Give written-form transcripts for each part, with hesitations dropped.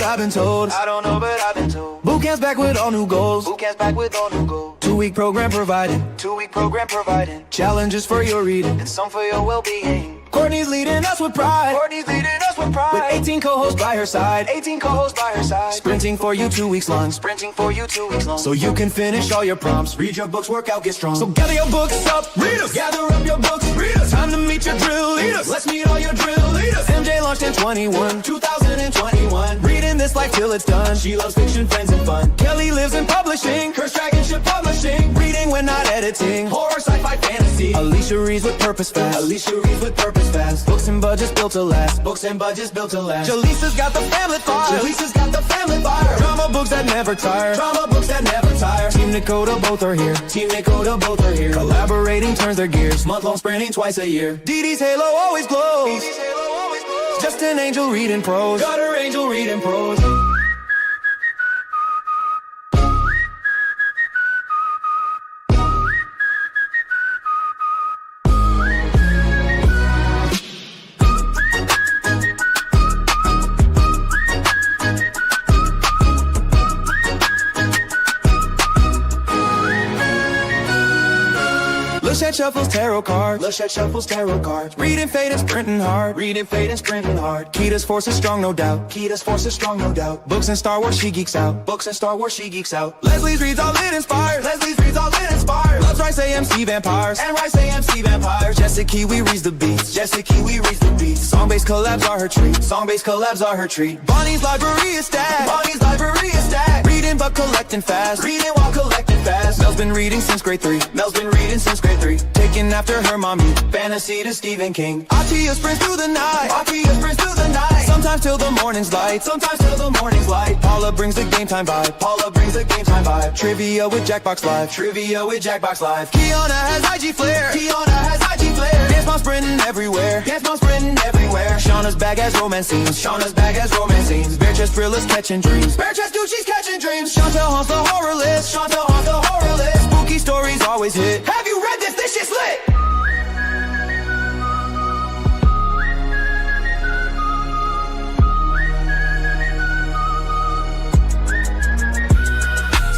I've been told. I don't know, but I've been told. Boot camp's back with all new goals. Boot camp's back with all new goals. 2-week program provided. 2-week program providing. Challenges for your reading. And some for your well-being. Courtney's leading us with pride. Courtney's leading us with pride. With 18 co-hosts by her side. 18 co-hosts by her side. Sprinting for you 2 weeks long. Sprinting for you 2 weeks long. So you can finish all your prompts. Read your books, work out, get strong. So gather your books up, read us. Gather up your books, read us. Time to meet your drill leaders. Let's meet all your drill leaders. MJ launched in 2021. Reading this life till it's done. She loves fiction, friends, and fun. Kelly lives in publishing. Curse Dragonship Publishing. Reading when not editing. Horror, sci-fi, fantasy. Alicia reads with purpose fast. Alicia reads with purpose fast. Books and budgets built to last. Books and budgets built to last. Jaleesa's got the family fire. Jaleesa's got the family fire. Drama books that never tire. Drama books that never tire. Team Dakota, both are here. Team Dakota, both are here. Collaborating turns their gears. Month-long sprinting twice a year. Dee Dee's halo always glows. Dee Dee's halo always glows. Just an angel reading prose. Got her angel reading prose. Lushette shuffles tarot cards. Lushette shuffles tarot cards. Reading fate and sprinting hard. Reading fate and sprinting hard. Kita's force is strong, no doubt. Kita's force is strong, no doubt. Books and Star Wars, she geeks out. Books and Star Wars, she geeks out. Leslie's reads all it inspires. Leslie's reads all it inspires. Loves Rice AMC vampires. And Rice AMC vampires. Jessica Kiwi reads the beats. Jessica Kiwi reads the beats. Song-based collabs are her treat. Song-based collabs are her treat. Bonnie's library is stacked. Bonnie's library is stacked. Reading but collecting fast. Reading while collecting fast. Mel's been reading since grade 3. Mel's been reading since grade 3. Taking after her mommy. Fantasy to Stephen King. Atia sprints through the night. Atia sprints through the night. Sometimes till the morning's light. Sometimes till the morning's light. Paula brings the game time vibe. Paula brings the game time vibe. Trivia with Jackbox Live. Trivia with Jackbox Live. Kiana has IG flair. Kiana has IG flair. Dance Mom sprinting everywhere. Dance Mom sprinting everywhere. Shauna's bag has romance scenes. Shauna's bag has romance scenes. Bare chest Thriller's catching dreams. Bare chest Gucci's catching dreams. Chantel haunts the horror list. Chantel haunts the horror list. Spooky stories always hit. Have you read this? This shit's lit.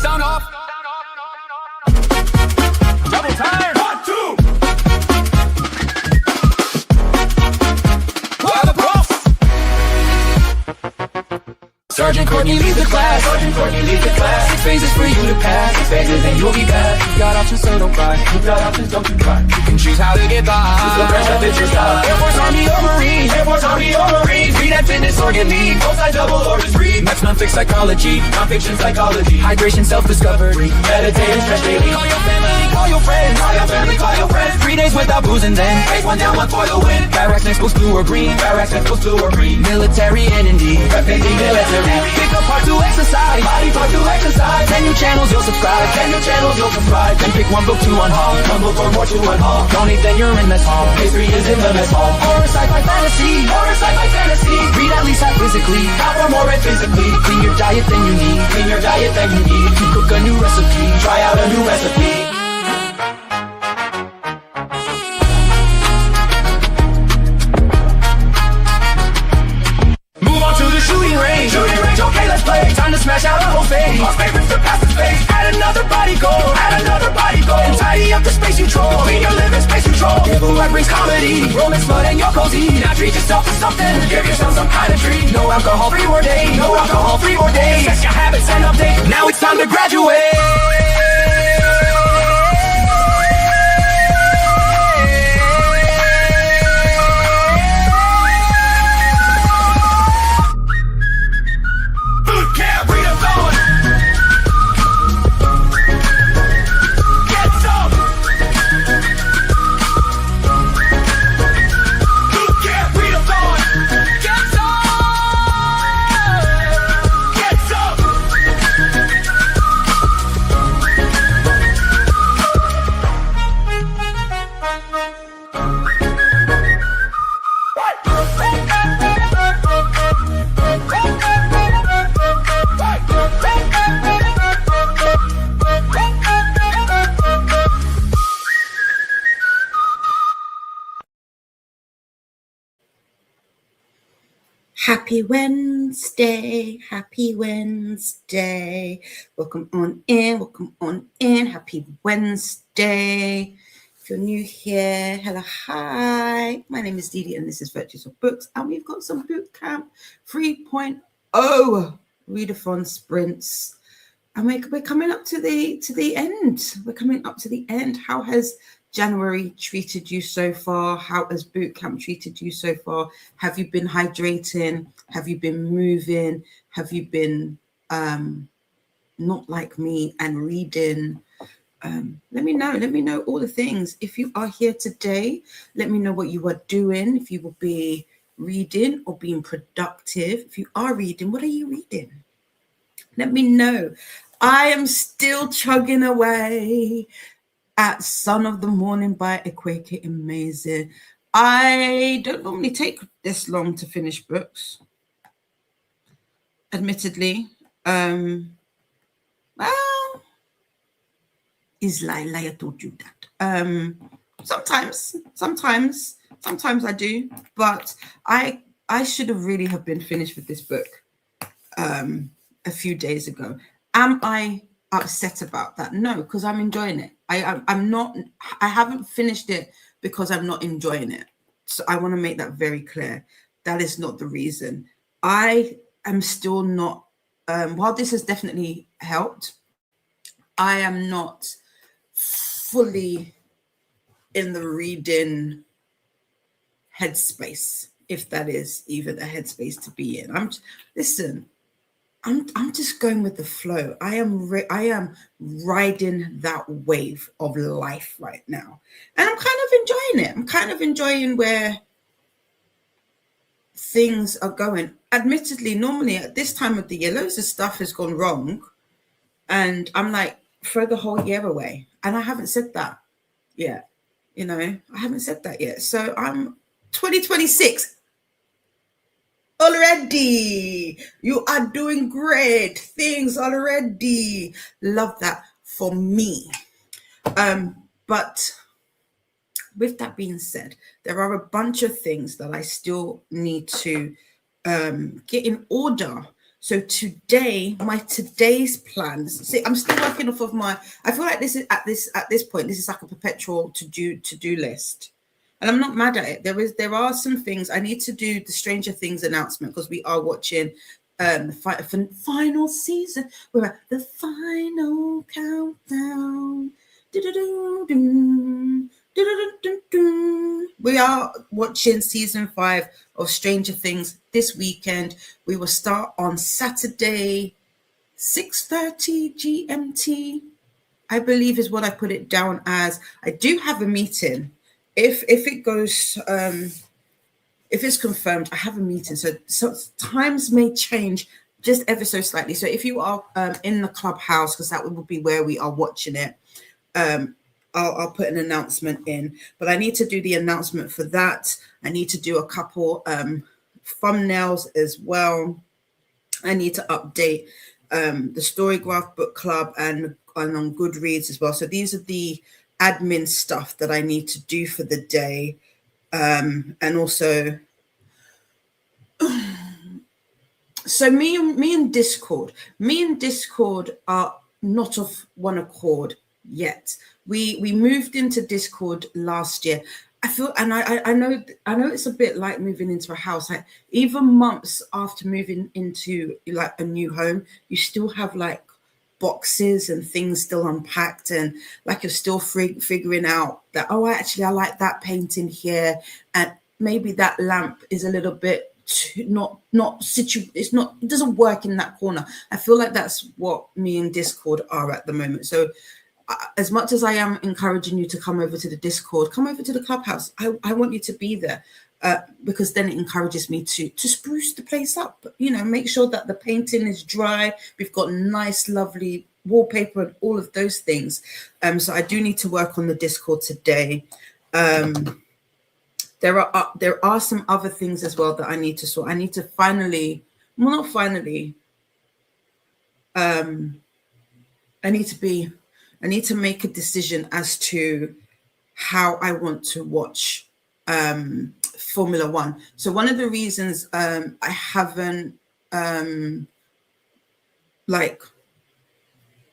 Sound off. Double time. 1, 2. What the prof? Sergeant Courtney leads the class. Sergeant Courtney leads the class. 6 phases for you to pass. 6 phases and you'll be back. You've got options, so don't cry. You've got options, don't you cry. You can choose how to get by. Choose the branch that fits your style. Air Force, Army, or Marine. Air Force, Army, or Marine. Read at fitness or get lead. Both sides double or just read. Maths, non-fiction, psychology. Non-fiction, psychology. Hydration, self-discovery. Meditate and stretch daily. Call your family, call your friends. Call your family, call your friends. 3 days without booze and then Race 1 down, 1 for the win. Barracks next goes blue or green. Barracks next goes blue or green. Military and indeed. Representing military. Pick a part to exercise. Body part to exercise. 10 new channels you'll subscribe. 10 new channels you'll subscribe. Then pick 1 book to unhaul. 1 book or more to unhaul. Donate, then you're in mess hall. History is in the mess hall. Horror, sci-fi, fantasy. Horror, sci-fi, fantasy. Read at least half physically. Half or more and physically. Clean your diet, then you need. Clean your diet, then you need. To cook a new recipe. Try out a new recipe. Move on to the shooting range. Shooting range, okay, let's play. Time to smash out a whole phase. Our favorites to pass the space. Add another body goal. Add another body goal. And tidy up the space you troll. Clean your living space control. Giveaway brings comedy. Romance, fun, and you're cozy. Now treat yourself to something. Give yourself some kind of treat. No alcohol, 3 more days. No alcohol, 3 more days. Test your habits and update. Now it's time to graduate. Boot Camp Readathon. Get some. Boot Camp Readathon. Get some. Get some. Happy Wednesday, happy Wednesday. Welcome on in. Happy Wednesday. If you're new here, hello, hi. My name is Didi and this is Virtues of Books. And we've got some Boot Camp 3.0 readathon sprints. And we're coming up to the end. We're coming up to the end. How has January treated you so far? How has boot camp treated you so far? Have you been hydrating? Have you been moving? Have you been not like me and reading? Let me know. Let me know all the things. If you are here today, let me know what you are doing. If you will be reading or being productive. If you are reading, what are you reading? Let me know. I am still chugging away at Son of the Morning by Akwaeke Amazing. I don't normally take this long to finish books, admittedly. Well, is lie told you that. Sometimes I do, but I should have really have been finished with this book a few days ago. Am I upset about that? No, because I'm enjoying it. I'm not. I haven't finished it because I'm not enjoying it. So I want to make that very clear. That is not the reason. I am still not. While this has definitely helped, I am not fully in the reading headspace, if that is even a headspace to be in. I'm just going with the flow. I am riding that wave of life right now. And I'm kind of enjoying it. I'm kind of enjoying where things are going. Admittedly, normally at this time of the year, loads of stuff has gone wrong. And I'm like, throw the whole year away. And I haven't said that yet. I haven't said that yet. So I'm 2026. Already, you are doing great things already. Love that for me. But with that being said, there are a bunch of things that I still need to get in order. So today, today's plans. See, I'm still working off of I feel like this is at this point, this is like a perpetual to-do list. And I'm not mad at it. There are some things I need to do. The Stranger Things announcement, because we are watching the final season. We're at the final countdown. We are watching season 5 of Stranger Things this weekend. We will start on Saturday, 6:30 GMT, I believe is what I put it down as. I do have a meeting. If it goes, if it's confirmed, I have a meeting. So times may change just ever so slightly. So if you are in the clubhouse, because that would be where we are watching it, I'll put an announcement in. But I need to do the announcement for that. I need to do a couple thumbnails as well. I need to update the Storygraph Book Club and on Goodreads as well. So these are the admin stuff that I need to do for the day. And also, so me and Discord are not of one accord yet. We moved into Discord last year. I feel, and I know it's a bit like moving into a house. Like even months after moving into like a new home, you still have like boxes and things still unpacked, and like you're still figuring out that, oh, actually I like that painting here, and maybe that lamp is a little bit it doesn't work in that corner. I feel like that's what me and Discord are at the moment. So as much as I am encouraging you to come over to the Discord, come over to the clubhouse. I want you to be there because then it encourages me to spruce the place up. Make sure that the painting is dry. We've got nice, lovely wallpaper and all of those things. So I do need to work on the Discord today. There are some other things as well that I need to sort. I need to I need to make a decision as to how I want to watch Formula One. So one of the reasons I haven't like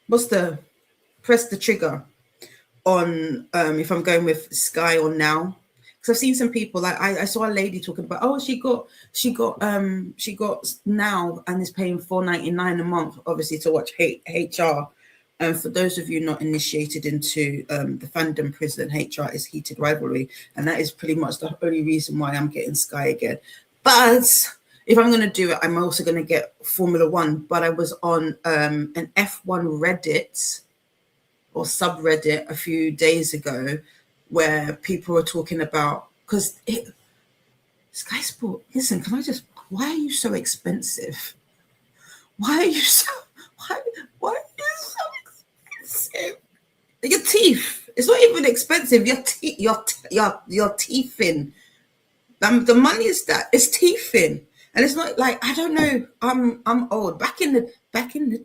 press the trigger on if I'm going with Sky or Now, because I've seen some people, like I saw a lady talking about, oh, she got Now and is paying $4.99 a month, obviously, to watch HR. And for those of you not initiated into the fandom prison, HR is heated rivalry, and that is pretty much the only reason why I'm getting Sky again. But if I'm going to do it, I'm also going to get Formula One. But I was on an F1 Reddit or subreddit a few days ago where people were talking about, because Sky Sport, listen, why are you so expensive? Why are you so expensive? Your teeth, it's not even expensive. Your teeth in. The money is that it's teeth in. And it's not like, I don't know, I'm old. Back in the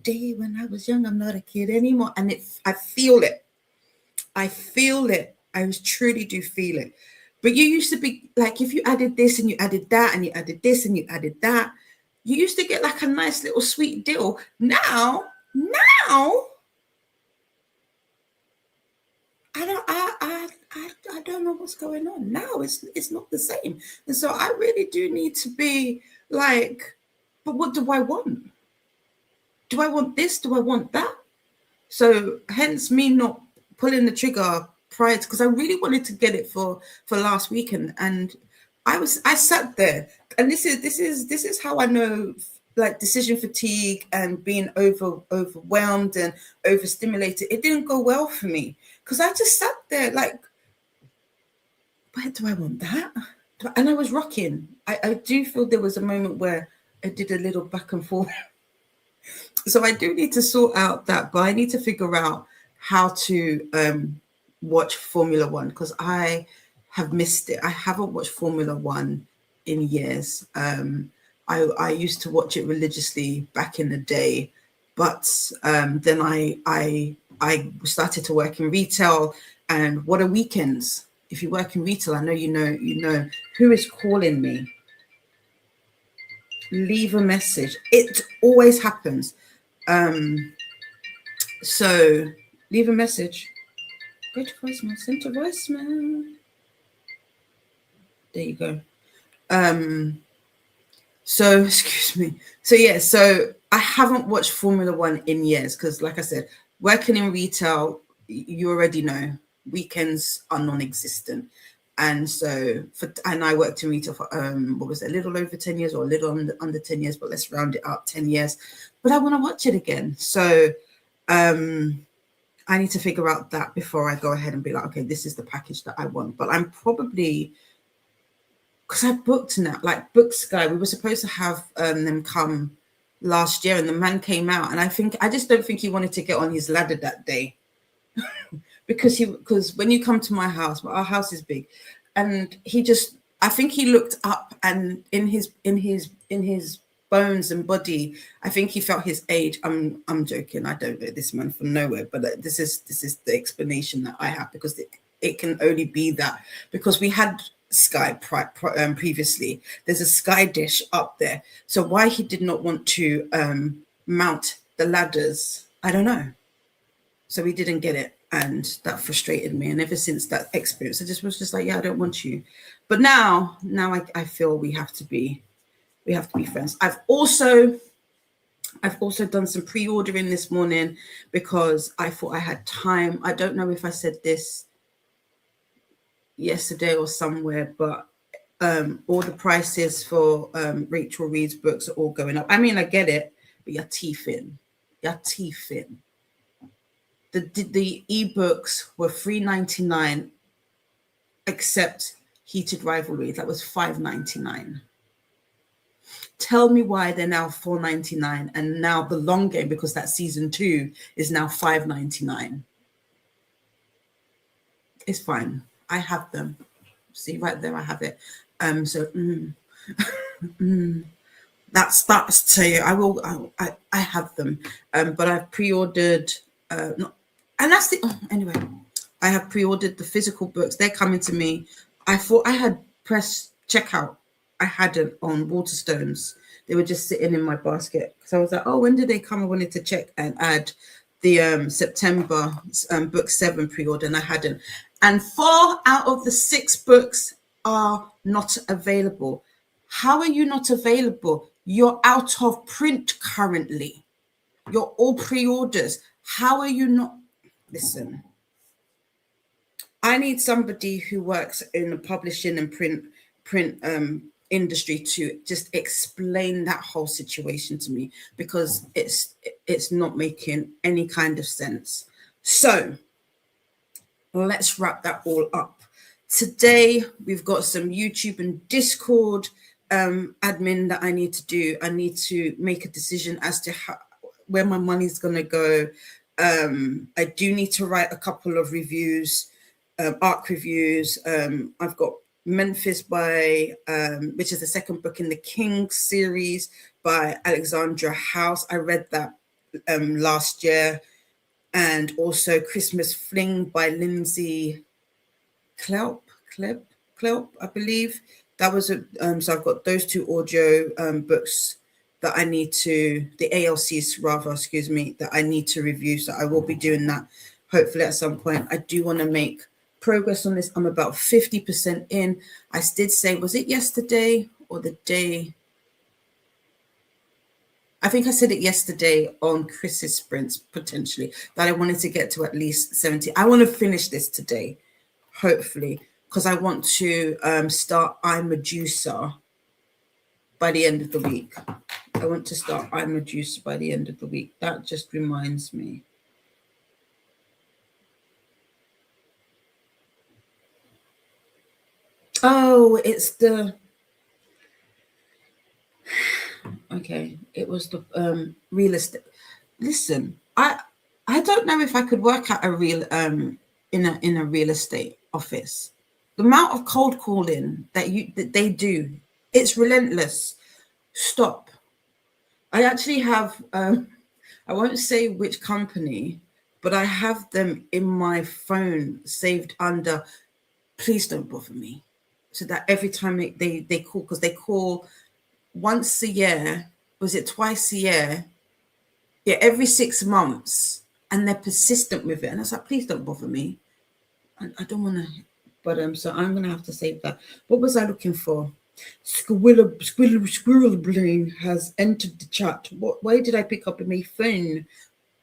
day when I was young, I'm not a kid anymore. And I feel it. I truly do feel it. But you used to be like, if you added this and you added that and you added this and you added that, you used to get like a nice little sweet deal. Now, I don't know what's going on. Now it's not the same. And so I really do need to be like, but what do I want? Do I want this? Do I want that? So hence me not pulling the trigger prior to, because I really wanted to get it for last weekend. And I sat there, and this is how I know, like, decision fatigue and being overwhelmed and overstimulated. It didn't go well for me, because I just sat there like, where do I want that? And I was rocking. I do feel there was a moment where I did a little back and forth. So I do need to sort out that, but I need to figure out how to watch Formula One, because I have missed it. I haven't watched Formula One in years. I used to watch it religiously back in the day, but then I started to work in retail. And what are weekends? If you work in retail, I know you know who is calling me. Leave a message. It always happens. So leave a message. Go to voicemail. Send to voicemail. There you go. So excuse me. So yeah. So I haven't watched Formula One in years, because, like I said, working in retail, you already know, weekends are non-existent. And so I worked in retail for a little over 10 years, or a little under 10 years, but let's round it up, 10 years. But I want to watch it again. So I need to figure out that before I go ahead and be like, okay, this is the package that I want. But I'm probably, because I booked now, like booked Sky. We were supposed to have them come last year, and the man came out, and I just don't think he wanted to get on his ladder that day. because when you come to my house, our house is big, and I think he looked up, and in his bones and body, I think he felt his age. I'm joking. I don't know this man from nowhere, but this is the explanation that I have, because it can only be that, because we had Sky previously. There's a Sky dish up there, so why he did not want to mount the ladders, I don't know. So we didn't get it, and that frustrated me. And ever since that experience, I was just like, yeah, I don't want you. But now I feel we have to be friends. I've also done some pre-ordering this morning, because I thought I had time. I don't know if I said this yesterday or somewhere, but all the prices for Rachel Reed's books are all going up. I mean, I get it, but your teeth in. The ebooks were $3.99, except Heated Rivalry. That was $5.99. Tell me why they're now $4.99, and now the long game, because that season 2 is now $5.99. It's fine. I have them. See right there, I have it. That's to you. I have them. But I've pre-ordered. And that's anyway. I have pre-ordered the physical books. They're coming to me. I thought I had pressed checkout. I hadn't on Waterstones. They were just sitting in my basket. So I was like, oh, when did they come? I wanted to check and add the September book 7 pre-order, and I hadn't. And 4 out of the 6 books are not available. How are you not available? You're out of print currently. You're all pre-orders. How are you not? Listen, I need somebody who works in the publishing and print industry to just explain that whole situation to me, because it's not making any kind of sense. So let's wrap that all up. Today we've got some YouTube and Discord admin that I need to do. I need to make a decision as to where my money's going to go. I do need to write a couple of reviews, ARC reviews. I've got Memphis by, which is the second book in the King series by Alexandra House. I read that last year. And also Christmas Fling by Lindsay Klep, I believe. That was so I've got those 2 audio books that I need to, the ALCs rather, excuse me, that I need to review. So I will be doing that hopefully at some point. I do want to make progress on this. I'm about 50% in. I did say, was it yesterday or the day? I think I said it yesterday on Chris's sprints, potentially, that I wanted to get to at least 70. I want to finish this today, hopefully, because I want to start I'm Medusa by the end of the week. I want to start I'm Medusa by the end of the week. That just reminds me. Oh, it's the... Okay, it was the real estate. Listen, I don't know if I could work at a real in a real estate office. The amount of cold calling that they do, it's relentless. Stop. I actually have I won't say which company, but I have them in my phone saved under please don't bother me, so that every time they call, because they call once a year, was it twice a year? Yeah, every 6 months, and they're persistent with it. And I was like, please don't bother me. I don't want to, but so I'm gonna have to save that. What was I looking for? Squirrel Bling has entered the chat. Why did I pick up my phone?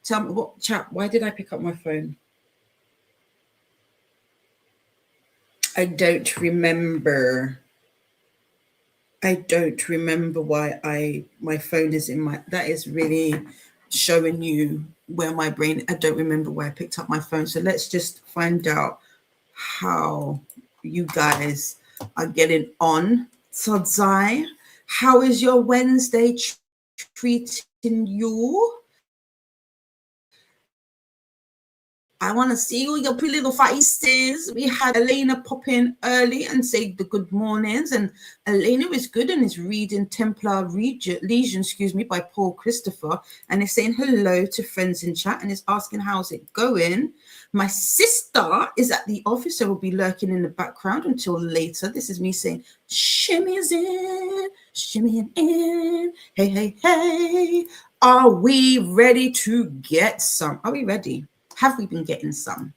Tell me what chat. Why did I pick up my phone? I don't remember. I don't remember why my phone is in my, that is really showing you where my brain, I don't remember why I picked up my phone. So let's just find out how you guys are getting on. Sodzai, how is your Wednesday treating you? I want to see all your pretty little faces. We had Elena pop in early and say the good mornings. And Elena is good and is reading Templar Legion, by Paul Christopher. And is saying hello to friends in chat and is asking how's it going. My sister is at the office, so will be lurking in the background until later. This is me saying, shimmy's in, shimmying in. Hey, hey, hey. Are we ready to get some? Are we ready? Have we been getting some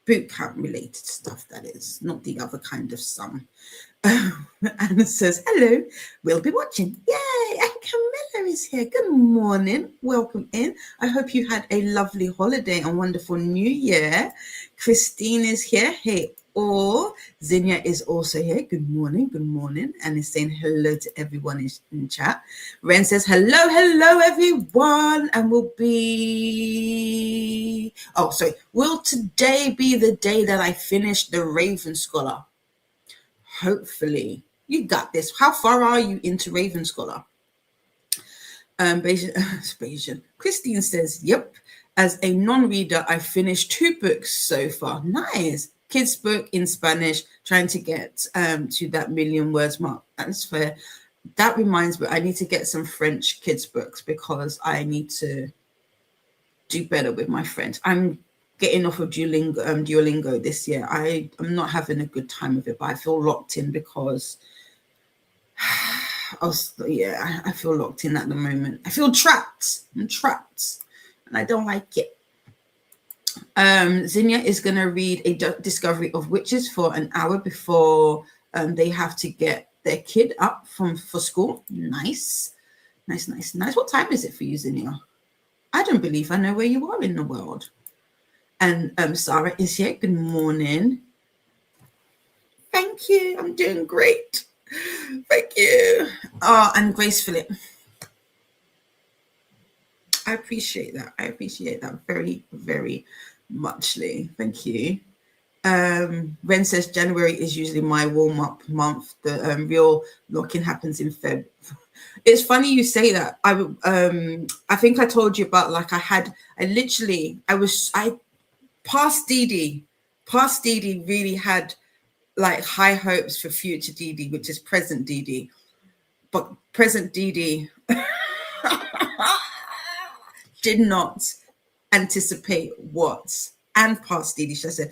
boot camp related stuff, that is, not the other kind of some? Anna says, hello, we'll be watching. Yay, and Camilla is here. Good morning. Welcome in. I hope you had a lovely holiday and wonderful new year. Christine is here. Hey, all. Zinnia is also here. Good morning. Good morning. And is saying hello to everyone in chat. Ren says, hello, everyone. And will today be the day that I finish the Raven Scholar? Hopefully. You got this. How far are you into Raven Scholar? Bayesian. Christine says, yep. As a non-reader, I finished 2 books so far. Nice. Kids book in Spanish, trying to get to that million words mark. That's fair. That reminds me, I need to get some French kids books because I need to do better with my French. I'm getting off of Duolingo this year. I'm not having a good time with it, but I feel locked in because I feel locked in at the moment. I feel trapped. I'm trapped, and I don't like it. Zinnia is going to read a discovery of witches for an hour before they have to get their kid up for school. Nice. What time is it for you, Zinnia? I don't believe I know where you are in the world. And Sarah is here. Good morning. Thank you. I'm doing great. Thank you. Oh, and Grace Phillip. I appreciate that. Very, very muchly. Thank you. Ren says January is usually my warm-up month. The real lock-in happens in Feb. It's funny you say that. I think I told you about, like, I past Dee Dee really had like high hopes for future Dee Dee, which is present Dee Dee. But present Dee Dee did not anticipate and past Dee Dee, should I say,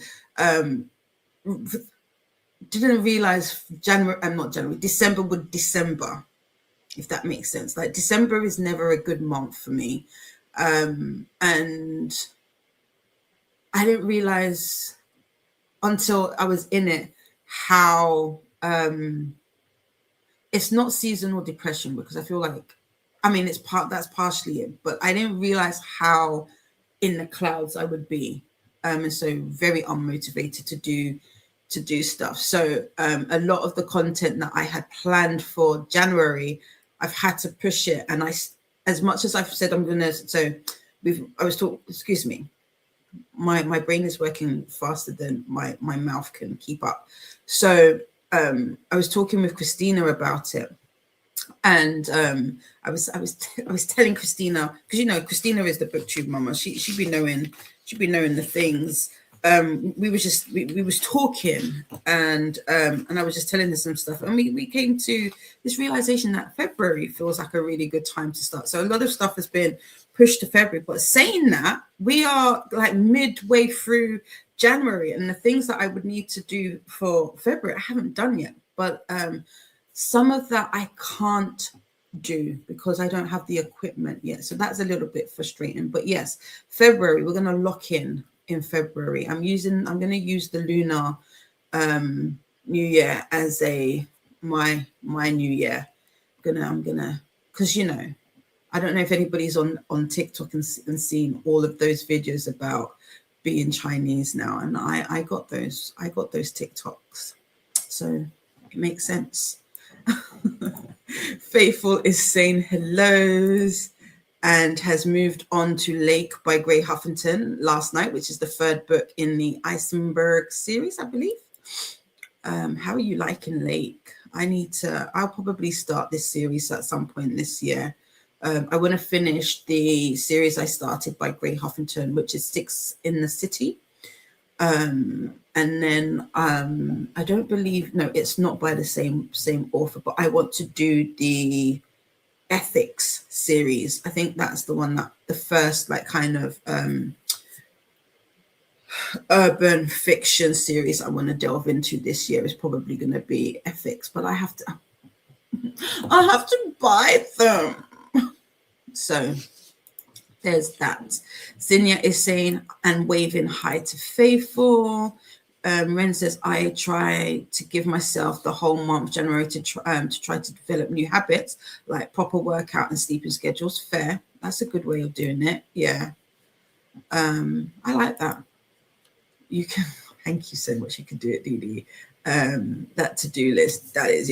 didn't realize December would December, if that makes sense. Like, December is never a good month for me. And I didn't realize until I was in it how it's not seasonal depression, because I feel like, that's partially it, but I didn't realize how in the clouds I would be, and so very unmotivated to do stuff. So a lot of the content that I had planned for January, I've had to push it, and as much as I've said I'm gonna, excuse me, my brain is working faster than my mouth can keep up. So I was talking with Christina about it, and I was telling Christina, because Christina is the booktube mama. She'd be knowing the things. We was talking, and I was just telling her some stuff, and we came to this realization that February feels like a really good time to start. So a lot of stuff has been pushed to February, but saying that, we are like midway through January, and the things that I would need to do for February I haven't done yet. But some of that I can't do because I don't have the equipment yet, so that's a little bit frustrating. But yes, February, we're going to lock in February. I'm going to use the lunar new year as my new year. I'm gonna because I don't know if anybody's on TikTok and seen all of those videos about being Chinese now, and I got those TikToks, so it makes sense. Faithful is saying hellos and has moved on to Lake by Gray Huffington last night, which is the third book in the Iceberg series, I believe. How are you liking Lake? I'll probably start this series at some point this year. I want to finish the series I started by Gray Huffington, which is 6 in the City. And then I don't believe, no, it's not by the same author, but I want to do the Ethics series. I think that's the one that the first like kind of urban fiction series I want to delve into this year is probably going to be Ethics, but I have to buy them. So there's that. Zinnia is saying and waving hi to Faithful. Ren says, I try to give myself the whole month January to try to develop new habits like proper workout and sleeping schedules. Fair. That's a good way of doing it. Yeah. I like that. You can, thank you so much. You can do it, Dee Dee. That to-do list, that is,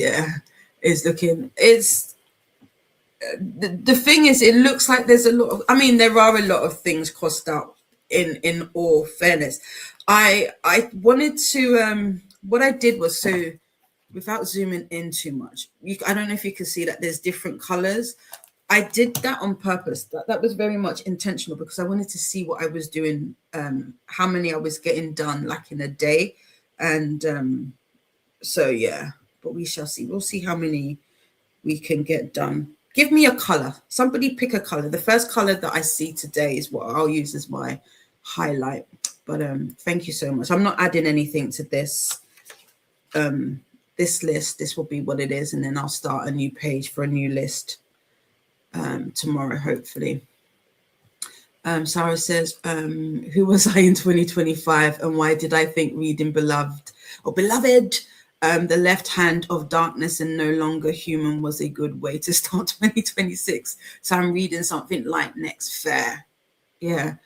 the thing is, it looks like there's a lot of, there are a lot of things crossed out in all fairness. I wanted to, what I did was, so without zooming in too much, I don't know if you can see that there's different colors. I did that on purpose. That was very much intentional because I wanted to see what I was doing, how many I was getting done like in a day. And so, yeah, but we shall see. We'll see how many we can get done. Give me a color. Somebody pick a color. The first color that I see today is what I'll use as my highlight. But thank you so much. I'm not adding anything to this this list. This will be what it is, and then I'll start a new page for a new list tomorrow, hopefully. Sarah says, who was I in 2025 and why did I think reading Beloved? The Left Hand of Darkness and No Longer Human was a good way to start 2026. So I'm reading something like Next Fair. Yeah.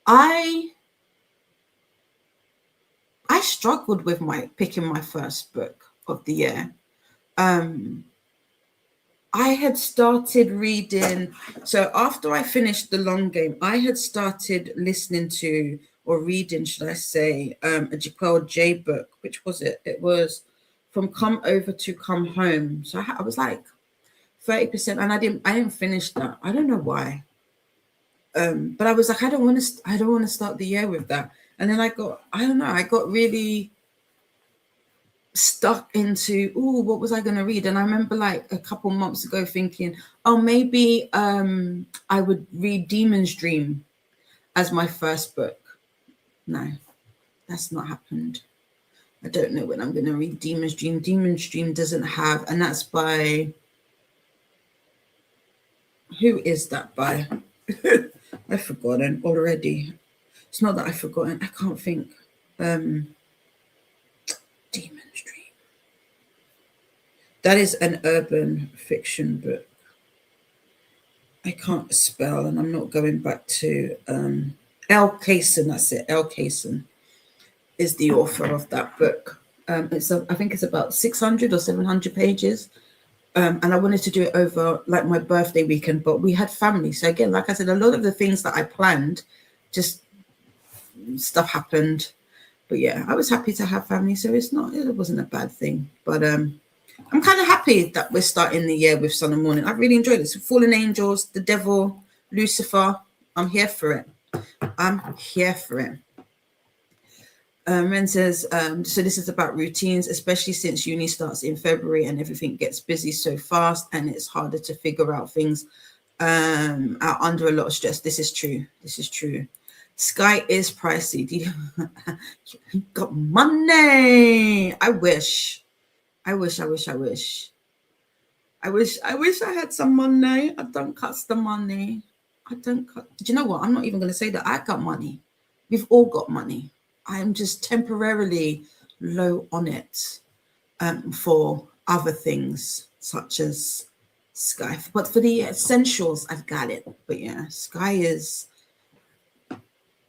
I struggled with picking my first book of the year. I had started reading, so after I finished The Long Game, I had started listening to, or reading, should I say, a Jaquel J book. Which was it? It was From Come Over to Come Home. So I was like 30%, and I didn't finish that. I don't know why. But I was like, I don't want to start the year with that. And then I got really stuck into, what was I going to read? And I remember like a couple months ago thinking, maybe I would read Demon's Dream as my first book. No, that's not happened. I don't know when I'm going to read Demon's Dream. Demon's Dream doesn't have, and that's by, who is that by? I've forgotten already. It's not that I've forgotten, I can't think. Demon's Dream. That is an urban fiction book. I can't spell, and I'm not going back to Elle Kaysen. That's it. Elle Kaysen is the author of that book. I think it's about 600 or 700 pages. And I wanted to do it over like my birthday weekend, but we had family. So again, like I said, a lot of the things that I planned, just stuff happened. But yeah, I was happy to have family, so it wasn't a bad thing. But I'm kind of happy that we're starting the year with Sun and Morning. I've really enjoyed it. So Fallen Angels, The Devil, Lucifer, I'm here for it. Ren says, so this is about routines, especially since uni starts in February and everything gets busy so fast and it's harder to figure out things out under a lot of stress. This is true. Sky is pricey. You got money. I wish I had some money. I don't cost the money. Do you know what? I'm not even going to say that I got money. We've all got money. I'm just temporarily low on it for other things such as Sky. But for the essentials, I've got it. But yeah, Sky is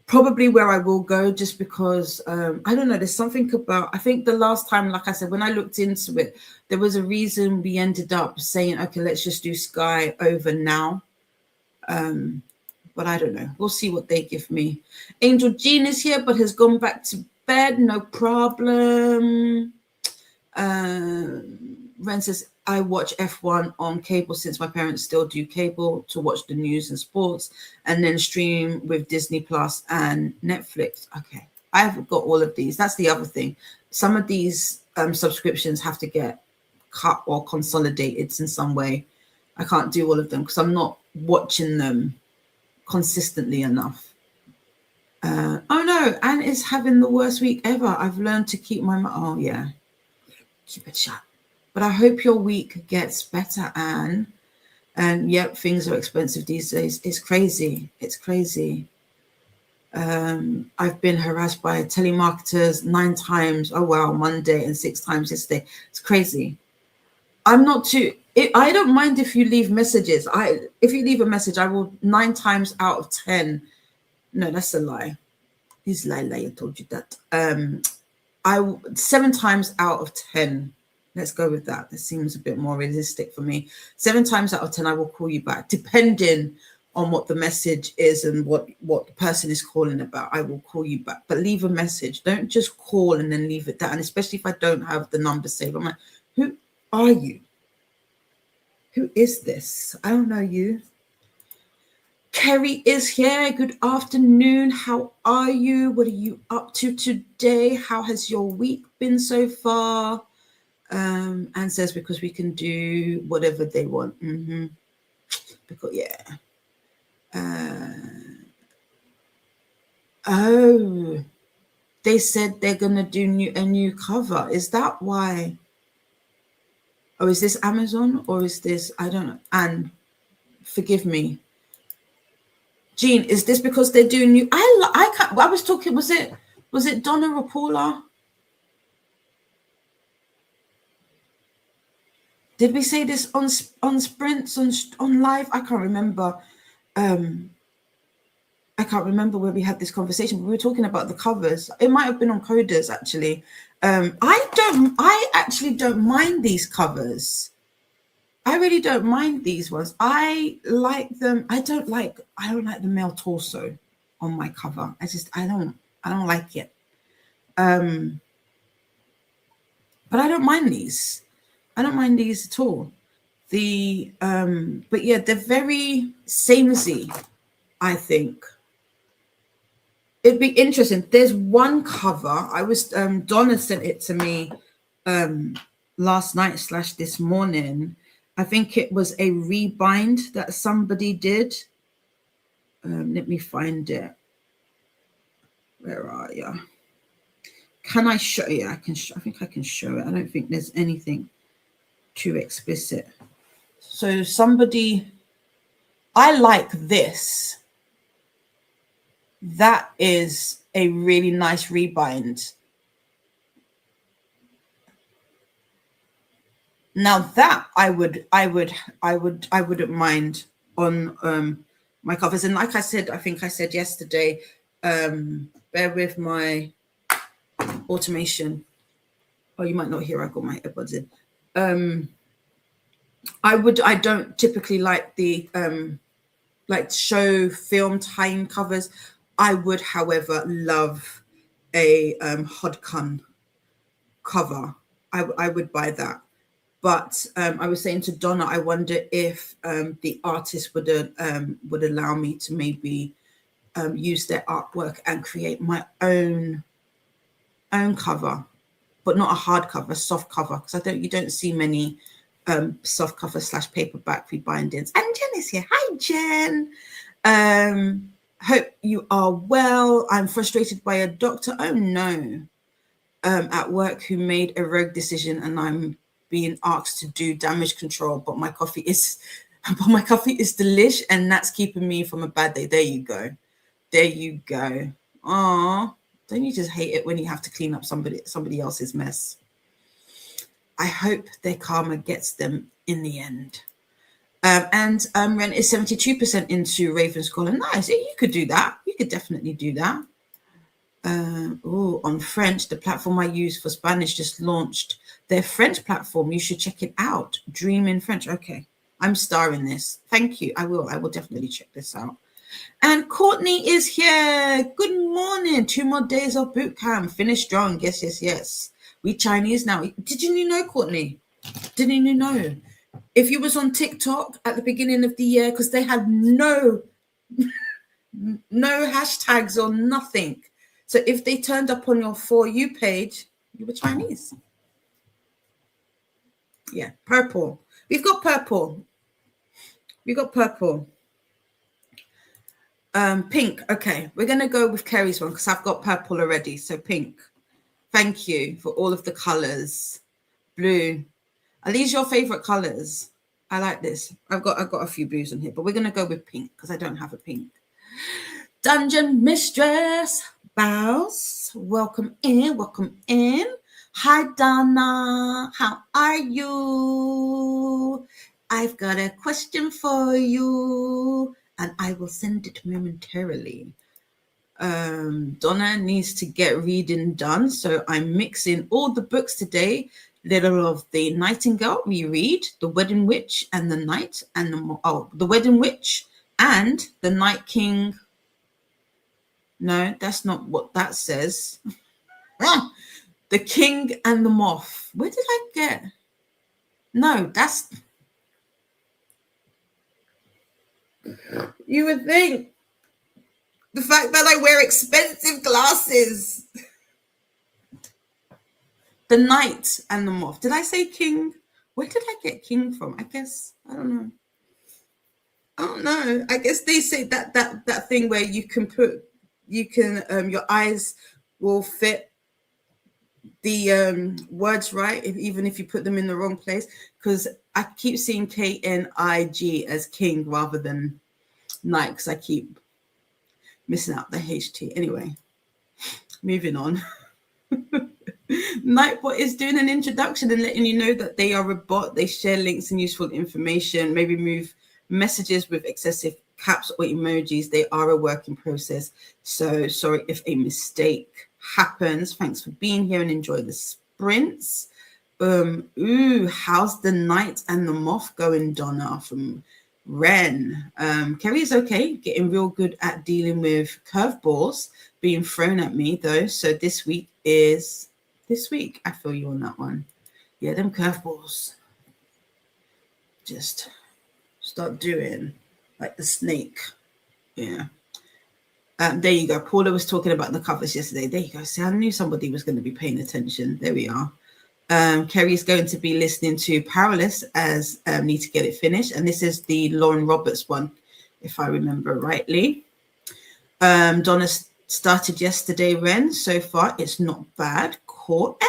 probably where I will go, just because I don't know, there's something about, I think the last time, like I said, when I looked into it, there was a reason we ended up saying, okay, let's just do Sky over now. But I don't know. We'll see what they give me. Angel Jean is here, but has gone back to bed. No problem. Ren says, I watch F1 on cable since my parents still do cable to watch the news and sports, and then stream with Disney Plus and Netflix. Okay, I haven't got all of these. That's the other thing. Some of these subscriptions have to get cut or consolidated in some way. I can't do all of them because I'm not watching them consistently enough. Oh no, Anne is having the worst week ever. I've learned to keep my oh yeah, keep it shut. But I hope your week gets better, Anne. And yep, things are expensive these days. It's crazy. I've been harassed by telemarketers 9 times. Oh wow, Monday, and 6 times yesterday. It's crazy. I'm not too. I don't mind if you leave messages. If you leave a message, I will 9 times out of 10. No, that's a lie. He's lie. I told you that. 7 times out of 10. Let's go with that. That seems a bit more realistic for me. 7 times out of 10, I will call you back, depending on what the message is and what the person is calling about. I will call you back, but leave a message. Don't just call and then leave it there. And especially if I don't have the number saved, I'm like, who are you? Who is this? I don't know you. Kerry is here. Good afternoon. How are you? What are you up to today? How has your week been so far? And says because we can do whatever they want. Because yeah. Oh, they said they're gonna do a new cover. Is that why? Or is this Amazon, or is this, I don't know. And forgive me, Jean, is this because they're doing new? I can't. I was talking. Was it Donna or Paula? Did we say this on Sprints on live? I can't remember. I can't remember where we had this conversation, but we were talking about the covers. It might have been on Coders, actually. I actually don't mind these covers. I really don't mind these ones. I like them. I don't like the male torso on my cover. I don't like it. But I don't mind these. I don't mind these at all. But yeah, they're very samey, I think. It'd be interesting. There's one cover. I was Donna sent it to me last night / this morning. I think it was a rebind that somebody did. Let me find it. Where are you? Can I show you? I think I can show it. I don't think there's anything too explicit. So I like this. That is a really nice rebind. Now that I wouldn't mind on my covers. And like I said, I think I said yesterday, bear with my automation. Oh, you might not hear I got my earbuds in. I don't typically like the like show film tie-in covers. I would, however, love a Hodcon cover. I would buy that. But I was saying to Donna, I wonder if the artist would allow me to maybe use their artwork and create my own cover, but not a hard cover, soft cover, because you don't see many soft cover / paperback rebindings. And Jen is here. Hi, Jen. Hope you are well. I'm frustrated by a doctor. Oh no. At work who made a rogue decision, and I'm being asked to do damage control, but my coffee is delish, and that's keeping me from a bad day. There you go. Oh, don't you just hate it when you have to clean up somebody else's mess? I hope their karma gets them in the end. And Ren is 72% into Ravenscroll. Nice. You could do that. You could definitely do that. On French, the platform I use for Spanish just launched their French platform. You should check it out. Dream in French. Okay. I'm starring this. Thank you. I will definitely check this out. And Courtney is here. Good morning. 2 more days of boot camp. Finish strong. Yes. We Chinese now. Did you know, Courtney? Didn't you know? If you was on TikTok at the beginning of the year, because they had no hashtags or nothing. So if they turned up on your For You page, you were Chinese. Yeah, purple. We've got purple. Pink. Okay, we're going to go with Kerry's one because I've got purple already. So pink. Thank you for all of the colors. Blue. Are these your favorite colors? I like this. I've got a few blues in here, but we're going to go with pink because I don't have a pink. Dungeon Mistress. Bows. Welcome in. Hi, Donna. How are you? I've got a question for you, and I will send it momentarily. Donna needs to get reading done, so I'm mixing all the books today. Little of the Nightingale reread, the Wedding Witch and the Night, and the Wedding Witch and the Night King. No, that's not what that says. The King and the Moth. Where did I get? No, that's. You would think the fact that I wear expensive glasses. The Knight and the Moth. Did I say King? Where did I get King from? I guess I don't know. I guess they say that thing where you can your eyes will fit the words right, even if you put them in the wrong place, because I keep seeing KNIG as king rather than night, because I keep missing out the HT. Anyway, moving on. Nightbot is doing an introduction and letting you know that they are a bot. They share links and useful information, maybe move messages with excessive caps or emojis. They are a work in process. So sorry if a mistake happens. Thanks for being here and enjoy the sprints. How's the Knight and the Moth going, Donna from Ren? Kerry is okay, getting real good at dealing with curveballs being thrown at me though. So this week, I feel you on that one. Yeah, them curveballs. Just start doing like the snake. Yeah. There you go. Paula was talking about the covers yesterday. There you go. See, I knew somebody was going to be paying attention. There we are. Kerry's going to be listening to Powerless as Need to Get It Finished. And this is the Lauren Roberts one, if I remember rightly. Donna started yesterday, Ren. So far, it's not bad. Cool. And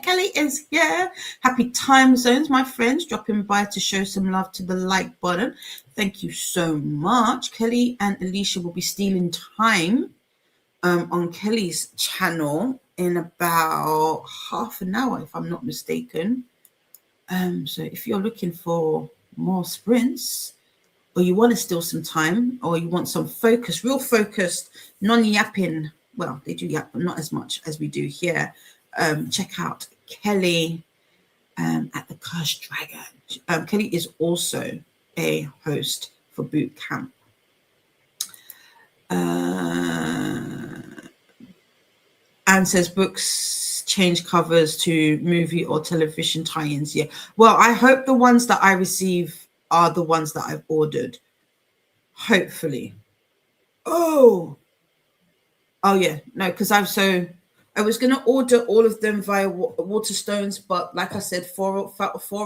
Kelly is here. Happy time zones, my friends. Dropping by to show some love to the like button. Thank you so much. Kelly and Alicia will be stealing time on Kelly's channel in about half an hour, if I'm not mistaken. So if you're looking for more sprints, or you want to steal some time, or you want some focus, real focused, non-yapping, well, they do yap, but not as much as we do here. Check out Kelly at the Cursed Dragon. Kelly is also a host for Boot Camp. Anne says books change covers to movie or television tie-ins. Yeah. Well, I hope the ones that I receive are the ones that I've ordered. Hopefully. Oh yeah. No, because I was going to order all of them via Waterstones, but like I said, four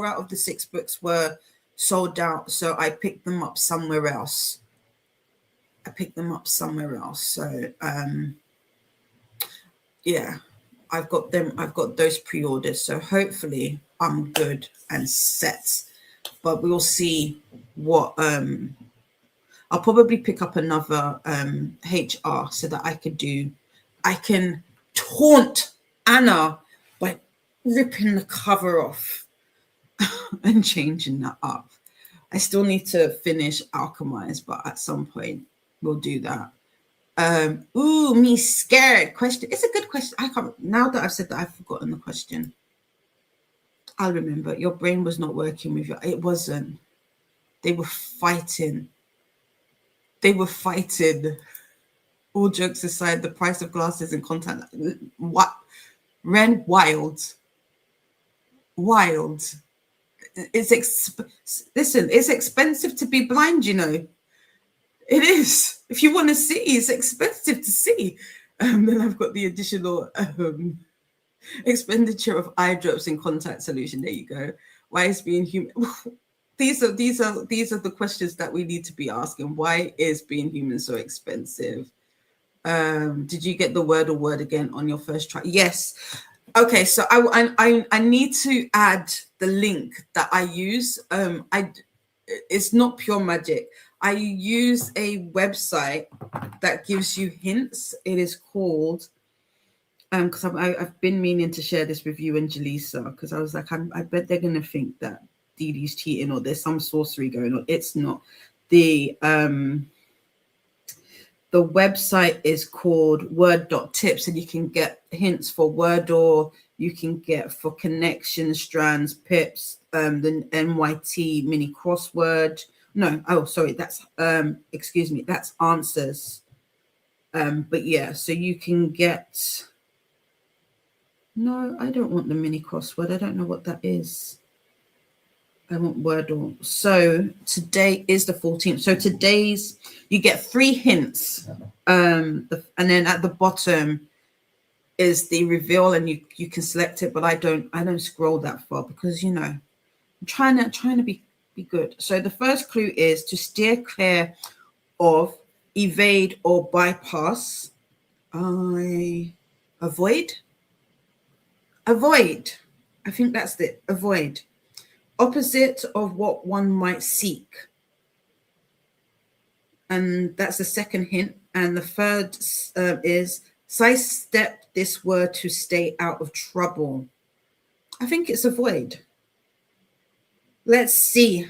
out of the 6 books were sold out, so I picked them up somewhere else. So yeah, I've got those pre-orders, so hopefully I'm good and set. But we'll see what I'll probably pick up another HR so that I can taunt Anna by ripping the cover off and changing that up. I still need to finish Alchemize, but at some point we'll do that. Me scared question. It's a good question. I can't, now that I've said that, I've forgotten the question. I'll remember. Your brain was not working with you. It wasn't. They were fighting. All jokes aside, the price of glasses and contact. What? Ren, wild. Listen, it's expensive to be blind, you know. It is. If you want to see, it's expensive to see. Then I've got the additional expenditure of eye drops and contact solution. There you go. Why is being human? These are the questions that we need to be asking. Why is being human so expensive? Did you get the word again on your first try? Yes. Okay, so I need to add the link that I use. It's not pure magic. I use a website that gives you hints. It is called, because I've been meaning to share this with you and Jaleesa, because I was like, I bet they're going to think that Dee Dee's cheating or there's some sorcery going on. It's not. The website is called word.tips, and you can get hints for word, or you can get for connection, strands, pips, the NYT mini crossword. No, that's that's answers. But yeah, so you can get. No, I don't want the mini crossword. I don't know what that is. I want Wordle. So today is the 14th. So today's, you get 3 hints. And then at the bottom is the reveal, and you can select it, but I don't scroll that far because, you know, I'm trying to be good. So the first clue is to steer clear of, evade, or bypass. Avoid. Avoid. I think that's it. Avoid. Opposite of what one might seek. And that's the second hint. And the third is sidestep this word to stay out of trouble. I think it's avoid. Let's see.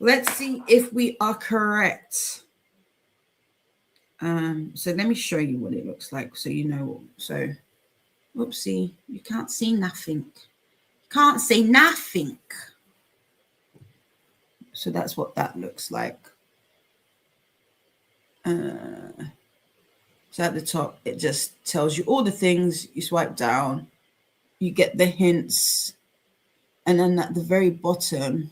Let's see if we are correct. So let me show you what it looks like so you know. So, whoopsie, you can't see nothing. Can't see nothing. So that's what that looks like. So at the top, it just tells you all the things. You swipe down, you get the hints. And then at the very bottom,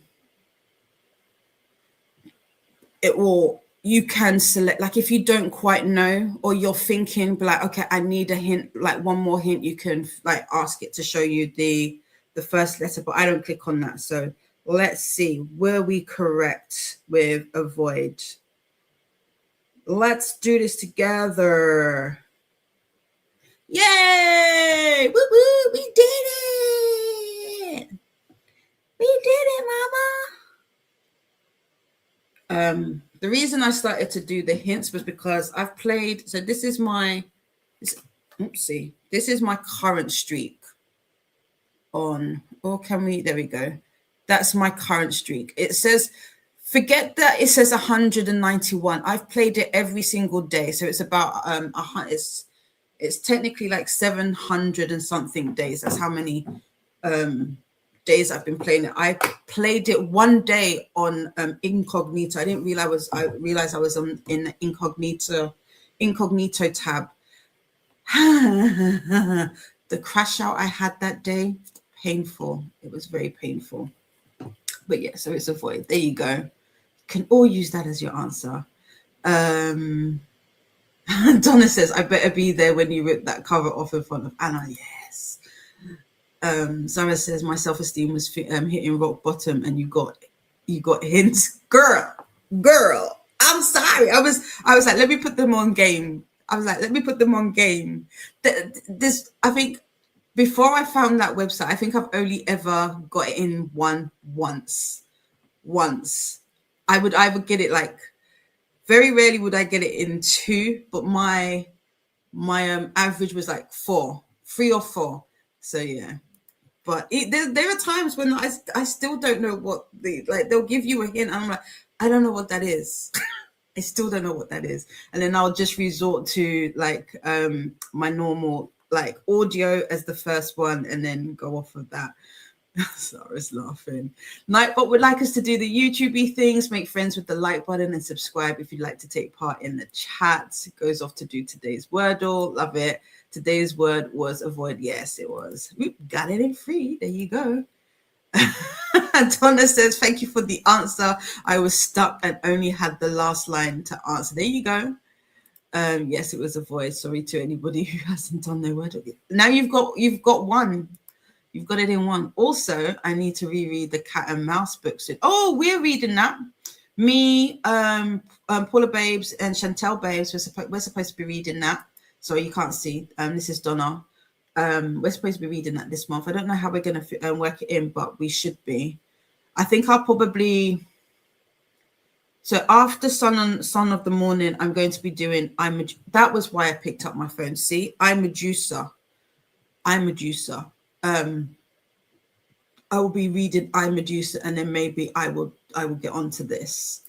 you can select, like if you don't quite know, or you're thinking like, okay, I need a hint, like one more hint, you can like ask it to show you the first letter, but I don't click on that. So let's see, were we correct with avoid? Let's do this together. Yay! Woo woo! We did it! We did it, mama! The reason I started to do the hints was because I've played. So this is my current streak on. Or can we? There we go. That's my current streak. It says. Forget that it says 191. I've played it every single day, so it's about it's technically like 700 and something days. That's how many days I've been playing it. I played it one day on incognito. I didn't realize I was in the incognito tab. The crash out I had that day, painful. It was very painful. But yeah, so it's avoid. There you go. Can all use that as your answer. Donna says, I better be there when you rip that cover off in front of Anna. Yes. Sarah says, my self-esteem was hitting rock bottom and you got hints. Girl, I'm sorry. I was like, let me put them on game. This, I think, before I found that website, I think I've only ever got it in once. I would get it like, very rarely would I get it in two, but my average was like 3 or 4. So yeah, but there are times when I still don't know what they'll give you a hint and I'm like, I don't know what that is. I still don't know what that is. And then I'll just resort to like my normal like audio as the first one and then go off of that. Sarah's laughing. Nightbot would like us to do the YouTube-y things, make friends with the like button and subscribe if you'd like to take part in the chat. It goes off to do today's Wordle. Love it. Today's word was avoid. Yes, it was. We got it in free. There you go. Donna says, thank you for the answer. I was stuck and only had the last line to answer. There you go. Yes, it was avoid. Sorry to anybody who hasn't done their word. Now you've got one. You've got it in one. Also, I need to reread the Cat and Mouse books. Oh, we're reading that. Me, Paula Babes and Chantel Babes, we're supposed to be reading that. So you can't see. This is Donna. We're supposed to be reading that this month. I don't know how we're going to work it in, but we should be. I think I'll probably... So after Sun of the Morning, I'm going to be doing... That was why I picked up my phone. See? I'm Medusa. I will be reading I Medusa, and then maybe I will get onto this.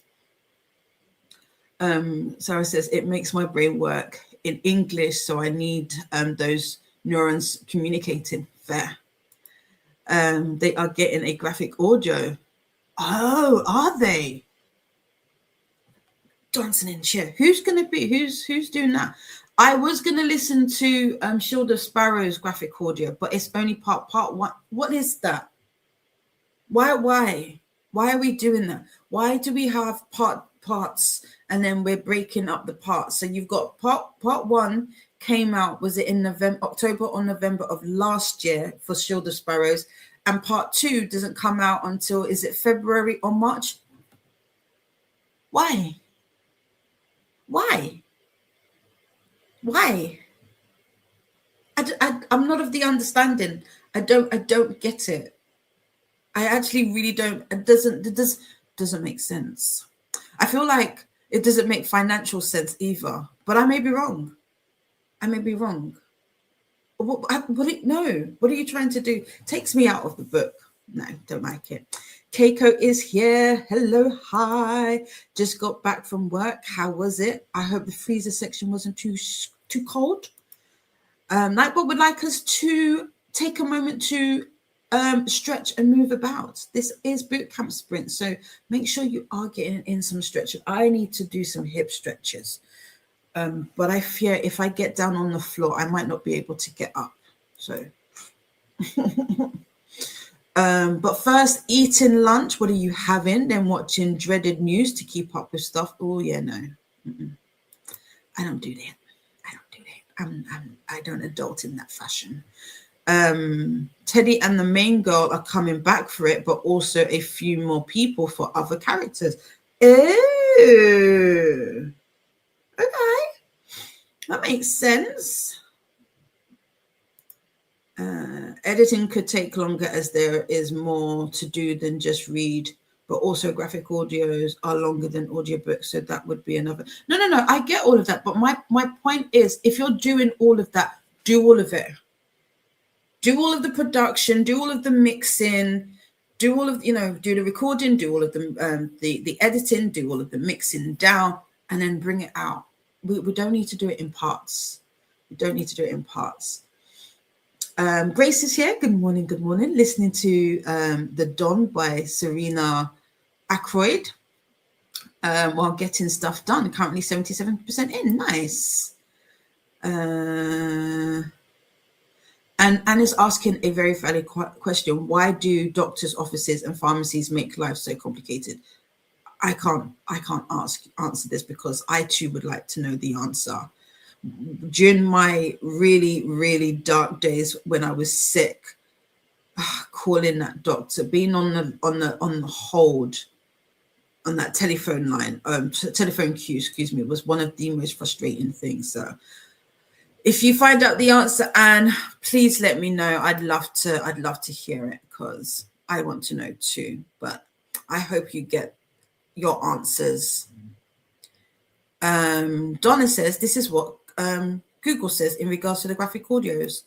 Sarah says it makes my brain work in English, so I need those neurons communicating. Fair. They are getting a graphic audio. Oh, are they? Dancing in the chair. Who's gonna be? Who's doing that? I was going to listen to Shield of Sparrow's graphic audio, but it's only part 1. What is that? Why are we doing that? Why do we have parts and then we're breaking up the parts? So you've got part 1 came out, was it in October or November of last year for Shield of Sparrows, and part 2 doesn't come out until, is it February or March? Why? I'm not of the understanding. I don't get it. I actually really don't. It doesn't make sense. I feel like it doesn't make financial sense either, but I may be wrong. I may be wrong. What are you trying to do? Takes me out of the book. No, don't like it. Keiko is here. Hello, hi. Just got back from work. How was it? I hope the freezer section wasn't too cold. Nightbot would like us to take a moment to stretch and move about. This is boot camp sprint, so make sure you are getting in some stretches. I need to do some hip stretches, but I fear if I get down on the floor, I might not be able to get up. So, but first, eating lunch. What are you having? Then watching dreaded news to keep up with stuff. Oh yeah, no, I don't do that. I don't adult in that fashion. Teddy and the main girl are coming back for it, but also a few more people for other characters. Oh, okay, that makes sense. Editing could take longer as there is more to do than just read, but also graphic audios are longer than audiobooks, so that would be another. No, I get all of that, but my point is, if you're doing all of that, do all of it. Do all of the production, do all of the mixing, do all of, do the recording, do all of the editing, do all of the mixing down, and then bring it out. We don't need to do it in parts. Grace is here. Good morning. Listening to The Don by Serena Ackroyd while getting stuff done. Currently 77% in. Nice. And Anna's asking a very valid question. Why do doctors' offices and pharmacies make life so complicated? I can't answer this because I too would like to know the answer. During my really, really dark days when I was sick, calling that doctor, being on the hold on that telephone line, telephone queue, was one of the most frustrating things. So if you find out the answer, Anne, please let me know. I'd love to hear it because I want to know too. But I hope you get your answers. Donna says this is what Google says in regards to the graphic audios.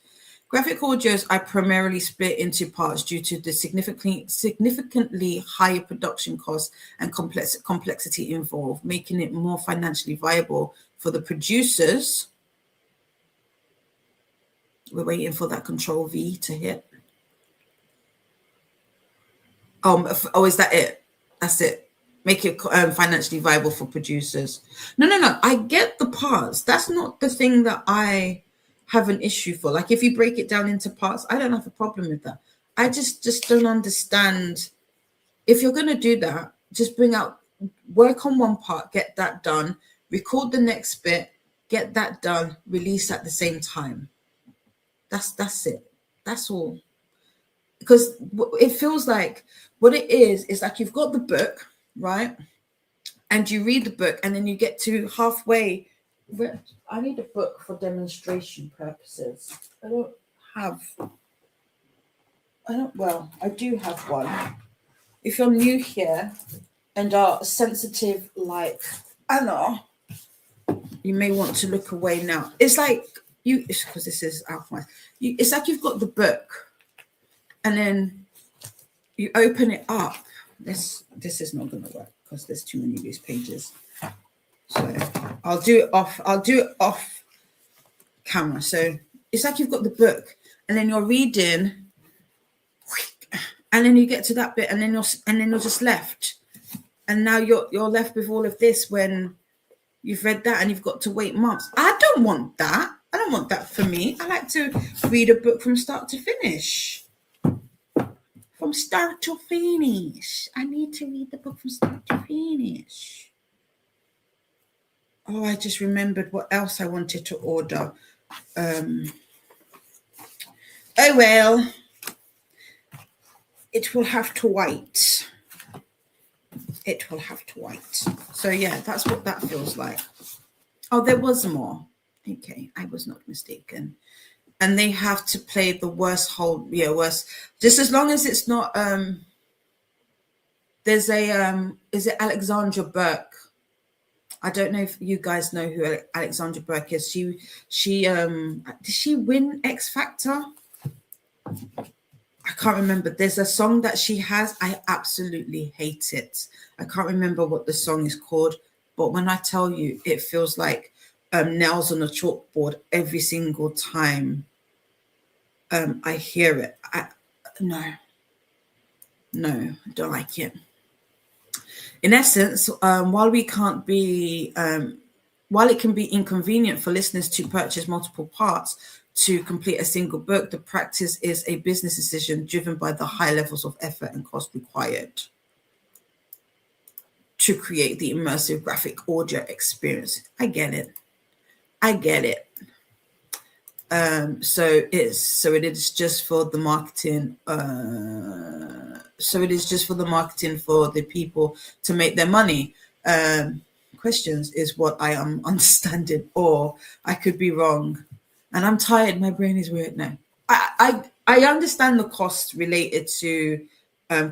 Graphic audios I primarily split into parts due to the significantly higher production costs and complexity involved, making it more financially viable for the producers. We're waiting for that Control V to hit. Oh, is that it? That's it. Make it financially viable for producers. No. I get the parts. That's not the thing that I have an issue for. Like if you break it down into parts, I don't have a problem with that. I just don't understand. If you're going to do that, just work on one part, get that done, record the next bit, get that done, release at the same time. That's it. That's all. Because it feels like what it is like you've got the book, right? And you read the book and then you get to halfway. I need a book for demonstration purposes. I do have one. If you're new here and are sensitive like Anna, you may want to look away now. It's like because this is alpha. It's like you've got the book and then you open it up. This is not going to work because there's too many of these pages. So I'll do it off camera. So it's like you've got the book and then you're reading and then you get to that bit and then you're just left. And now you're left with all of this when you've read that and you've got to wait months. I don't want that. I don't want that for me. I like to read a book from start to finish. From start to finish. I need to read the book from start to finish. Oh, I just remembered what else I wanted to order. Oh, well. It will have to wait. It will have to wait. So, yeah, that's what that feels like. Oh, there was more. Okay, I was not mistaken. and they have to play the worst worst, just as long as it's not there's a is it Alexandra Burke? I don't know if you guys know who Alexandra Burke is. She did she win X Factor? I can't remember. There's a song that she has. I absolutely hate it. I can't remember what the song is called, but when I tell you, it feels like nails on a chalkboard every single time I hear it. No, I don't like it. In essence, while it can be inconvenient for listeners to purchase multiple parts to complete a single book, the practice is a business decision driven by the high levels of effort and cost required to create the immersive graphic audio experience. I get it. So it is just for the marketing. So it is just for the marketing for the people to make their money. Questions is what I am understanding, or I could be wrong. And I'm tired. My brain is weird now. I understand the cost related to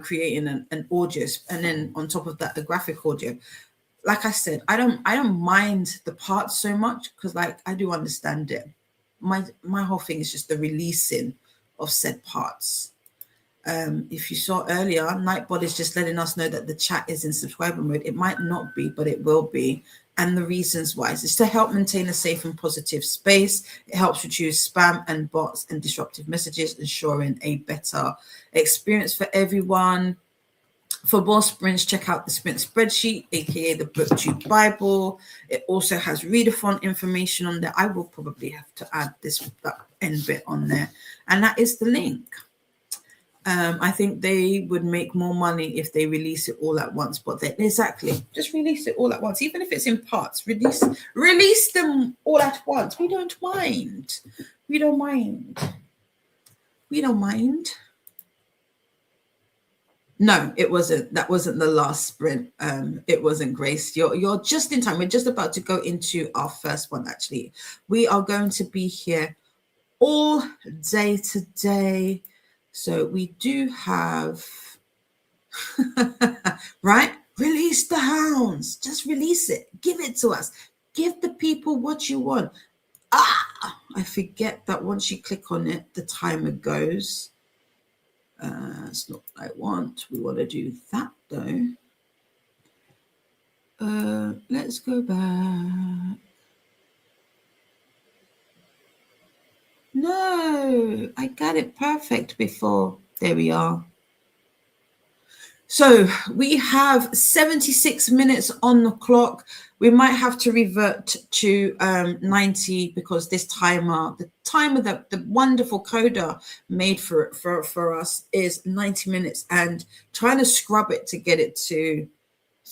creating an audio, and then on top of that, the graphic audio. Like I said, I don't mind the parts so much because, like, I do understand it. My whole thing is just the releasing of said parts. If you saw earlier, Nightbot is just letting us know that the chat is in subscriber mode. It might not be, but it will be. And the reasons why is to help maintain a safe and positive space. It helps reduce spam and bots and disruptive messages, ensuring a better experience for everyone. For more sprints, check out the sprint spreadsheet, aka the BookTube Bible. It also has Readathon information on there. I will probably have to add that end bit on there, and that is the link. I think they would make more money if they release it all at once, but exactly, just release it all at once, even if it's in parts. Release them all at once. We don't mind. No, it wasn't. That wasn't the last sprint. It wasn't, Grace. You're just in time. We're just about to go into our first one, actually. We are going to be here all day today. So we do have, right? Release the hounds. Just release it. Give it to us. Give the people what you want. I forget that once you click on it, the timer goes. It's not what I want. We want to do that though. Let's go back. No, I got it perfect before. There we are. So we have 76 minutes on the clock. We might have to revert to 90 because this timer, the timer that the wonderful coder made for us is 90 minutes, and trying to scrub it to get it to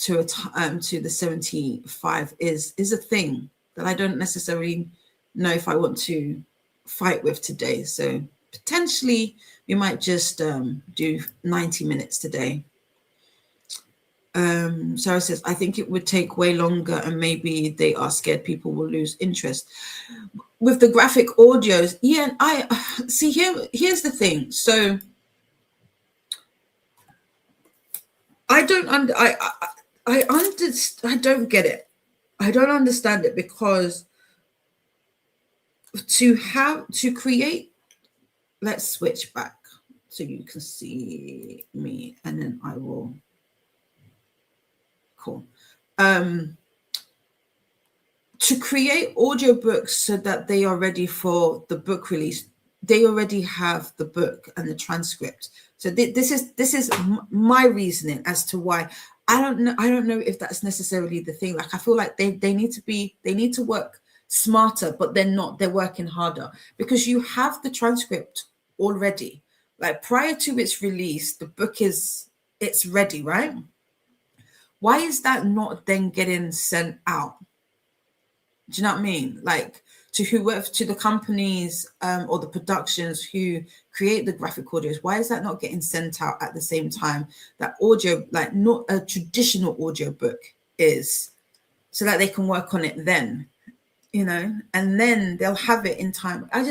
the 75 is a thing that I don't necessarily know if I want to fight with today. So potentially we might just do 90 minutes today. Sarah says, I think it would take way longer and maybe they are scared people will lose interest. With the graphic audios, yeah, I see here's the thing. So I don't get it. I don't understand it, because to create, let's switch back so you can see me, and then I will. Cool. To create audiobooks so that they are ready for the book release, they already have the book and the transcript. So this is my reasoning as to why. I don't know if that's necessarily the thing. Like, I feel like they need to work smarter, but they're not. They're working harder because you have the transcript already. Like, prior to its release, the book it's ready, right? Why is that not then getting sent out? Do you know what I mean? Like, to the companies or the productions who create the graphic audios, why is that not getting sent out at the same time that audio, like not a traditional audio book is, so that they can work on it then? you know, and then they'll have it in time. I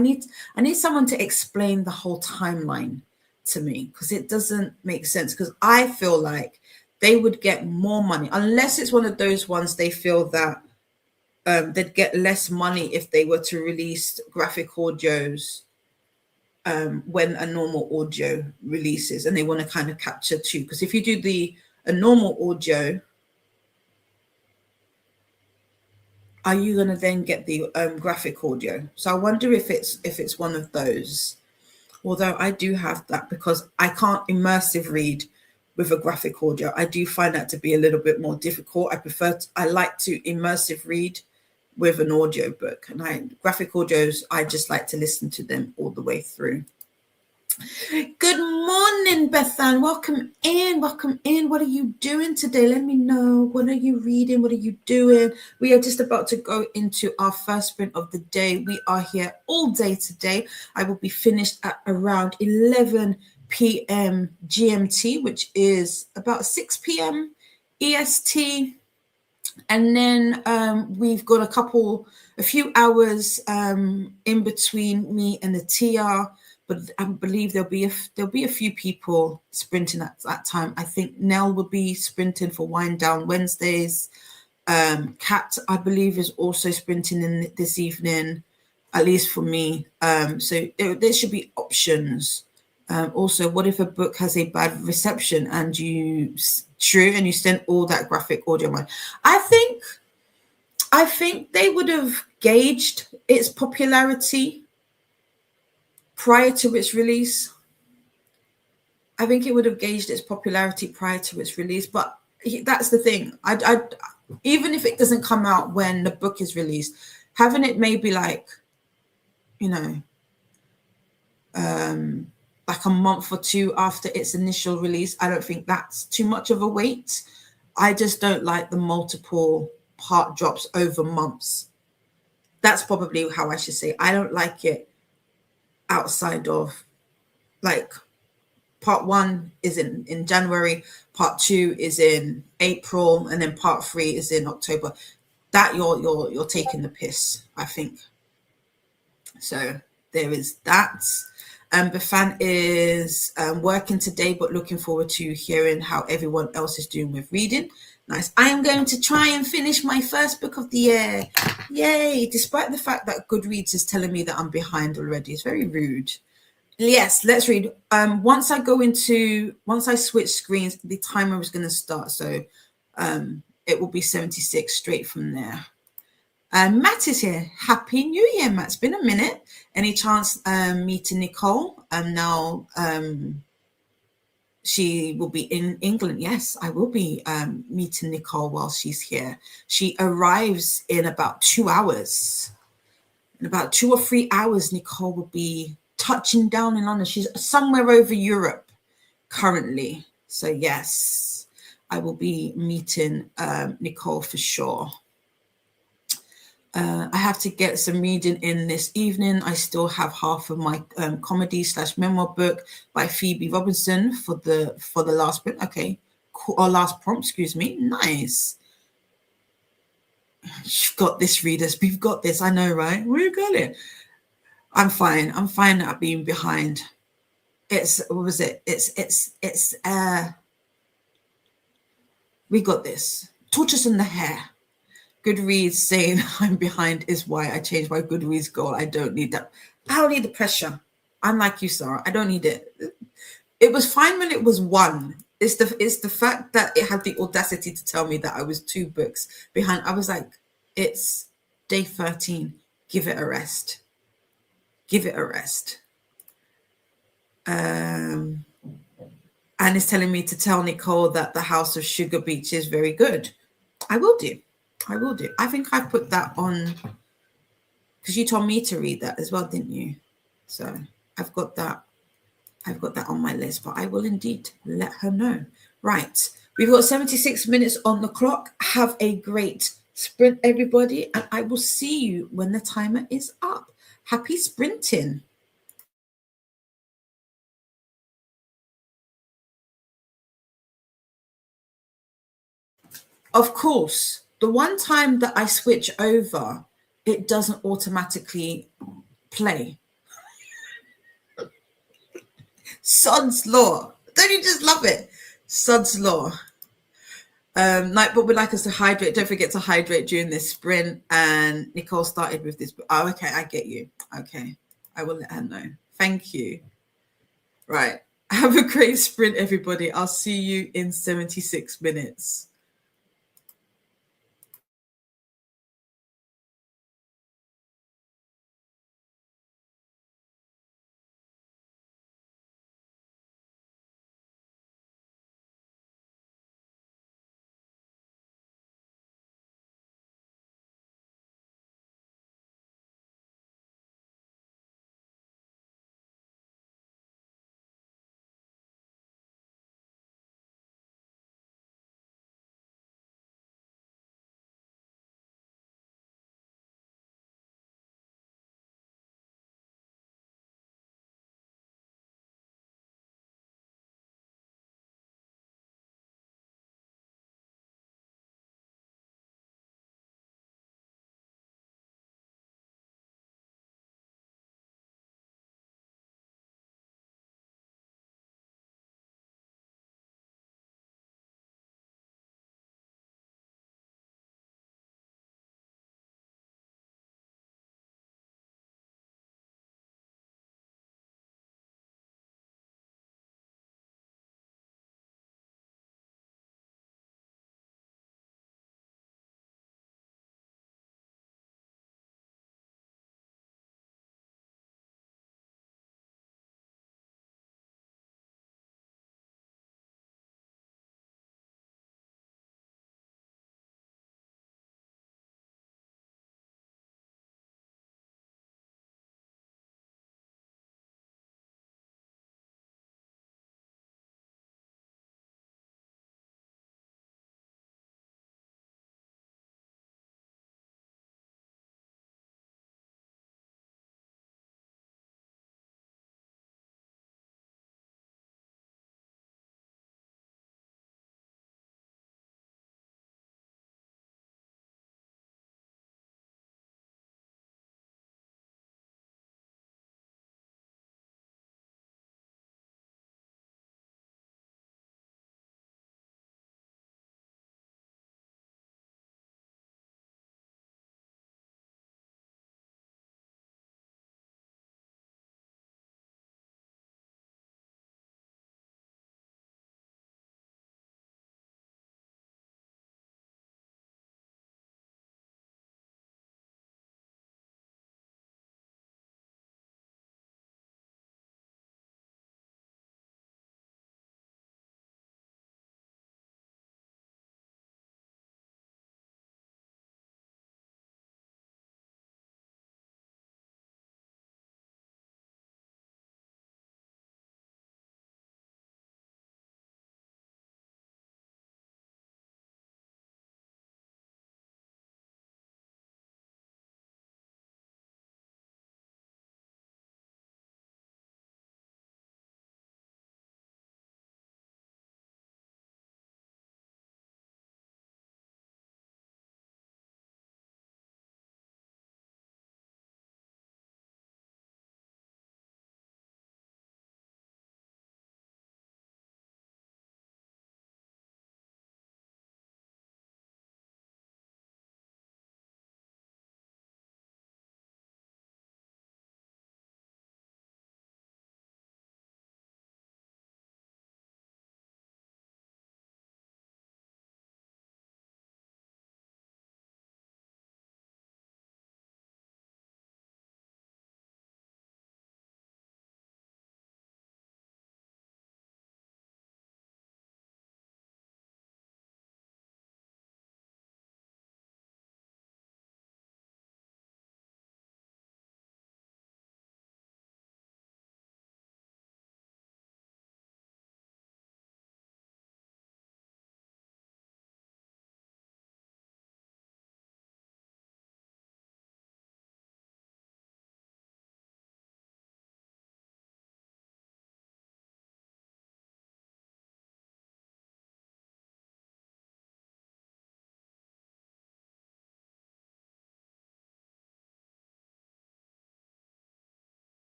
need someone to explain the whole timeline to me, because it doesn't make sense, because I feel like they would get more money, unless it's one of those ones they feel that they'd get less money if they were to release graphic audios when a normal audio releases, and they want to kind of capture two. Because if you do a normal audio, are you going to then get the graphic audio? So I wonder if it's one of those. Although I do have that, because I can't immersive read with a graphic audio. I do find that to be a little bit more difficult. I like to immersive read with an audio book, and graphic audios, I just like to listen to them all the way through. Good morning, Bethan. Welcome in. Welcome in. What are you doing today? Let me know. What are you reading? What are you doing? We are just about to go into our first sprint of the day. We are here all day today. I will be finished at around 11 p.m. GMT, which is about 6 p.m. EST. And then we've got a few hours in between me and the TR. But I believe there'll be a few people sprinting at that time. I think Nell will be sprinting for Wind Down Wednesdays. Kat, I believe, is also sprinting in this evening, at least for me. So there should be options. Also, what if a book has a bad reception and you send all that graphic audio on? I think they would have gauged its popularity prior to its release. I think it would have gauged its popularity prior to its release. But that's the thing. I even if it doesn't come out when the book is released, having it maybe like, you know, like a month or two after its initial release, I don't think that's too much of a wait. I just don't like the multiple part drops over months. That's probably how I should say. I don't like it outside of, like, part 1 is in January, part 2 is in April, and then part 3 is in October. That you're taking the piss, I think. So there is that. Bafan is working today, but looking forward to hearing how everyone else is doing with reading. Nice. I am going to try and finish my first book of the year. Yay! Despite the fact that Goodreads is telling me that I'm behind already. It's very rude. Yes, let's read. Once I switch screens, the timer is going to start. So it will be 76 straight from there. Matt is here. Happy New Year, Matt. It's been a minute. Any chance meeting Nicole? Now she will be in England. Yes, I will be meeting Nicole while she's here. She arrives in about 2 hours. In about 2 or 3 hours, Nicole will be touching down in London. She's somewhere over Europe currently. So yes, I will be meeting Nicole for sure. I have to get some reading in this evening. I still have half of my comedy/memoir book by Phoebe Robinson for the last print. Okay, cool. Or last prompt, excuse me. Nice. You've got this, readers. We've got this. I know, right? We got it. I'm fine. I'm fine at being behind. What was it? We got this. Torches in the hair. Goodreads saying I'm behind is why I changed my Goodreads goal. I don't need that. I don't need the pressure. I'm like you, Sarah. I don't need it. It was fine when it was 1. It's the fact that it had the audacity to tell me that I was 2 books behind. I was like, it's day 13. Give it a rest. Give it a rest. And it's telling me to tell Nicole that The House of Sugar Beach is very good. I will do. I think I put that on because you told me to read that as well, didn't you? So I've got that on my list, but I will indeed let her know. Right. We've got 76 minutes on the clock. Have a great sprint, everybody, and I will see you when the timer is up. Happy sprinting. Of course, the one time that I switch over, it doesn't automatically play. Sod's law. Don't you just love it? Sod's law. Nightbot would like us to hydrate. Don't forget to hydrate during this sprint. And Nicole started with this. Oh, okay, I get you. Okay, I will let her know. Thank you. Right. Have a great sprint, everybody. I'll see you in 76 minutes.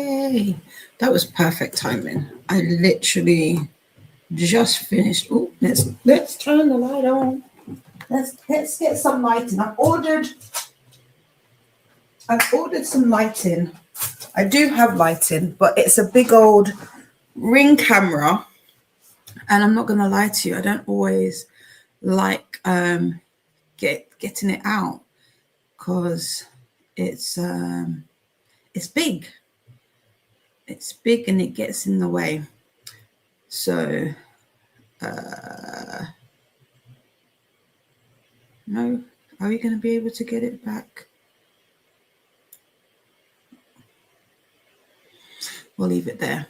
Yay! That was perfect timing. I literally just finished. Oh, let's turn the light on. Let's get some lighting. I've ordered some lighting. I do have lighting, but it's a big old Ring camera, and I'm not gonna lie to you, I don't always like getting it out because it's big. It's big and it gets in the way. So no, are we going to be able to get it back? We'll leave it there.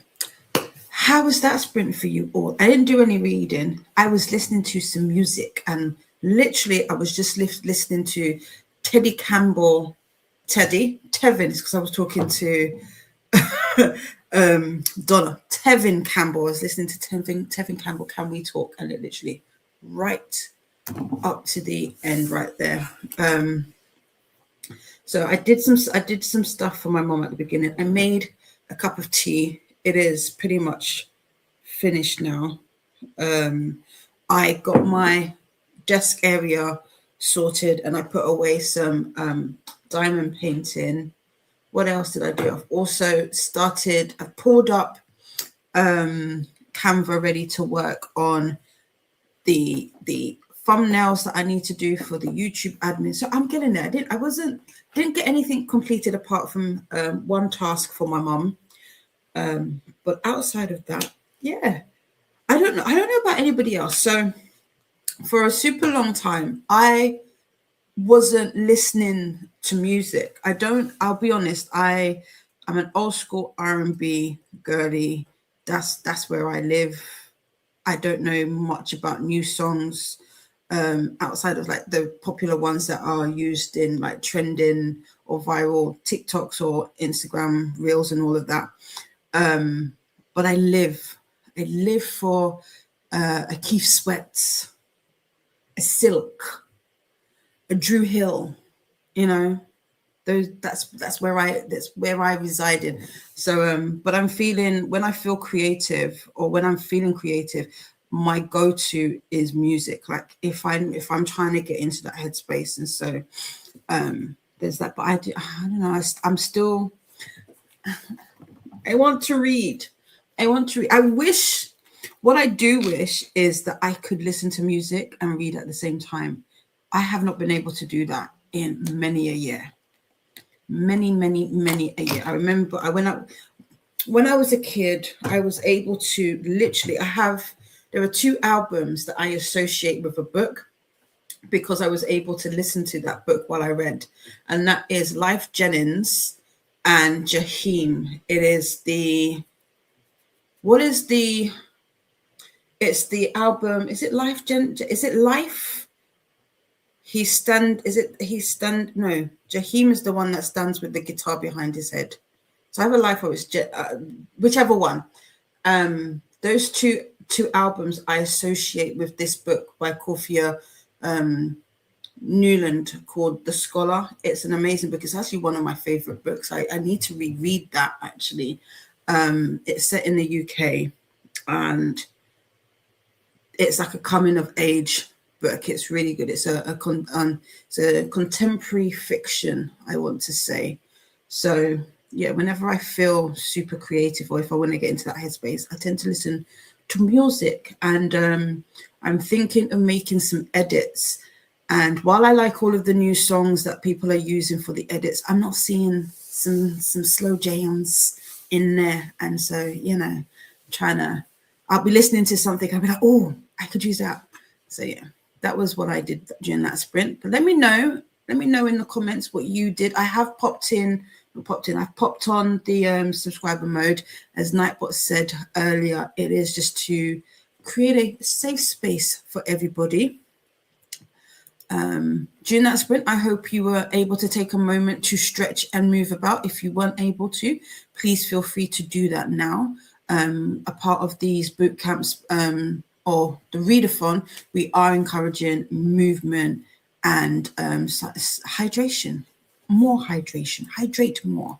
How was that sprint for you all? I didn't do any reading. I was listening to some music, and literally I was just listening to Tevin, because I was talking to Donna. Tevin Campbell. I was listening to Tevin Campbell, Can We Talk? And it literally right up to the end right there. So I did some stuff for my mom at the beginning. I made a cup of tea. It is pretty much finished now. I got my desk area sorted and I put away some diamond painting. What else did I do? I've also I've pulled up Canva ready to work on the thumbnails that I need to do for the YouTube admin. So I'm getting there. I didn't get anything completed apart from one task for my mum. But outside of that, yeah, I don't know about anybody else. So for a super long time, I wasn't listening to music. I'll be honest, I'm an old school R&B girly. That's where I live. I don't know much about new songs outside of like the popular ones that are used in like trending or viral TikToks or Instagram reels and all of that. But I live for a Keith Sweat, a Silk, a Drew Hill, that's where I resided. So but when I feel creative or when I'm feeling creative, my go-to is music. Like if I'm trying to get into that headspace, and so there's that. But I don't know, I'm still, I want to read. What I do wish is that I could listen to music and read at the same time. I have not been able to do that in many a year. Many a year. I remember when I was a kid, I was able to literally, there are 2 albums that I associate with a book because I was able to listen to that book while I read. And that is Life Jennings and Jaheim. It's the album, is it Life? No, Jaheim is the one that stands with the guitar behind his head. So I have a life where it's whichever one. Those two albums I associate with this book by Corfia Newland called The Scholar. It's an amazing book. It's actually one of my favorite books. I need to reread that actually. It's set in the UK and it's like a coming of age book. It's really good. It's a contemporary fiction, I want to say. So yeah, whenever I feel super creative or if I want to get into that headspace, I tend to listen to music. And I'm thinking of making some edits. And while I like all of the new songs that people are using for the edits, I'm not seeing some slow jams in there. And so, I'll be listening to something, I'll be like, oh, I could use that. So yeah, that was what I did during that sprint. But let me know in the comments what you did. I have I've popped on the subscriber mode. As Nightbot said earlier, it is just to create a safe space for everybody. During that sprint, I hope you were able to take a moment to stretch and move about. If you weren't able to, please feel free to do that now. A part of these boot camps or the readathon, we are encouraging movement and hydration, more hydration, hydrate more.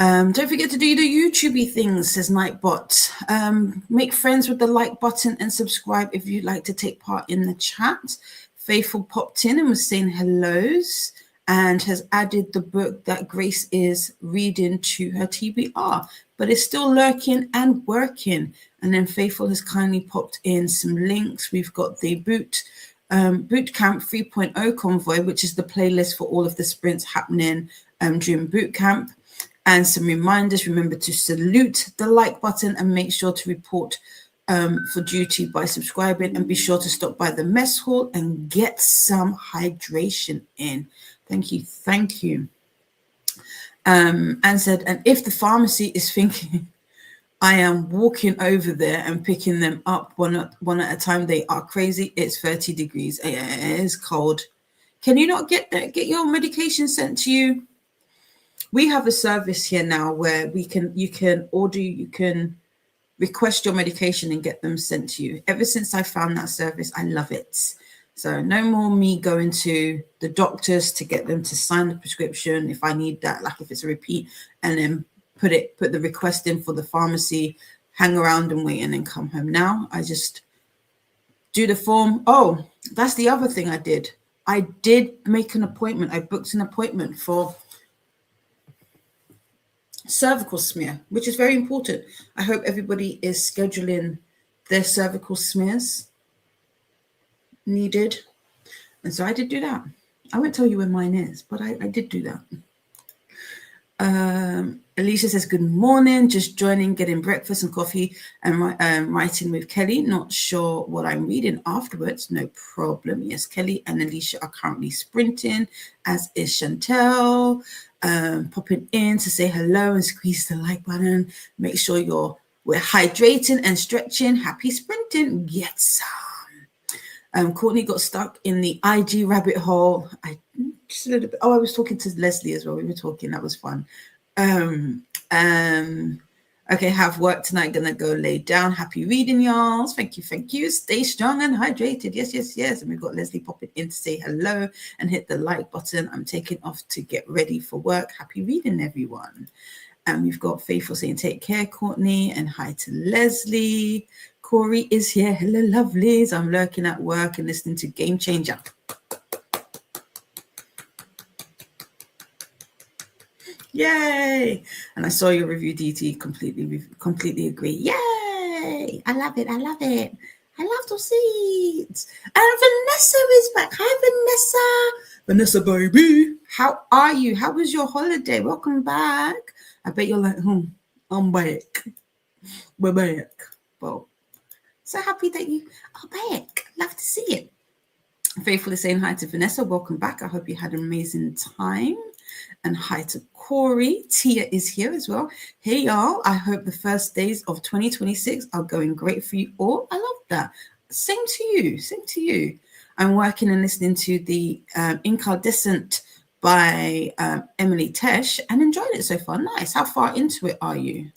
Don't forget to do the YouTubey things, says Nightbot. Make friends with the like button and subscribe if you'd like to take part in the chat. Faithful popped in and was saying hellos and has added the book that Grace is reading to her TBR, but it's still lurking and working. And then Faithful has kindly popped in some links. We've got the Boot Camp 3.0 convoy, which is the playlist for all of the sprints happening during boot camp. And some reminders. Remember to salute the like button and make sure to report for duty by subscribing, and be sure to stop by the mess hall and get some hydration in. Thank you. And said, and if the pharmacy is thinking I am walking over there and picking them up one at a time, they are crazy. It's 30 degrees. It is cold. Can you not get your medication sent to you? We have a service here now where you can request your medication and get them sent to you. Ever since I found that service, I love it. So no more me going to the doctors to get them to sign the prescription if I need that, like if it's a repeat, and then put the request in for the pharmacy, hang around and wait, and then come home. Now I just do the form. Oh, that's the other thing I did. I did make an appointment. I booked an appointment for cervical smear, which is very important. I hope everybody is scheduling their cervical smears needed. And so I did do that. I won't tell you when mine is, but I did do that. Alicia says, good morning, just joining, getting breakfast and coffee and writing with Kelly. Not sure what I'm reading afterwards. No problem. Yes, Kelly and Alicia are currently sprinting, as is Chantel. Popping in to say hello and squeeze the like button. Make sure we're hydrating and stretching. Happy sprinting. Get some. Courtney got stuck in the IG rabbit hole. I was talking to Leslie as well. We were talking. That was fun. Okay, have work tonight. Gonna go lay down. Happy reading, y'all. Thank you. Stay strong and hydrated. Yes. And we've got Leslie popping in to say hello and hit the like button. I'm taking off to get ready for work. Happy reading, everyone. And we've got Faithful saying take care, Courtney, and hi to Leslie. Corey is here. Hello, lovelies. I'm lurking at work and listening to Game Changer. Yay! And I saw your review, DT. Completely agree. Yay! I love it. I love those seeds. And Vanessa is back. Hi, Vanessa, baby. How are you? How was your holiday? Welcome back. I bet you're like, I'm back. We're back. Well, so happy that you are back. Love to see it. Faithfully saying hi to Vanessa. Welcome back. I hope you had an amazing time. And hi to Corey. Tia is here as well. Hey, y'all. I hope the first days of 2026 are going great for you all. I love that. Same to you. I'm working and listening to the Incandescent by Emily Tesh and enjoying it so far. Nice. How far into it are you?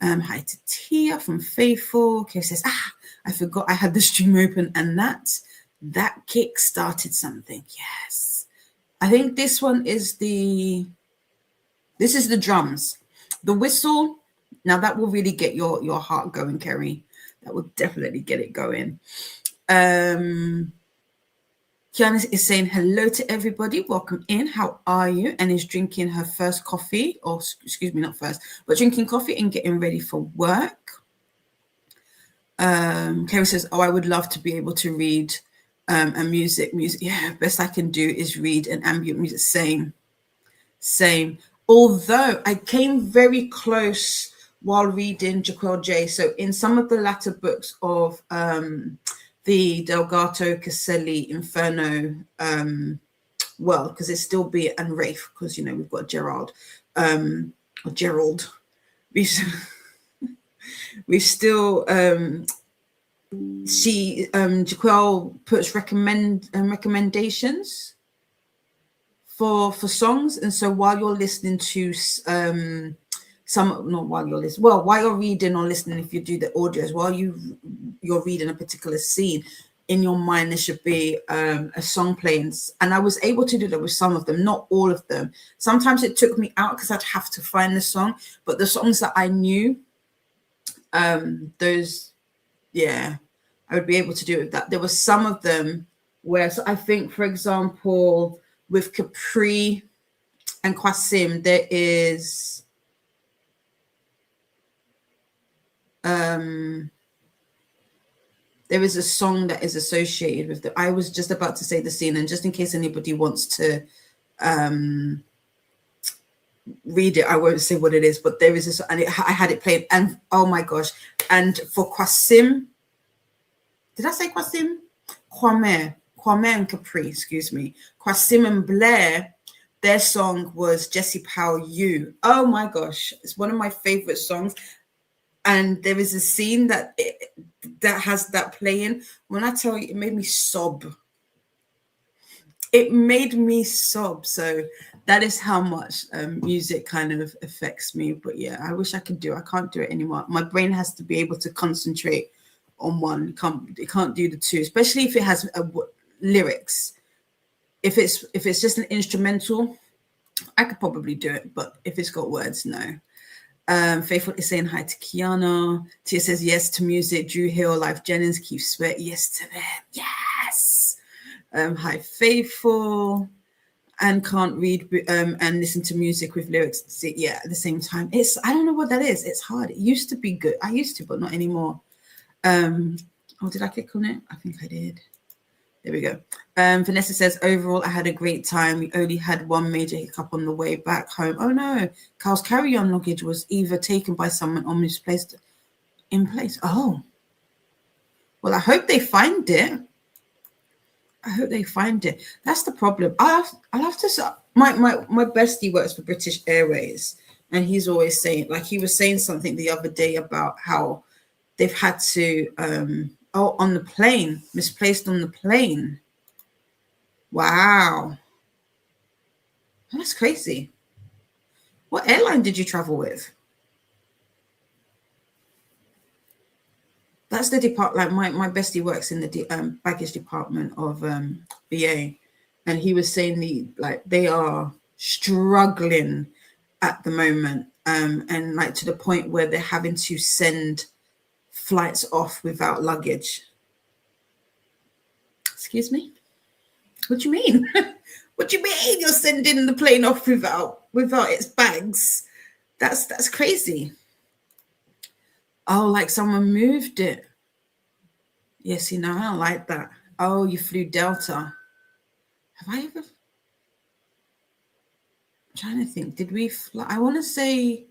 Hi to Tia from Faithful. Okay, says, I forgot I had the stream open, and that kick started something. Yes. I think this one is this is the drums. The whistle, now that will really get your heart going, Kerry. That will definitely get it going. Kiana is saying hello to everybody. Welcome in. How are you? And is drinking her first coffee, or excuse me, not first, but drinking coffee and getting ready for work. Kerry says, I would love to be able to read and music. Yeah, best I can do is read and ambient music. Same. Although I came very close while reading Jaquel J. So in some of the latter books of the Delgato Caselli Inferno world, because it's still Beat and Rafe, because we've got Gerald. We've still Jaquel puts recommendations for songs, and so while you're listening to while you're reading or listening, if you do the audios while you're reading a particular scene, in your mind there should be a song playing, and I was able to do that with some of them, not all of them. Sometimes it took me out because I'd have to find the song, but the songs that I knew, those, yeah, I would be able to do it with that. There were some of them where, so I think, for example, with Capri and Kwasim, there is a song that is associated with the, I was just about to say the scene, and just in case anybody wants to read it, I won't say what it is, but there is this, and I had it played, and oh my gosh. And for Kwasim, did I say Kwasim? Kwame and Capri, excuse me. Kwasim and Blair, their song was Jesse Powell, You. Oh my gosh, it's one of my favorite songs. And there is a scene that has that playing. When I tell you, it made me sob. It made me sob. So that is how much music kind of affects me. But yeah, I wish I could do it. I can't do it anymore. My brain has to be able to concentrate on one. It can't do the two, especially if it has lyrics. If it's just an instrumental, I could probably do it. But if it's got words, no. Faithful is saying hi to Kiana. Tia says yes to music. Drew Hill, Life Jennings, Keith Sweat, yes to them. Yes. Hi Faithful. And can't read and listen to music with lyrics. Yeah, at the same time. I don't know what that is. It's hard. It used to be good. I used to, but not anymore. Did I click on it? I think I did. There we go. Vanessa says, overall, I had a great time. We only had one major hiccup on the way back home. Oh, no. Carl's carry-on luggage was either taken by someone or misplaced in place. Oh. Well, I hope they find it. That's the problem. I'll have to... My bestie works for British Airways, and he's always saying... Like, he was saying something the other day about how they've had to... on the plane, misplaced on the plane. Wow. That's crazy. What airline did you travel with? That's the department. Like my bestie works in the baggage department of BA, and he was saying they are struggling at the moment, and like to the point where they're having to send flights off without luggage. Excuse me? What do you mean? What do you mean you're sending the plane off without its bags? That's crazy. Oh, like someone moved it. Yes, I don't like that. Oh, you flew Delta. Have I ever? I'm trying to think. Did we fly? I want to say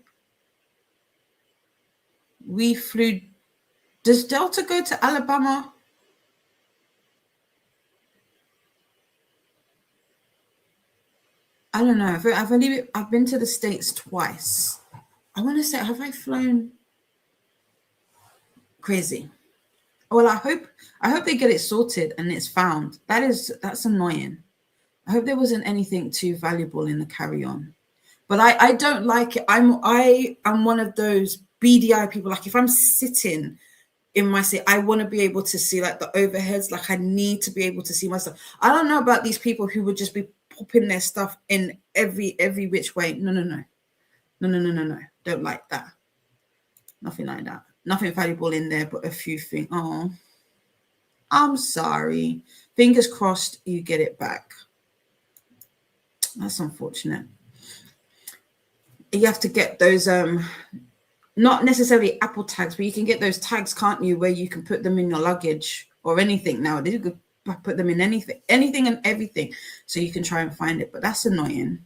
we flew. Does Delta go to Alabama? I don't know. I've been to the States twice. I want to say, have I flown? Crazy. Well, I hope they get it sorted and it's found. That's annoying. I hope there wasn't anything too valuable in the carry-on. But I don't like it. I'm one of those BDI people. Like if I'm sitting in my seat, I want to be able to see like the overheads. Like I need to be able to see myself. I don't know about these people who would just be popping their stuff in every which way. No. Don't like that. Nothing like that. Nothing valuable in there, but a few things. Oh, I'm sorry. Fingers crossed you get it back. That's unfortunate. You have to get those not necessarily Apple tags, but you can get those tags, can't you, where you can put them in your luggage or anything nowadays. You could put them in anything and everything, so you can try and find it. But that's annoying.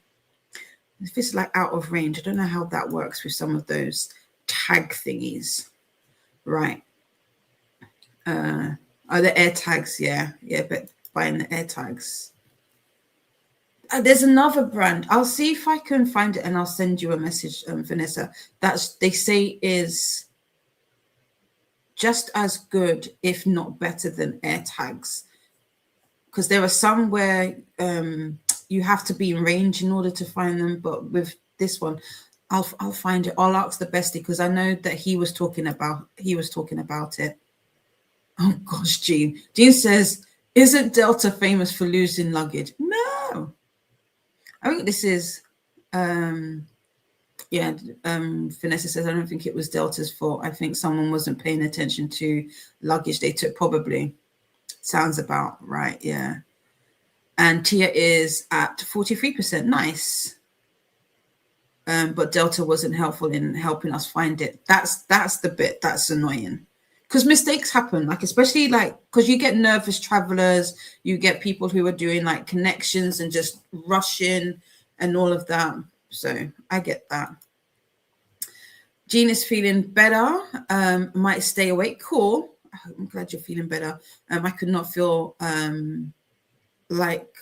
If it's like out of range, I don't know how that works with some of those tag thingies. Right. The air tags, yeah, but buying the air tags. There's another brand. I'll see if I can find it and I'll send you a message, Vanessa. They say is just as good, if not better than air tags. Because there are some where you have to be in range in order to find them. But with this one, I'll find it. I'll ask the bestie because I know that he was talking about it. Oh gosh, Jean. Jean says, isn't Delta famous for losing luggage? No. I think this is, Vanessa says, I don't think it was Delta's fault. I think someone wasn't paying attention to luggage they took, probably. Sounds about right, yeah. And Tia is at 43%. Nice. But Delta wasn't helpful in helping us find it. That's the bit that's annoying. Because mistakes happen, like especially like because you get nervous travelers, you get people who are doing like connections and just rushing and all of that. So I get that. Jean is feeling better. Might stay awake. Cool. I'm glad you're feeling better. I could not feel like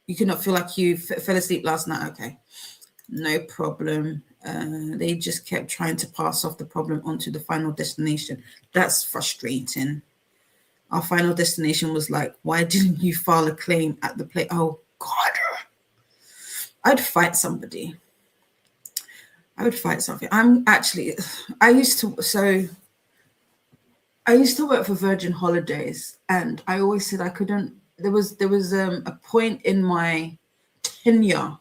you could not feel like you fell asleep last night. Okay, no problem. They just kept trying to pass off the problem onto the final destination. That's frustrating. Our final destination was like, why didn't you file a claim at the place? Oh God, I'd fight somebody. I would fight something. I used to work for Virgin Holidays, and I always said I couldn't. There was a point in my tenure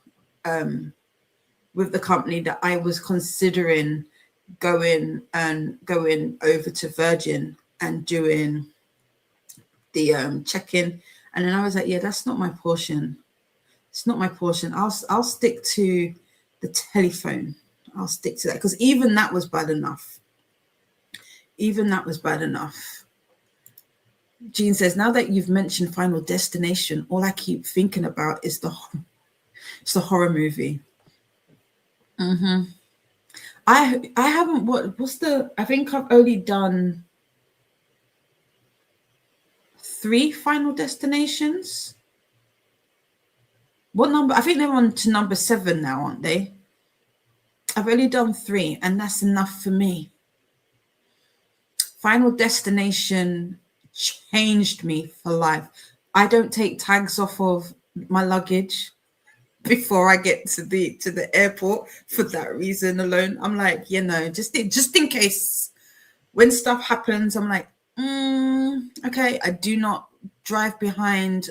with the company that I was considering going over to Virgin and doing the check-in, and then I was like, yeah, that's not my portion. It's not my portion. I'll stick to the telephone. I'll stick to that because even that was bad enough. Even that was bad enough. Jean says, now that you've mentioned Final Destination, all I keep thinking about is the horror movie. I haven't I think I've only done 3 Final Destinations. What number? I think they're on to number 7 now, aren't they? I've only done 3, and that's enough for me. Final Destination changed me for life. I don't take tags off of my luggage before I get to the airport for that reason alone. I'm like, just in case when stuff happens, I'm like, okay, I do not drive behind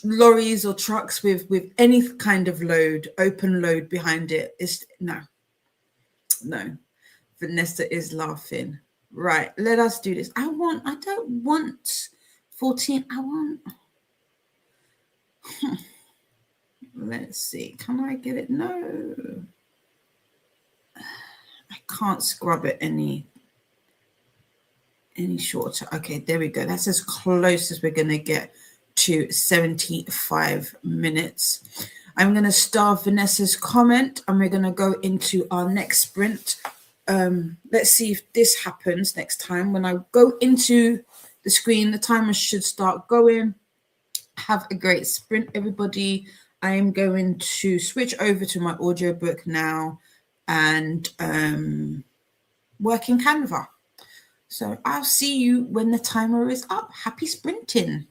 lorries or trucks with any kind of load, open load behind it. It's no. Vanessa is laughing. Right, let us do this. I don't want 14. I want. Let's see. Can I get it? No. I can't scrub it any shorter. Okay, there we go. That's as close as we're going to get to 75 minutes. I'm going to start Vanessa's comment and we're going to go into our next sprint. Let's see if this happens next time. When I go into the screen, the timer should start going. Have a great sprint, everybody. I am going to switch over to my audiobook now and work in Canva. So I'll see you when the timer is up. Happy sprinting.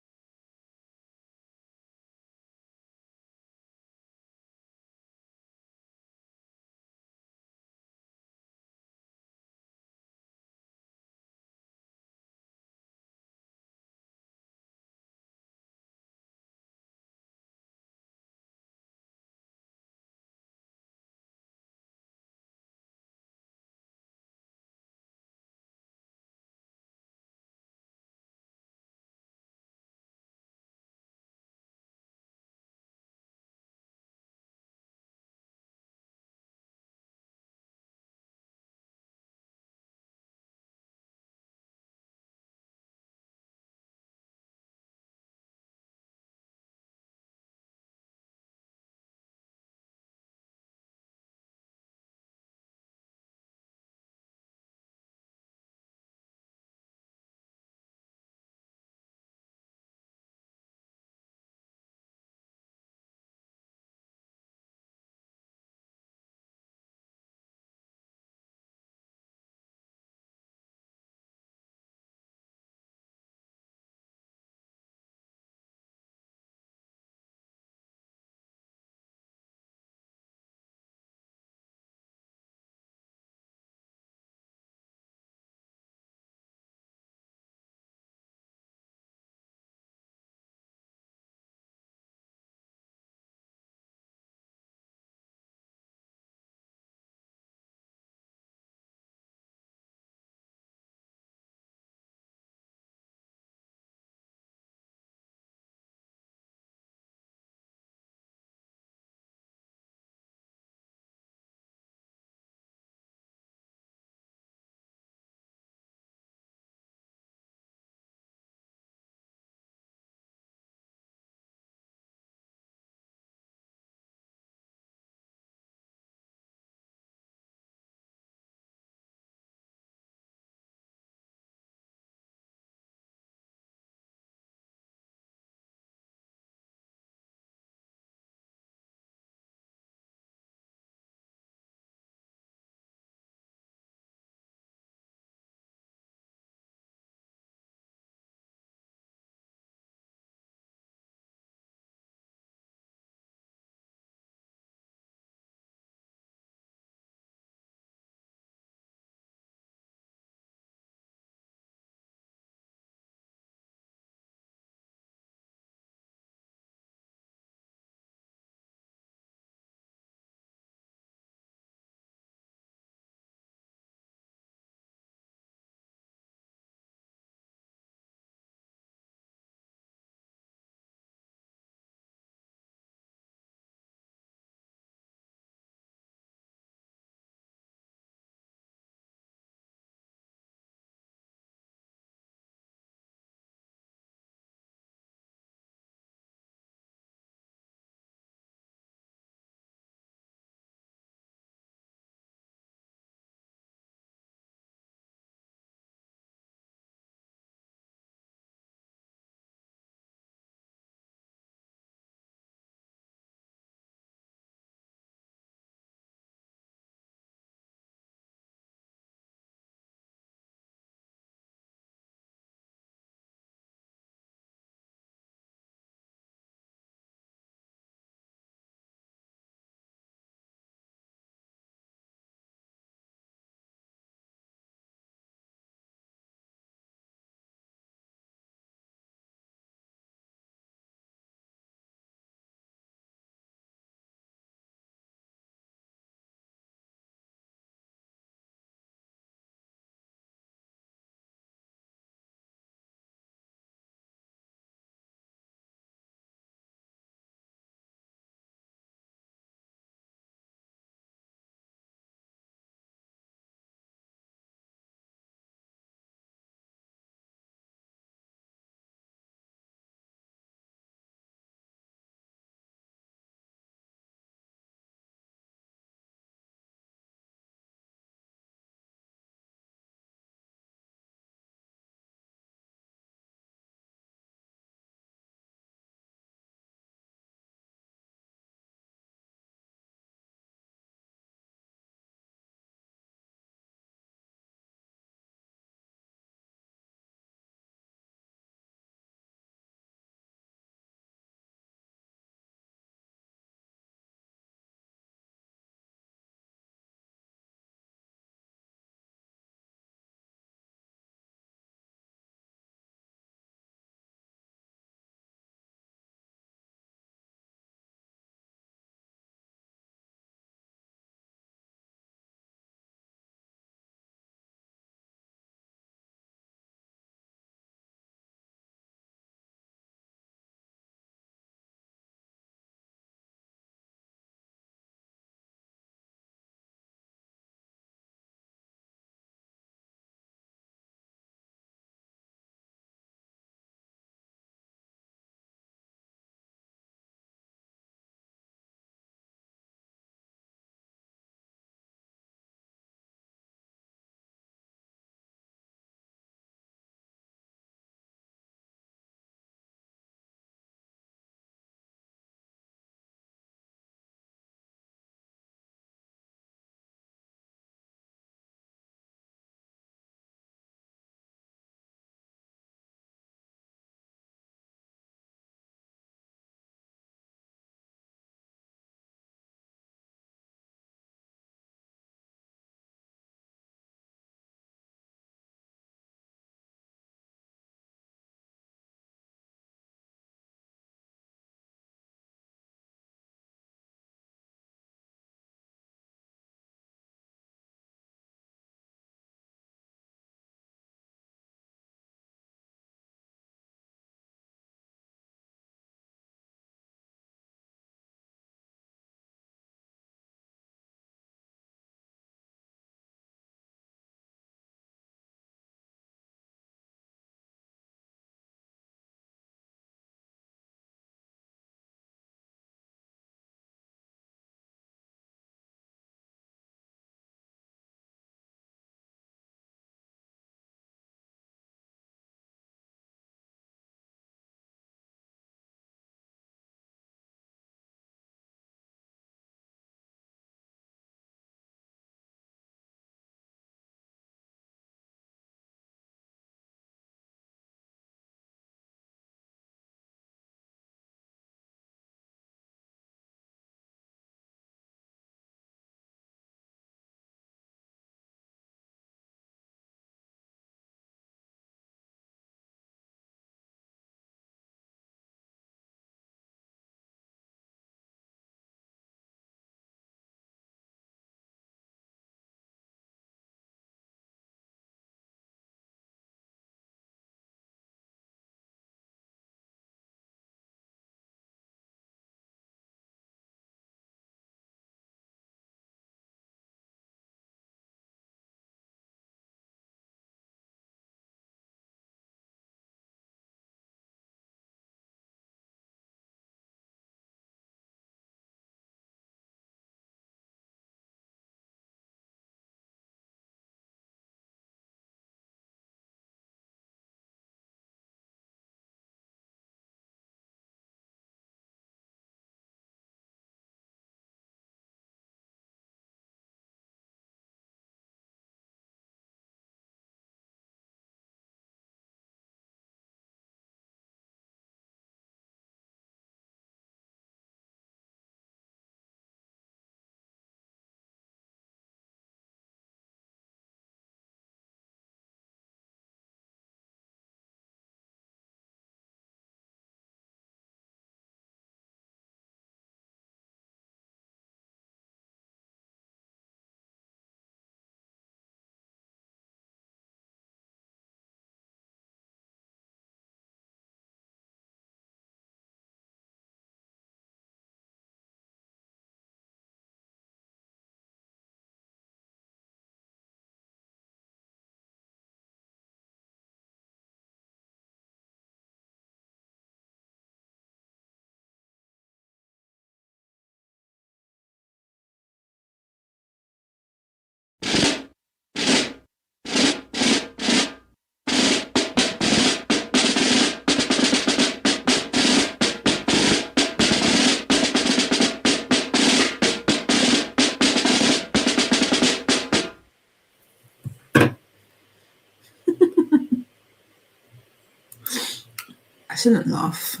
I shouldn't laugh.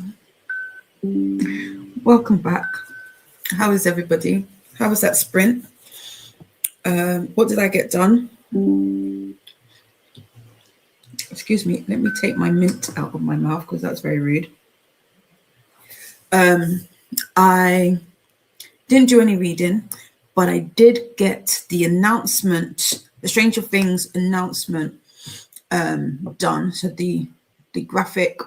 Welcome back. How is everybody? How was that sprint? What did I get done? Excuse me, let me take my mint out of my mouth because that's very rude. I didn't do any reading, but I did get the announcement, the Stranger Things announcement done. So the graphic,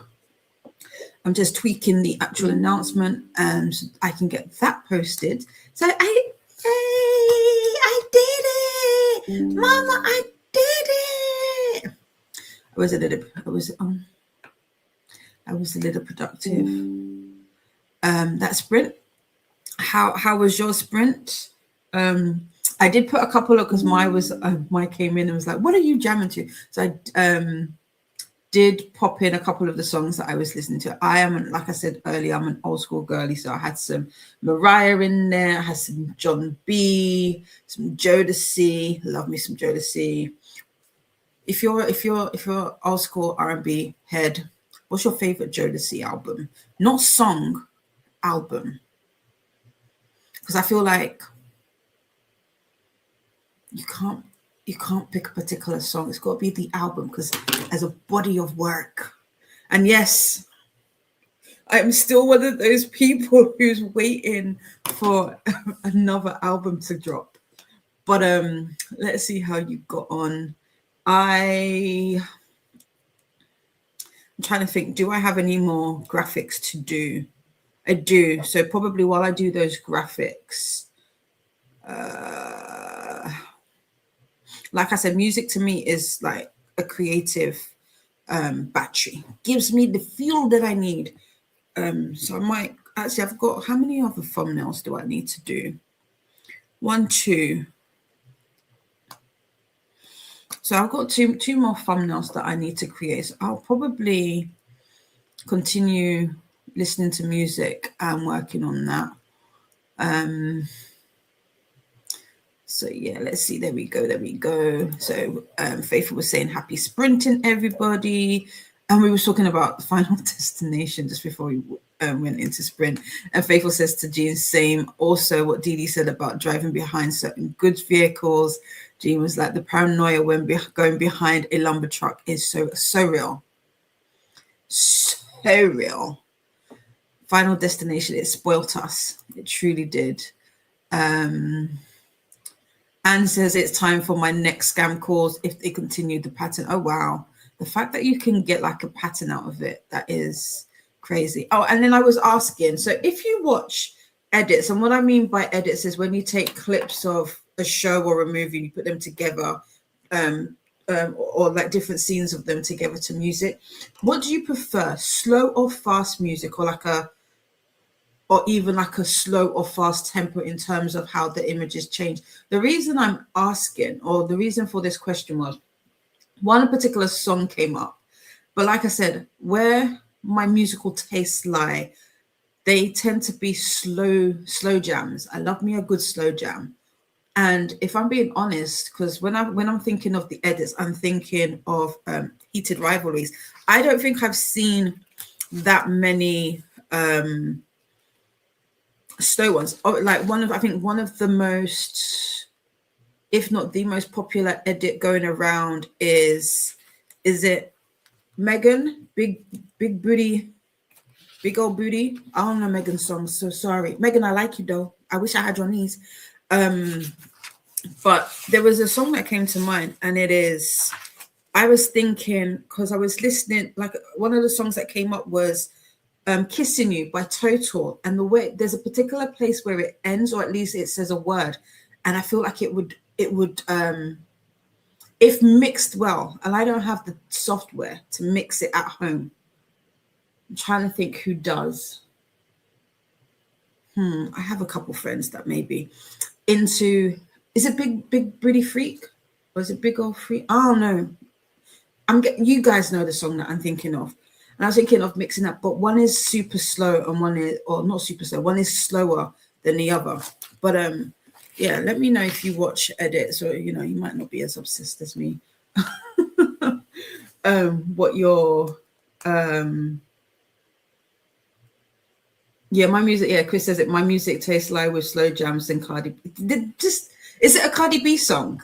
I'm just tweaking the actual announcement so I can get that posted. So I did it, Mama! I did it. I was a little productive. That sprint. How was your sprint? I did put a couple of, because mine came in and was like, what are you jamming to? So I did pop in a couple of the songs that I was listening to. I am, like I said earlier, I'm an old school girly, so I had some Mariah in there, I had some John B, some Jodeci. Love me some Jodeci. If you're old school R&B head, what's your favorite Jodeci album? Not song, album. Because I feel like you can't pick a particular song. It's got to be the album, because as a body of work. And yes, I'm still one of those people who's waiting for another album to drop. But let's see how you got on. I'm trying to think, do I have any more graphics to do? I do. So probably while I do those graphics, like I said, music to me is like a creative battery. Gives me the fuel that I need. So I might actually, I've got, how many other thumbnails do I need to do? 1, 2. So I've got two more thumbnails that I need to create. So I'll probably continue listening to music and working on that. So yeah, let's see. There we go. So Faithful was saying happy sprinting, everybody. And we were talking about the Final Destination just before we went into sprint. And Faithful says to Jean, same. Also what Dee Dee said about driving behind certain goods vehicles. Jean was like, the paranoia when going behind a lumber truck is so real. So real. Final Destination, it spoilt us. It truly did. Anne says it's time for my next scam calls if they continue the pattern. Oh, wow. The fact that you can get like a pattern out of it, that is crazy. Oh, and then I was asking, so if you watch edits, and what I mean by edits is when you take clips of a show or a movie, you put them together, or like different scenes of them together to music. What do you prefer, slow or fast music, or even like a slow or fast tempo in terms of how the images change? The reason I'm asking, or the reason for this question, was one particular song came up, but like I said, where my musical tastes lie, they tend to be slow jams. I love me a good slow jam. And if I'm being honest, because when I'm thinking of the edits, I'm thinking of Heated Rivalries. I don't think I've seen that many slow ones. Like one of the most, if not the most popular edit going around is it Megan, big booty, big old booty? I don't know Megan's songs, so sorry. Megan, I like you though. I wish I had your knees. But there was a song that came to mind, and it is, I was thinking, because I was listening, like one of the songs that came up was Kissing You by Total, and the way there's a particular place where it ends, or at least it says a word, and I feel like it would if mixed well, and I don't have the software to mix it at home. I'm trying to think who does. I have a couple friends that may be into, is it Big Booty Freak, or is it Big Old Freak? I don't know. You guys know the song that I'm thinking of. And I was thinking of mixing up, but one is super slow and one is, or not super slow, one is slower than the other. But yeah, let me know if you watch edits, or you might not be as obsessed as me. What your Yeah, my music. Yeah, Chris says it. My music tastes like with slow jams and Cardi. Just is it a Cardi B song?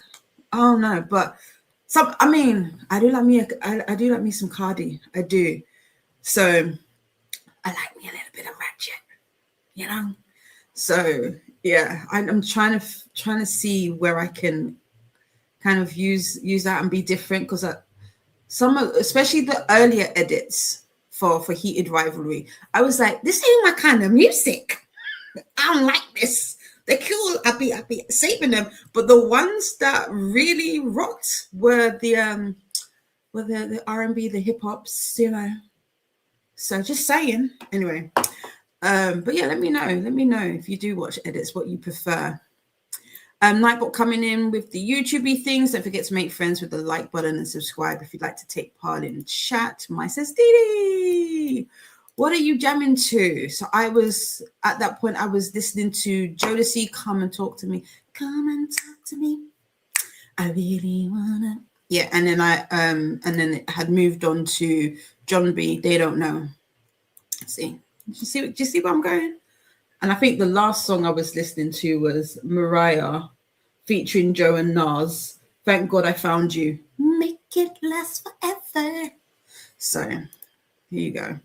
Oh no, but some. I mean, I do like me. I do like me some Cardi. I do. So I like me a little bit of ratchet, you know. So yeah, I'm trying to see where I can kind of use that and be different, because especially the earlier edits for Heated Rivalry, I was like, this ain't my kind of music. I don't like this. They're cool. I'll be saving them. But the ones that really rocked were the R&B, the hip hops, you know. So just saying. Anyway, but yeah, let me know if you do watch edits what you prefer. Nightbot coming in with the YouTube things. Don't forget to make friends with the like button and subscribe if you'd like to take part in chat. My says Dee, what are you jamming to? So I was at that point, I was listening to Jodeci, Come and Talk to Me. Come and talk to me. I really wanna. Yeah, and then it had moved on to John B. They Don't Know. See, do you see where I'm going? And I think the last song I was listening to was Mariah featuring Joe and Nas. Thank God I Found You. Make it last forever. So here you go.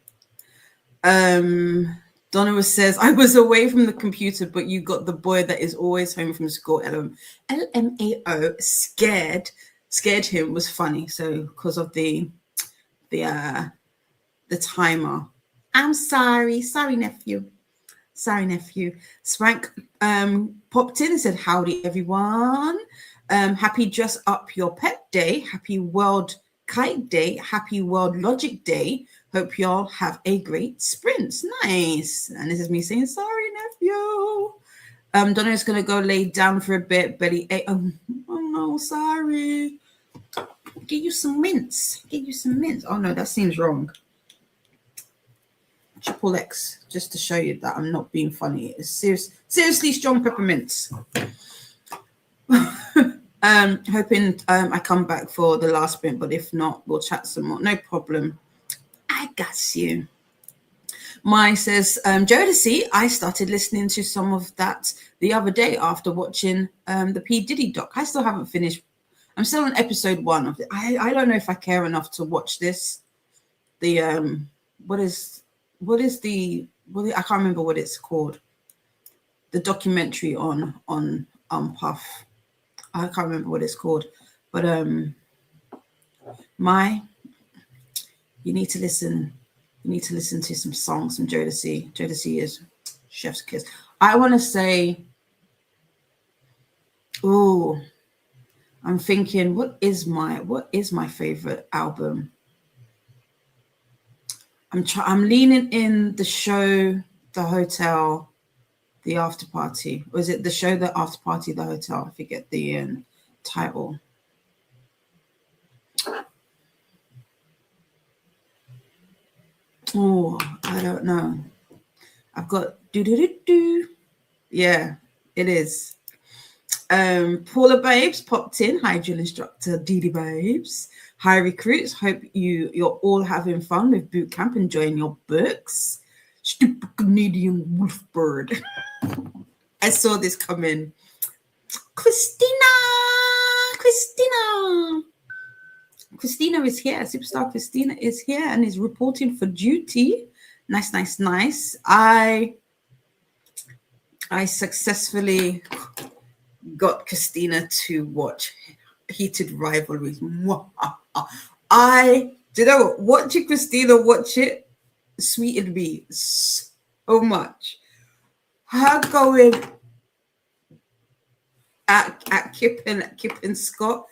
Donna says, I was away from the computer, but you got the boy that is always home from school. LMAO. Scared him was funny. So because of the timer. I'm sorry nephew. Swank popped in and said, howdy everyone. Happy Dress Up Your Pet Day. Happy World Kite Day. Happy World Logic Day. Hope y'all have a great sprint. Nice. And this is me saying, sorry nephew. Donna's gonna go lay down for a bit. Belly ache. Oh no, sorry. Get you some mints. Oh no, that seems wrong. Triple X, just to show you that I'm not being funny. It's seriously strong peppermints. Hoping I come back for the last bit, but if not, we'll chat some more. No problem. I got you. Mai says, Jodeci, I started listening to some of that the other day after watching the P. Diddy doc. I still haven't finished. I'm still on episode 1 of it. I don't know if I care enough to watch this. The I can't remember what it's called. The documentary on Puff. I can't remember what it's called. But you need to listen. You need to listen to some songs from Jodeci. Jodeci is chef's kiss. I want to say, I'm thinking, what is my favorite album? I'm leaning in the show, the hotel, the after party. Or is it the show, the after party, the hotel? I forget the title. Oh, I don't know. I've got do. Yeah, it is. Paula Babes popped in. Hi, drill instructor Dee Babes. Hi, recruits. Hope you're all having fun with boot camp, enjoying your books. Stupid Canadian wolf bird. I saw this come in. Christina is here. Superstar Christina is here and is reporting for duty. Nice. I successfully got Christina to watch Heated Rivalries. Watching Christina watch it sweetened me so much. Her going at Kip and Scott.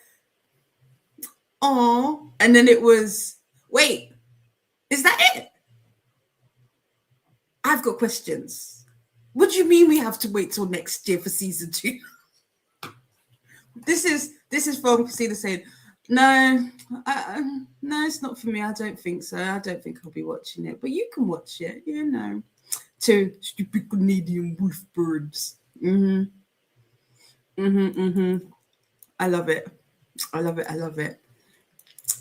Oh, and then it was, wait, is that it? I've got questions. What do you mean we have to wait till next year for season 2? This is from Christina saying, no, it's not for me. I don't think so. I don't think I'll be watching it, but you can watch it, you know. 2 stupid Canadian wolf birds. I love it.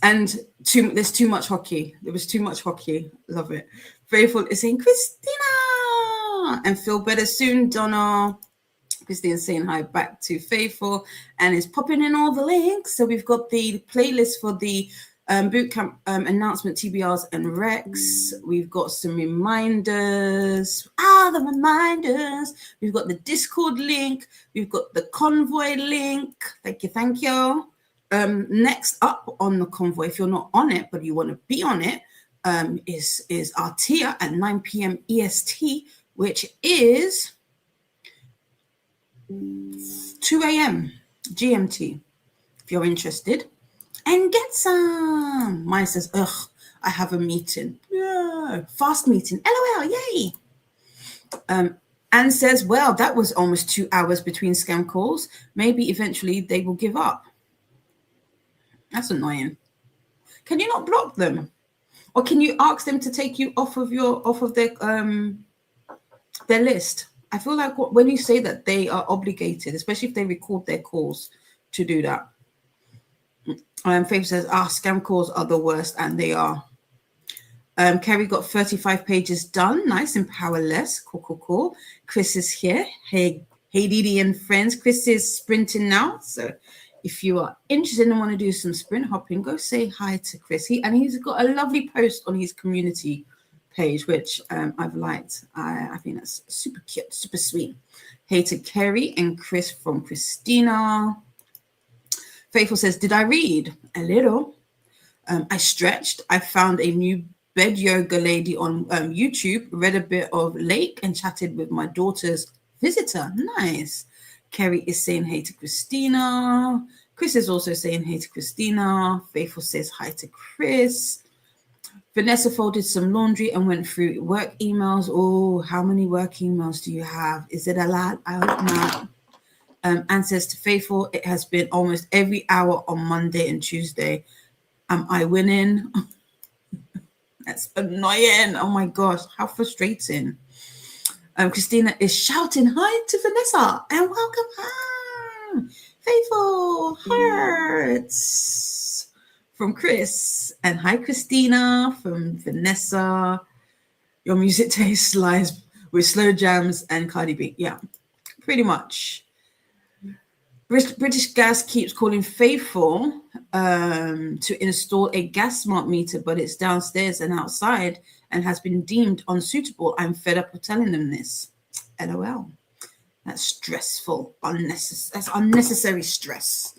And there's too much hockey. There was too much hockey. Love it. Faithful is saying, Christina, and feel better soon, Donna. Christine's saying hi back to Faithful and is popping in all the links. So we've got the playlist for the boot camp announcement, TBRs and Recs. We've got some reminders. The reminders. We've got the Discord link. We've got the Convoy link. Thank you. Next up on the Convoy, if you're not on it but you want to be on it, is our Tia at 9 p.m. EST, which is 2 a.m. GMT, if you're interested. And get some. Maya says, ugh, I have a meeting. Yeah, fast meeting. LOL, yay. Anne says, well, that was almost 2 hours between scam calls. Maybe eventually they will give up. That's annoying. Can you not block them? Or can you ask them to take you off of their list? I feel like when you say that, they are obligated, especially if they record their calls, to do that. Faith says, scam calls are the worst, and they are. Kerry got 35 pages done. Nice and powerless. Cool. Chris is here. Hey, Didi and friends. Chris is sprinting now. So if you are interested and want to do some sprint hopping, go say hi to Chris. He's got a lovely post on his community page, which I've liked. I think that's super cute, super sweet. Hey to Kerry and Chris from Christina. Faithful says, did I read? A little. I stretched. I found a new bed yoga lady on YouTube, read a bit of Lake and chatted with my daughter's visitor. Nice. Kerry is saying hey to Christina. Chris is also saying hey to Christina. Faithful says hi to Chris. Vanessa folded some laundry and went through work emails. Oh, how many work emails do you have? Is it a lot? I hope not. Anne says to Faithful, it has been almost every hour on Monday and Tuesday. Am I winning? That's annoying. Oh my gosh, how frustrating. Christina is shouting hi to Vanessa and welcome home. Faithful hearts from Chris, and hi Christina from Vanessa. Your music taste lies with slow jams and Cardi B. Yeah, pretty much. British Gas keeps calling Faithful to install a gas smart meter, but it's downstairs and outside and has been deemed unsuitable. I'm fed up of telling them this. LOL. That's stressful. That's unnecessary stress.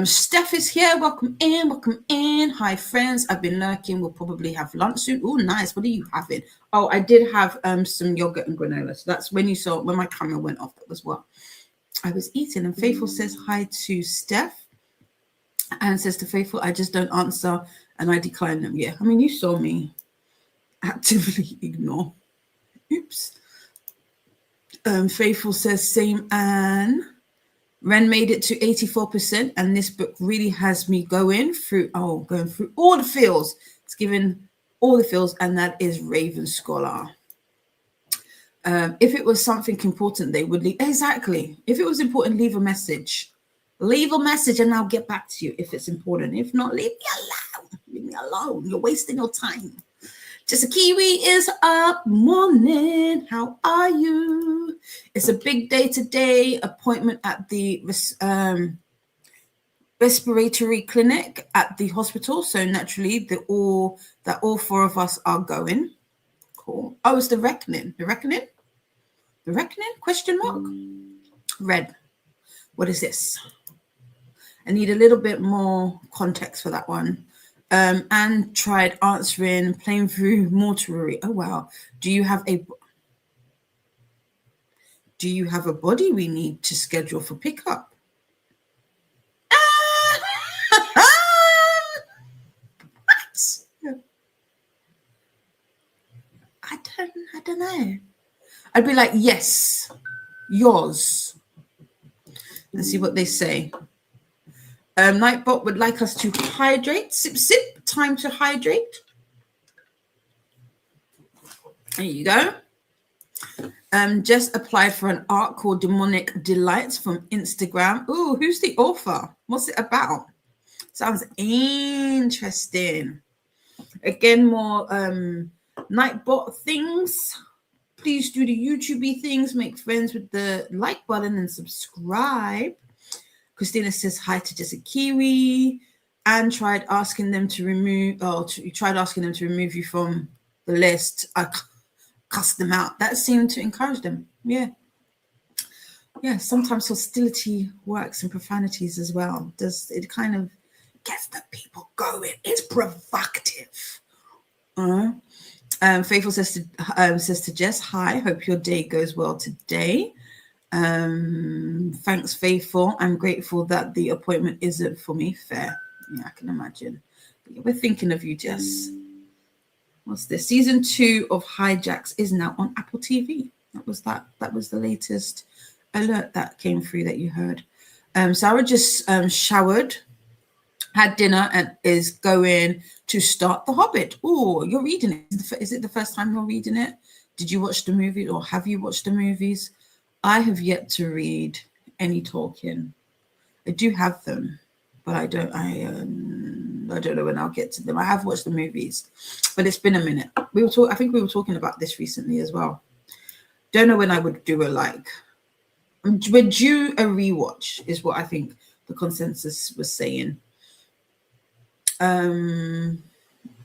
Steph is here. Welcome in. Hi, friends. I've been lurking. We'll probably have lunch soon. Oh, nice. What are you having? Oh, I did have some yogurt and granola. So that's when my camera went off. That was what I was eating. And Faithful says hi to Steph and says to Faithful, I just don't answer and I decline them. Yeah, I mean, you saw me actively ignore. Oops. Faithful says same Anne. Ren made it to 84% and this book really has me going through all the feels. It's given all the feels, and that is Raven Scholar. If it was something important, they would leave. Exactly. If it was important, leave a message. Leave a message and I'll get back to you if it's important. If not, leave me alone. Leave me alone. You're wasting your time. Just a Kiwi is up. Morning. How are you? It's a big day today. Appointment at the respiratory clinic at the hospital. So naturally, all four of us are going. Cool. Oh, it's the reckoning. The reckoning? The reckoning? Question mark? Red. What is this? I need a little bit more context for that one. Anne tried answering playing through mortuary. Oh wow. Do you have a body we need to schedule for pickup? What? I don't know. I'd be like, yes, yours. Let's see what they say. Nightbot would like us to hydrate. Sip. Time to hydrate. There you go. Just applied for an art called Demonic Delights from Instagram. Ooh, who's the author? What's it about? Sounds interesting. Again, more Nightbot things. Please do the YouTube things. Make friends with the like button and subscribe. Christina says hi to Jessica Kiwi. Anne tried asking them to remove you from the list. I cussed them out. That seemed to encourage them. Yeah. Sometimes hostility works in profanities as well. It kind of gets the people going. It's provocative. Faithful says to Jess, hi, hope your day goes well today. Thanks, Faithful. I'm grateful that the appointment isn't for me. Fair. Yeah, I can imagine. But we're thinking of you, Jess. What's this? Season 2 of Hijacks is now on Apple TV. That was the latest alert that came through that you heard. Sarah just showered, had dinner, and is going to start The Hobbit. Oh, you're reading it. Is it the first time you're reading it? Did you watch the movie, or have you watched the movies? I have yet to read any Tolkien. I do have them, but I don't know when I'll get to them. I have watched the movies, but it's been a minute. I think we were talking about this recently as well. Don't know when I would do would do a rewatch, is what I think the consensus was saying.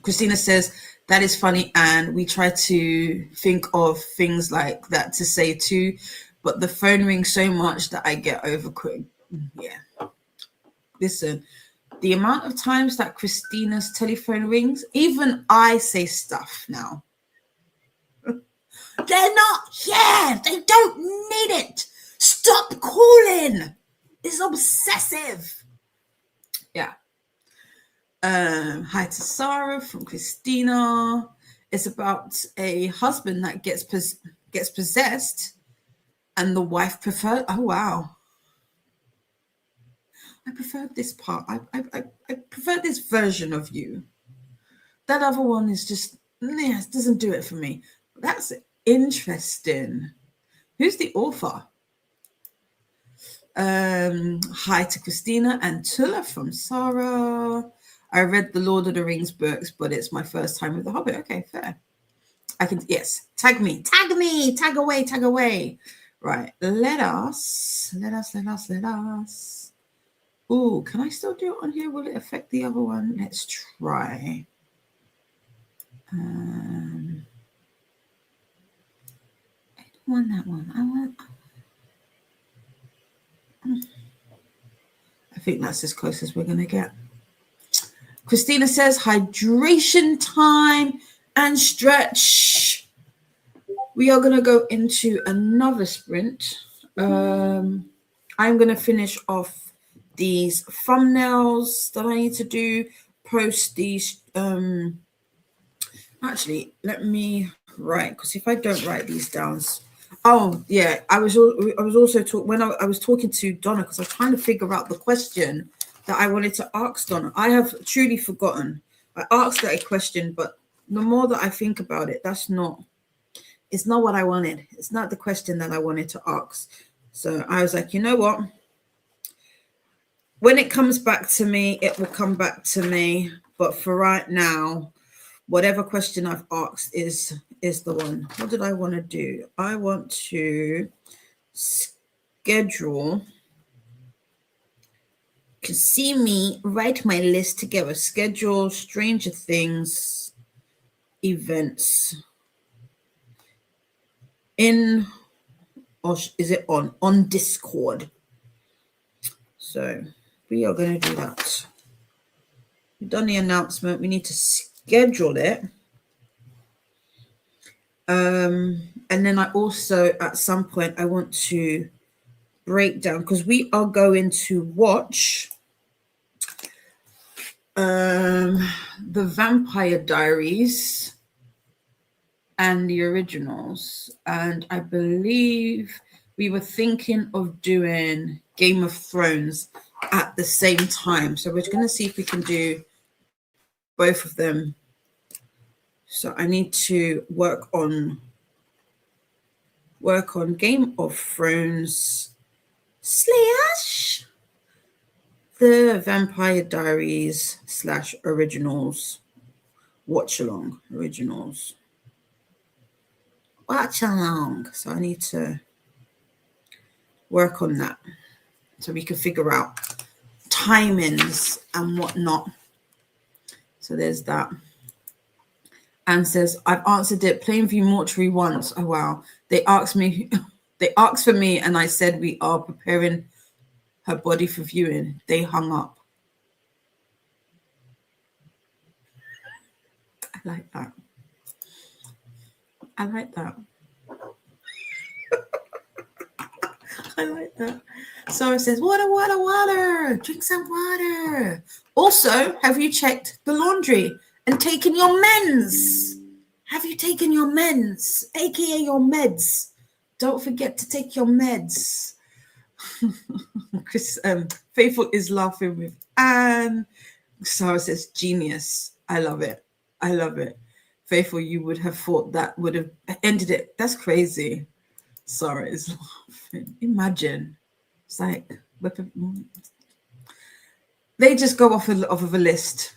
Christina says, that is funny, and we try to think of things like that to say too, but the phone rings so much that I get overquick. Yeah. Listen, the amount of times that Christina's telephone rings, even I say stuff now. They're not here. They don't need it. Stop calling. It's obsessive. Yeah. Hi to Sarah from Christina. It's about a husband that gets possessed, and the wife preferred. Oh wow! I prefer this part. I prefer this version of you. That other one is just it doesn't do it for me. That's interesting. Who's the author? Hi to Christina and Tula from Sarah. I read the Lord of the Rings books, but it's my first time with The Hobbit. Okay, fair. I can, yes, tag me, tag away. Right, let us. Ooh, can I still do it on here? Will it affect the other one? Let's try. I don't want that one. I think that's as close as we're going to get. Christina says, hydration time and stretch. We are going to go into another sprint. I'm going to finish off these thumbnails that I need to do, post these. Actually, let me write, because if I don't write these down. Oh, yeah, I was also when I was talking to Donna, because I was trying to figure out the question that I wanted to ask Donna. I have truly forgotten. I asked her a question, but the more that I think about it, it's not what I wanted. It's not the question that I wanted to ask. So I was like, you know what? When it comes back to me, it will come back to me. But for right now, whatever question I've asked is the one. What did I want to do? I want to schedule. Can see me write my list together. Schedule Stranger Things events in, or is it on Discord? So we are going to do that. We've done the announcement. We need to schedule it. And then I also, at some point, I want to break down, because we are going to watch the Vampire Diaries and the originals. And I believe we were thinking of doing Game of Thrones at the same time. So we're going to see if we can do both of them. So I need to work on Game of Thrones / the Vampire Diaries / originals watch along. Originals watch along. So I need to work on that so we can figure out timings and whatnot. So there's that. Anne says, I've answered it. Plainview Mortuary once. Oh wow. They asked for me, and I said we are preparing her body for viewing. They hung up. I like that. I like that. I like that. Sarah says, water, water, water. Drink some water. Also, have you checked the laundry and taken your meds? Have you taken your meds, aka your meds? Don't forget to take your meds. Chris, Faithful is laughing with Anne. Sarah says, genius. I love it. I love it. Faithful, you would have thought that would have ended it. That's crazy. Sarah is laughing. Imagine. It's like, they just go off of a list.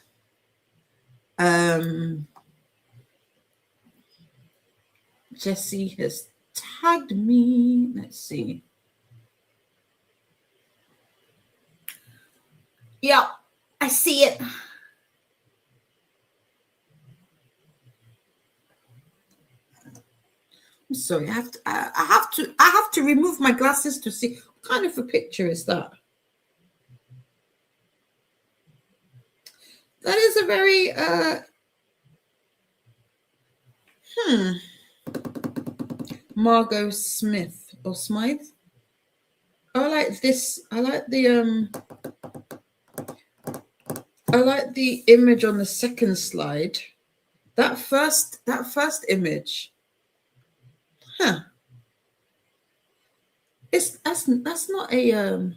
Jessie has tagged me. Let's see. Yeah, I see it. I'm sorry. I have to remove my glasses to see what kind of a picture is that. That is a very Margot Smith or Smythe. I like this. I like the image on the second slide. That first image. That's not a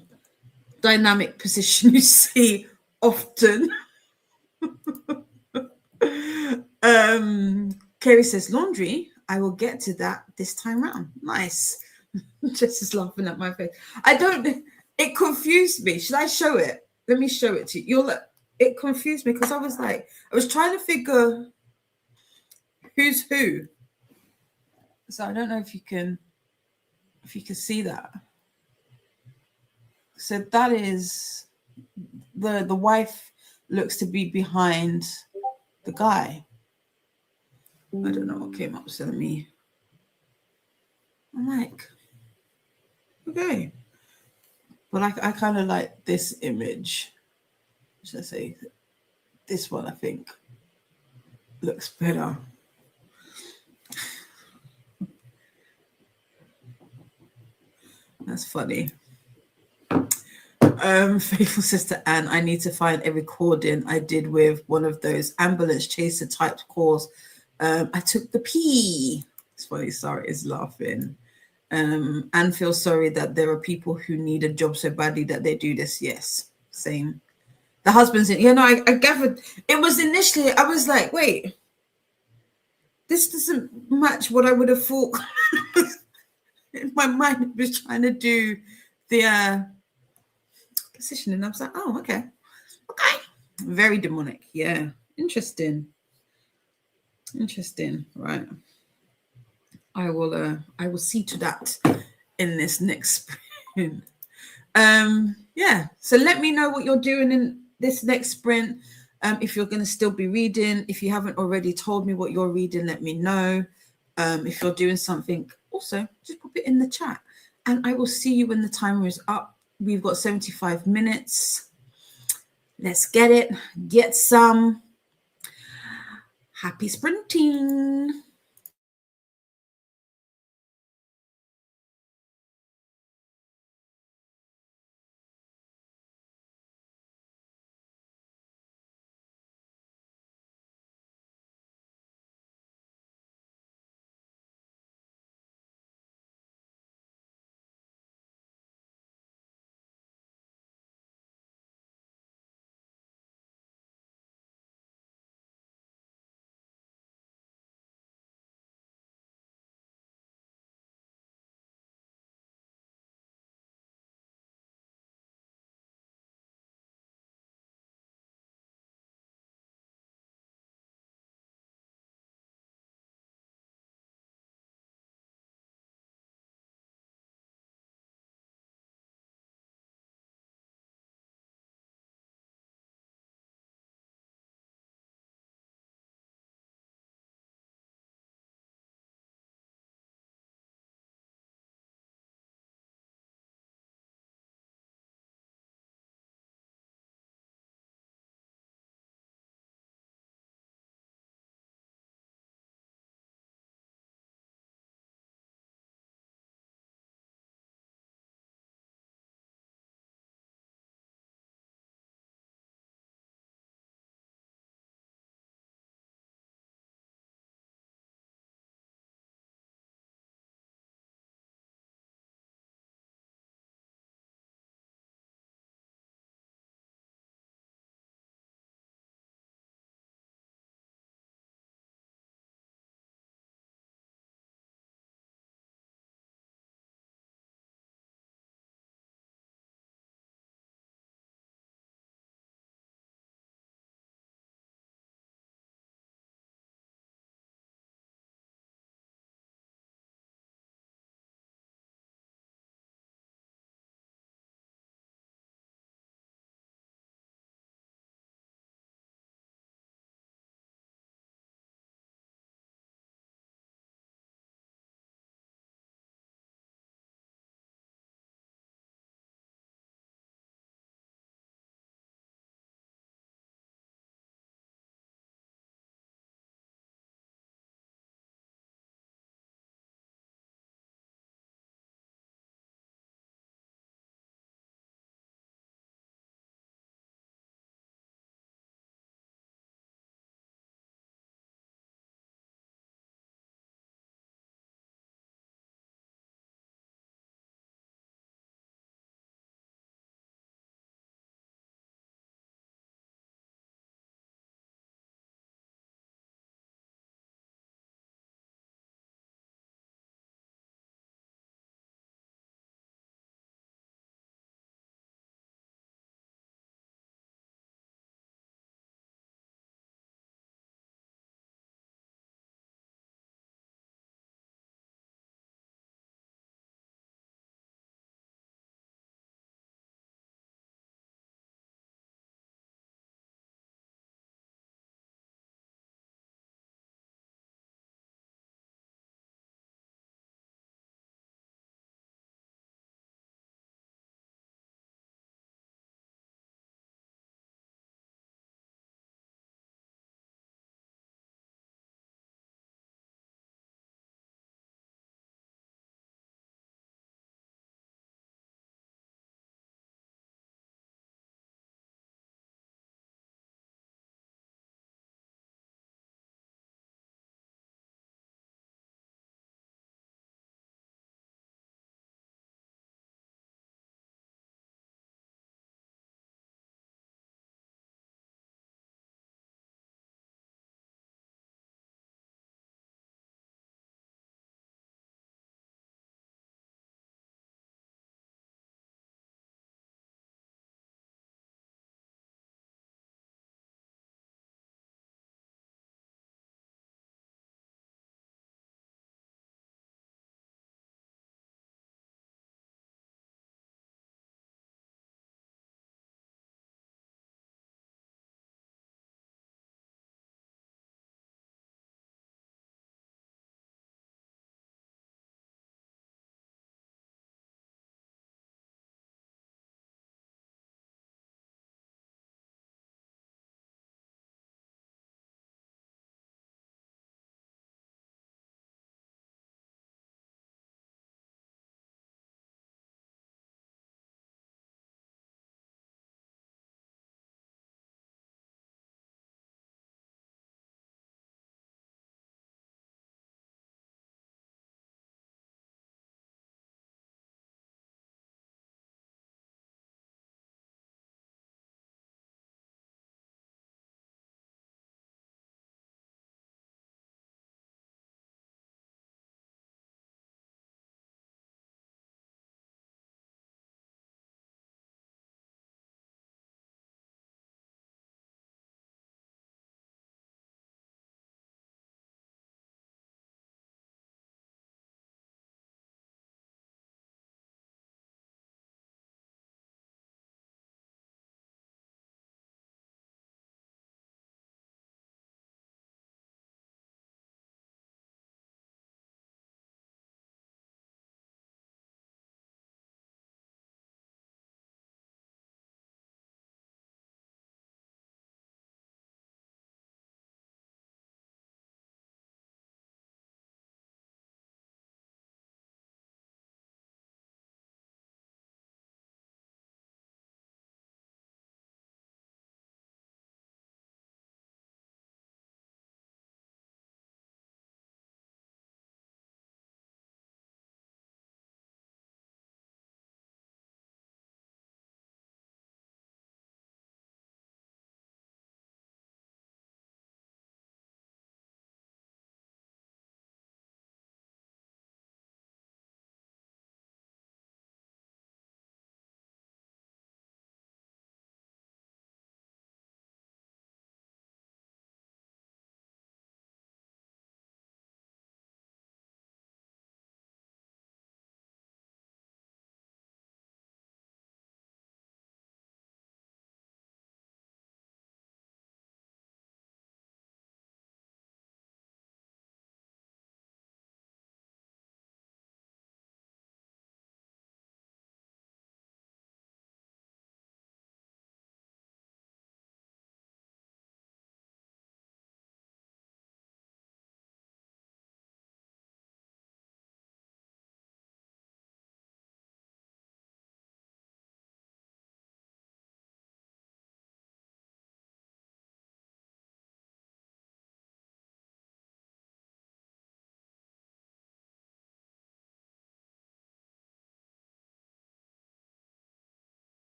dynamic position you see often. Kerry says laundry. I will get to that this time round. Nice. Jess is laughing at my face. It confused me. Should I show it? Let me show it to you. It confused me because I was trying to figure who's who. So I don't know if you can see that. So that is the wife looks to be behind the guy. I don't know what came up. So I'm like, okay. But I kind of like this image. Should I say this one? I think looks better. That's funny. Faithful sister Anne, I need to find a recording I did with one of those ambulance chaser type calls. I took the pee. It's funny. Sarah is laughing. Anne feels sorry that there are people who need a job so badly that they do this. Yes, same. The husband's in. I gathered it was initially. I was like, wait, this doesn't match what I would have thought. In my mind, I was trying to do the positioning. I was like, oh, okay. Very demonic. Yeah, interesting. Right. I will see to that in this next sprint. Yeah. So let me know what you're doing in this next sprint. If you're going to still be reading, if you haven't already told me what you're reading, let me know. If you're doing something, also just pop it in the chat, and I will see you when the timer is up. We've got 75 minutes. Let's get it. Get some. Happy sprinting.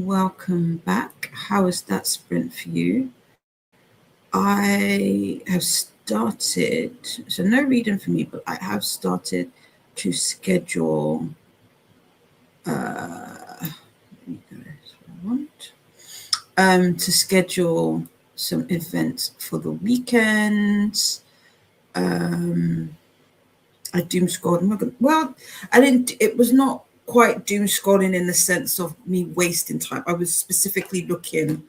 welcome back. How is that sprint for you? I have started, so no reading for me, but I have started to schedule, to schedule some events for the weekends. I doom scrolled. Well, I didn't. It was not quite doom scrolling in the sense of me wasting time. I was specifically looking.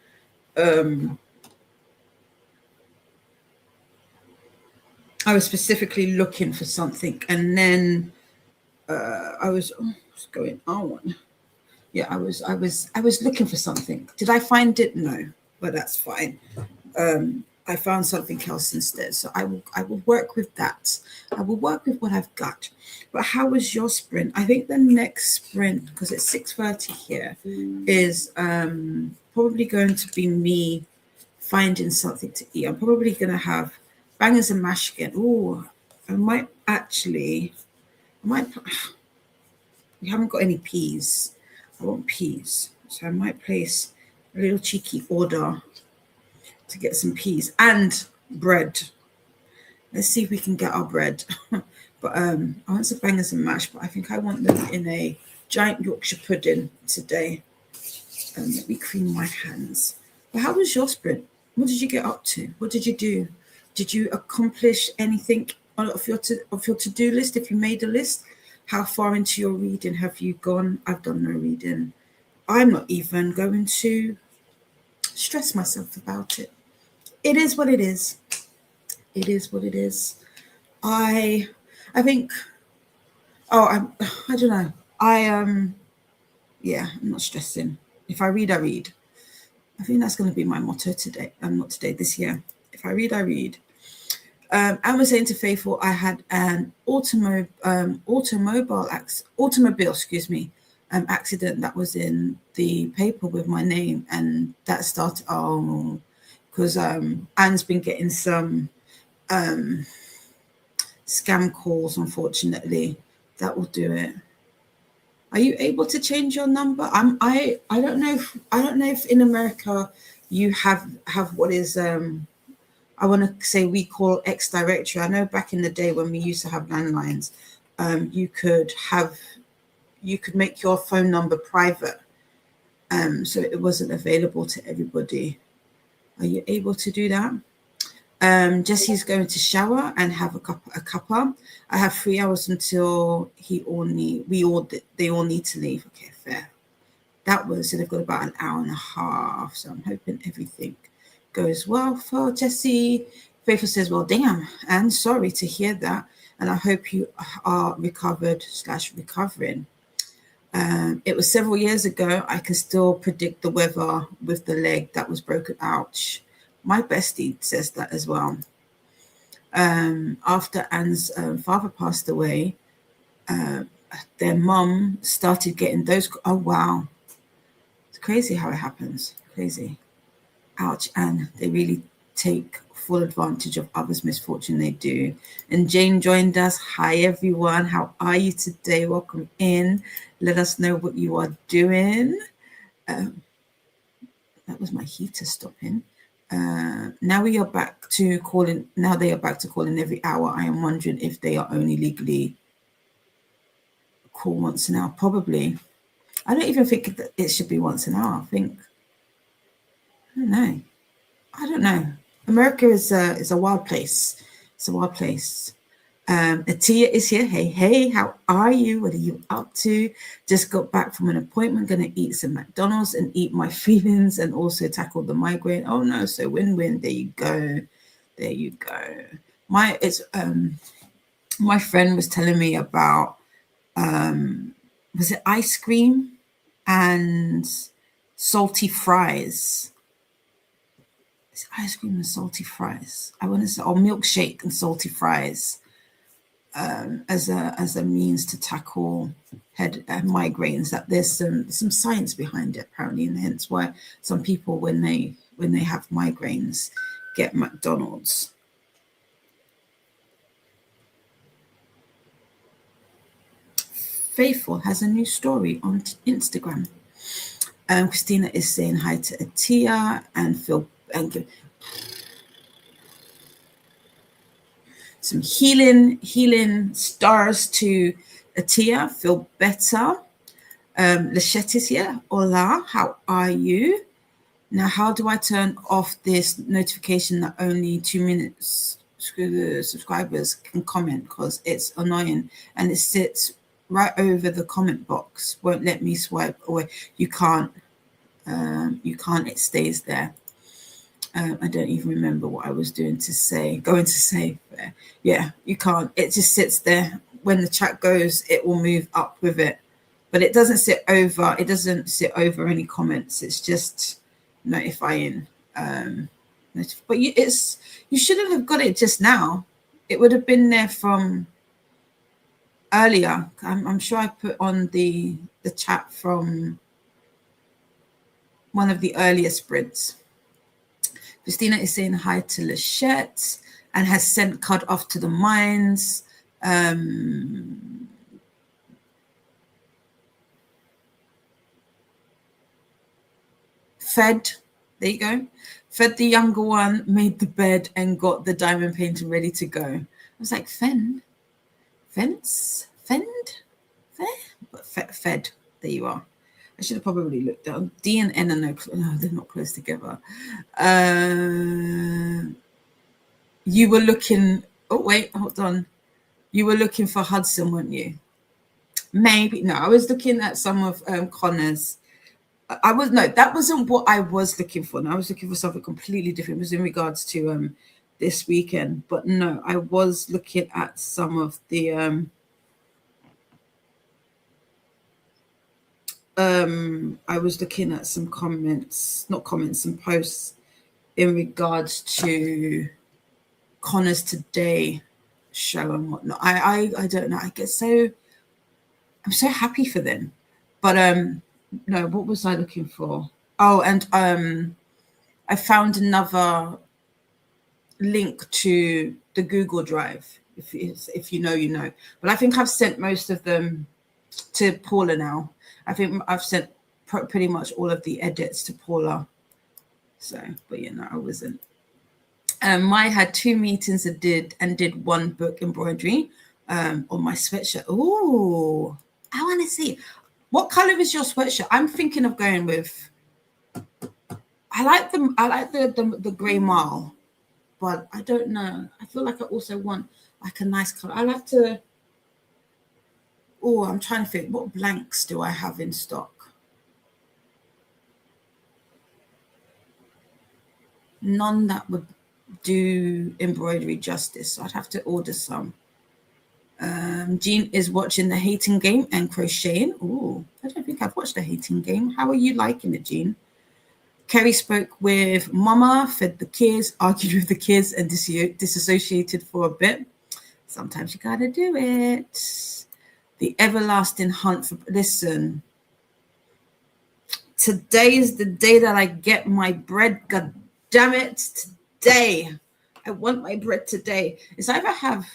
I was specifically looking for something, and then I was. Oh, what's going on? Yeah, I was looking for something. Did I find it? No, but that's fine. I found something else instead. So I will work with that. I will work with what I've got. But how was your sprint? I think the next sprint, because it's 6:30 here, is probably going to be me finding something to eat. I'm probably going to have bangers and mash again. Oh, I might. We haven't got any peas. I want peas. So I might place a little cheeky order to get some peas and bread. Let's see if we can get our bread. But I want some bangers and mash, but I think I want them in a giant Yorkshire pudding today. Let me clean my hands. But how was your sprint? What did you get up to? What did you do? Did you accomplish anything of your to-do list? If you made a list, how far into your reading have you gone? I've done no reading. I'm not even going to stress myself about it. It is what it is. It is what it is. I think. Oh, I don't know. Yeah, I'm not stressing. If I read, I read. I think that's going to be my motto today. Not today, this year. If I read, I read. I was saying to Faithful, I had an automobile, accident that was in the paper with my name, and that started. Because Anne's been getting some scam calls. Unfortunately, that will do it. Are you able to change your number? I don't know if in America you have what is I want to say we call X directory. I know back in the day when we used to have landlines, you could make your phone number private, so it wasn't available to everybody. Are you able to do that? Jesse's going to shower and have a cuppa. I have 3 hours until they all need to leave. Okay, fair. So they've got about an hour and a half. So I'm hoping everything goes well for Jesse. Faithful says, well, damn, and sorry to hear that. And I hope you are recovered/recovering. It was several years ago. I can still predict the weather with the leg that was broken. Ouch. My bestie says that as well. After Anne's father passed away, their mum started getting those. Oh, wow. It's crazy how it happens. Crazy. Ouch. And they really take full advantage of others' misfortune. They do. And Jane joined us. Hi, everyone. How are you today? Welcome in. Let us know what you are doing. That was my heater stopping. Now they are back to calling every hour. I am wondering if they are only legally call once an hour. Probably. I don't even think that it should be once an hour. I don't know. America is a wild place. It's a wild place. Atia is here. Hey, how are you? What are you up to? Just got back from an appointment. Going to eat some McDonald's and eat my feelings and also tackle the migraine. Oh no, so win-win. There you go. My friend was telling me about was it ice cream and salty fries? It's ice cream and salty fries. I want to say, or milkshake and salty fries. As a means to tackle head migraines, that there's some science behind it apparently, and hence why some people when they have migraines get McDonald's. Faithful has a new story on Instagram. Christina is saying hi to Atia and Phil, and give some healing stars to Atia. Feel better. Lachette is here. Hola, how are you? Now, how do I turn off this notification that only 2 minutes subscribers can comment, because it's annoying and it sits right over the comment box, won't let me swipe away. You can't, it stays there. I don't even remember what I was going to say. Yeah, you can't, it just sits there. When the chat goes, it will move up with it, but it doesn't sit over any comments. It's just notifying. But you shouldn't have got it just now. It would have been there from earlier. I'm sure I put on the chat from one of the earlier sprints. Christina is saying hi to Lachette and has sent Cud off to the mines. Fed, there you go. Fed the younger one, made the bed and got the diamond painting ready to go. I was like, fend? But fed, there you are. I should have probably looked down. D and N are no, they're not close together. You were looking, oh wait, hold on. You were looking for Hudson, weren't you? Maybe, no, I was looking at some of Connor's. That wasn't what I was looking for. No, I was looking for something completely different. It was in regards to this weekend. But no, I was looking at some of the I was looking at some some posts in regards to Connor's Today show and whatnot. I don't know. I'm so happy for them. But no, what was I looking for? Oh, and I found another link to the Google Drive. If you know, you know. But I think I've sent most of them to Paula now. I think I've sent pretty much all of the edits to Paula. So, but yeah, no, I wasn't. I had 2 meetings and did 1 book embroidery on my sweatshirt. Oh, I want to see. What color is your sweatshirt? I'm thinking of going with. I like the grey marl, but I don't know. I feel like I also want like a nice color. I'll have to. Oh, I'm trying to think. What blanks do I have in stock? None that would do embroidery justice. So I'd have to order some. Jean is watching The Hating Game and crocheting. Oh, I don't think I've watched The Hating Game. How are you liking it, Jean? Kerry spoke with Mama, fed the kids, argued with the kids, and disassociated for a bit. Sometimes you gotta do it. The everlasting hunt for... Listen. Today is the day that I get my bread. God damn it. Today. I want my bread today. It's either have...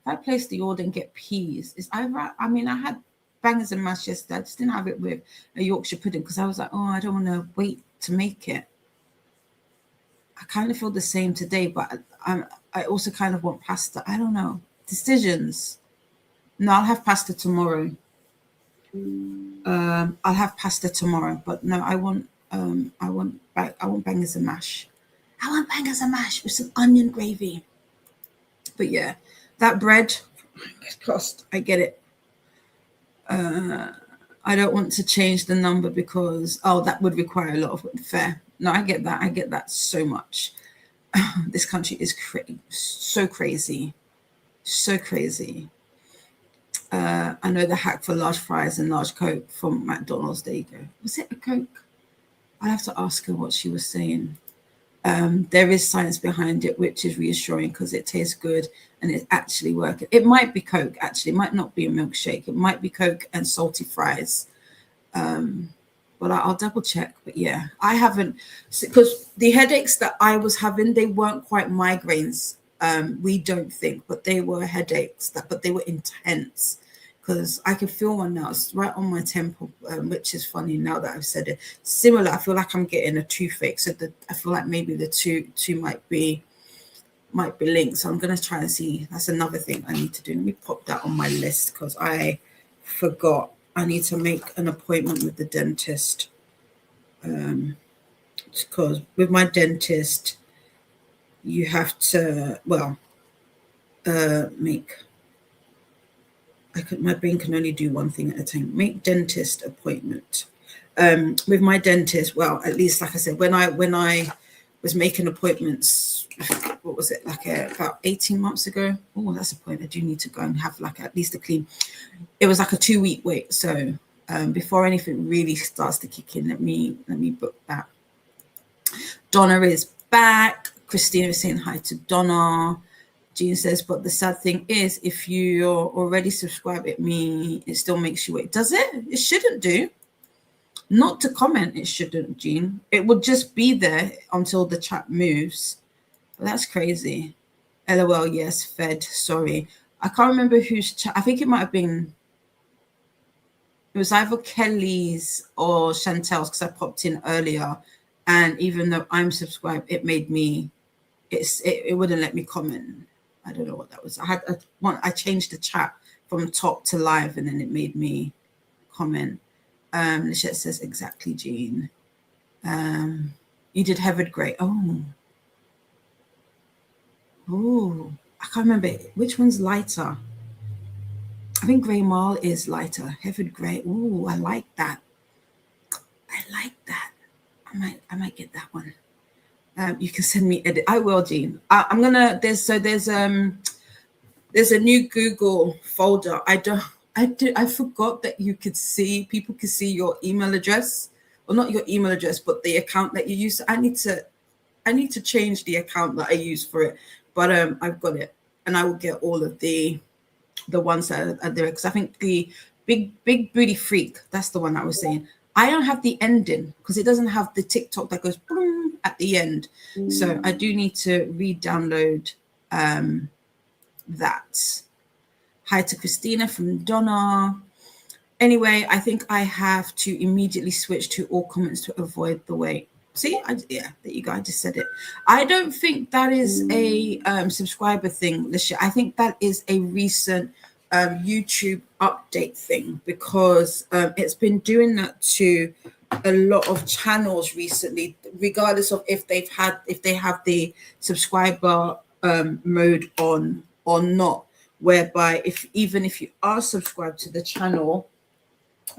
I place the order and get peas. It's either, I mean, I had bangers and mash yesterday. I just didn't have it with a Yorkshire pudding because I was like, oh, I don't want to wait to make it. I kind of feel the same today, but I also kind of want pasta. I don't know. Decisions. No, I'll have pasta tomorrow. I'll have pasta tomorrow, but no, I want bangers and mash. I want bangers and mash with some onion gravy. But yeah. That bread, cost, I get it. I don't want to change the number because, that would require a lot of fair. No, I get that. I get that so much. This country is so crazy. So crazy. I know the hack for large fries and large Coke from McDonald's. There you go. Was it a Coke? I'll have to ask her what she was saying. There is science behind it, which is reassuring because it tastes good and it's actually working. It might be Coke, actually. It might not be a milkshake. It might be Coke and salty fries. But I'll double check. But yeah, I haven't, because the headaches that I was having, they weren't quite migraines. We don't think, but they were headaches, but they were intense because I can feel one now. It's right on my temple, which is funny now that I've said it. Similar, I feel like I'm getting a toothache, so I feel like maybe the two might be linked. So I'm going to try and see. That's another thing I need to do. Let me pop that on my list because I forgot. I need to make an appointment with the dentist. Because with my dentist, you have to, my brain can only do one thing at a time. Make dentist appointment. With my dentist, well, at least, like I said, when I was making appointments, what was it, like about 18 months ago? Oh, that's a point. I do need to go and have like at least a clean. It was like a 2-week wait. So before anything really starts to kick in, let me book that. Donna is back. Christina is saying hi to Donna. Jean says, but the sad thing is, if you're already subscribed, it still makes you wait. Does it? It shouldn't do. Not to comment, it shouldn't, Jean. It would just be there until the chat moves. But that's crazy. LOL, yes, fed, sorry. I can't remember whose chat. I think it might have been, it was either Kelly's or Chantel's, because I popped in earlier. And even though I'm subscribed, it made me, it wouldn't let me comment. I don't know what that was. I changed the chat from top to live, and then it made me comment. Lichette says, exactly, Jean. You did Heaven Grey. Oh, I can't remember. Which one's lighter? I think Grey Marl is lighter. Heaven Grey. Oh, I like that. I might get that one. You can send me edit. I will, Jean. I'm gonna. There's a new Google folder. I forgot that people could see your email address, or not your email address, but the account that you use. I need to change the account that I use for it, but I've got it, and I will get all of the ones that are there, because I think the big booty freak, that's the one I was saying. I don't have the ending because it doesn't have the TikTok that goes boom at the end. So I do need to re-download that. Hi to Christina from Donna. Anyway, I think I have to immediately switch to all comments to avoid the wait. See, there you go. I just said it. I don't think that is a subscriber thing, Lisha. I think that is a recent YouTube update thing, because it's been doing that to a lot of channels recently, regardless of if they have the subscriber mode on or not. Whereby even if you are subscribed to the channel,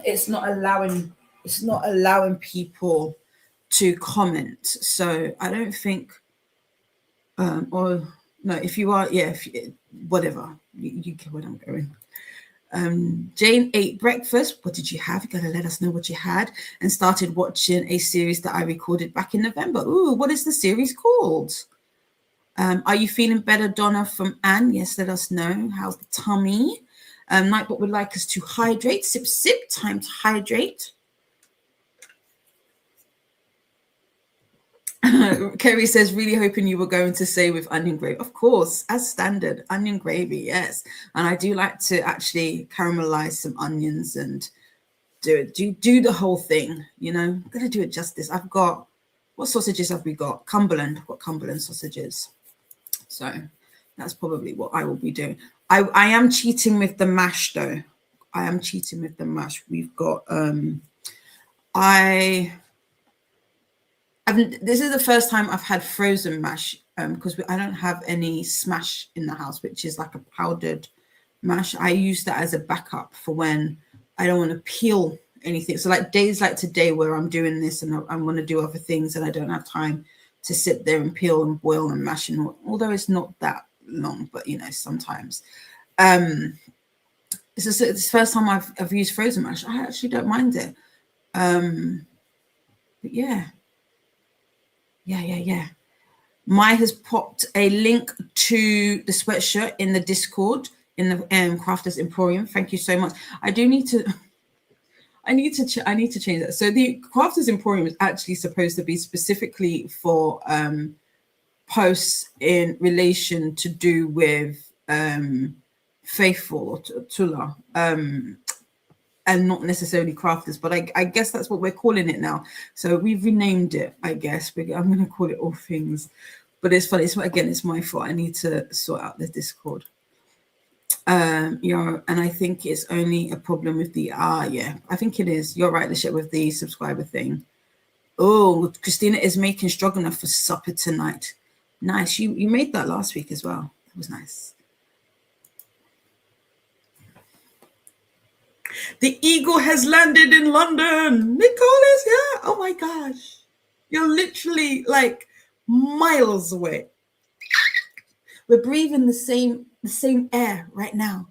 it's not allowing people to comment. So I don't think, or no, if you are, whatever, you get where I'm going. Jane ate breakfast. What did you have? You gotta let us know what you had. And started watching a series that I recorded back in November. Ooh, what is the series called? Are you feeling better, Donna from Anne? Yes, let us know. How's the tummy? Nightbot would like us to hydrate. Sip, sip, time to hydrate. Kerry says, really hoping you were going to say with onion gravy. Of course, as standard, onion gravy, yes. And I do like to actually caramelize some onions and do the whole thing, you know. I'm going to do it justice. I've got, what sausages have we got? Cumberland. I've got Cumberland sausages. So that's probably what I will be doing. I am cheating with the mash, though. I am cheating with the mash. We've got, this is the first time I've had frozen mash, because I don't have any smash in the house, which is like a powdered mash. I use that as a backup for when I don't want to peel anything. So like days like today where I'm doing this and I want to do other things and I don't have time to sit there and peel and boil and mash, and although it's not that long, but you know, sometimes. This is the first time I've used frozen mash. I actually don't mind it. But yeah. Mai has popped a link to the sweatshirt in the Discord in the Crafters Emporium. Thank you so much. I need to change that. So the Crafters Emporium is actually supposed to be specifically for posts in relation to do with faithful or Tula, and not necessarily crafters, but I guess that's what we're calling it now. So we've renamed it, I guess. I'm going to call it All Things. But it's funny. It's my fault. I need to sort out the Discord. And I think it's only a problem with the I think it is. You're right, Lisette, with the subscriber thing. Oh, Christina is making stroganoff for supper tonight. Nice. You made that last week as well. It was nice. The eagle has landed in London. Nicole is here. Oh my gosh. You're literally like miles away. We're breathing the same air right now.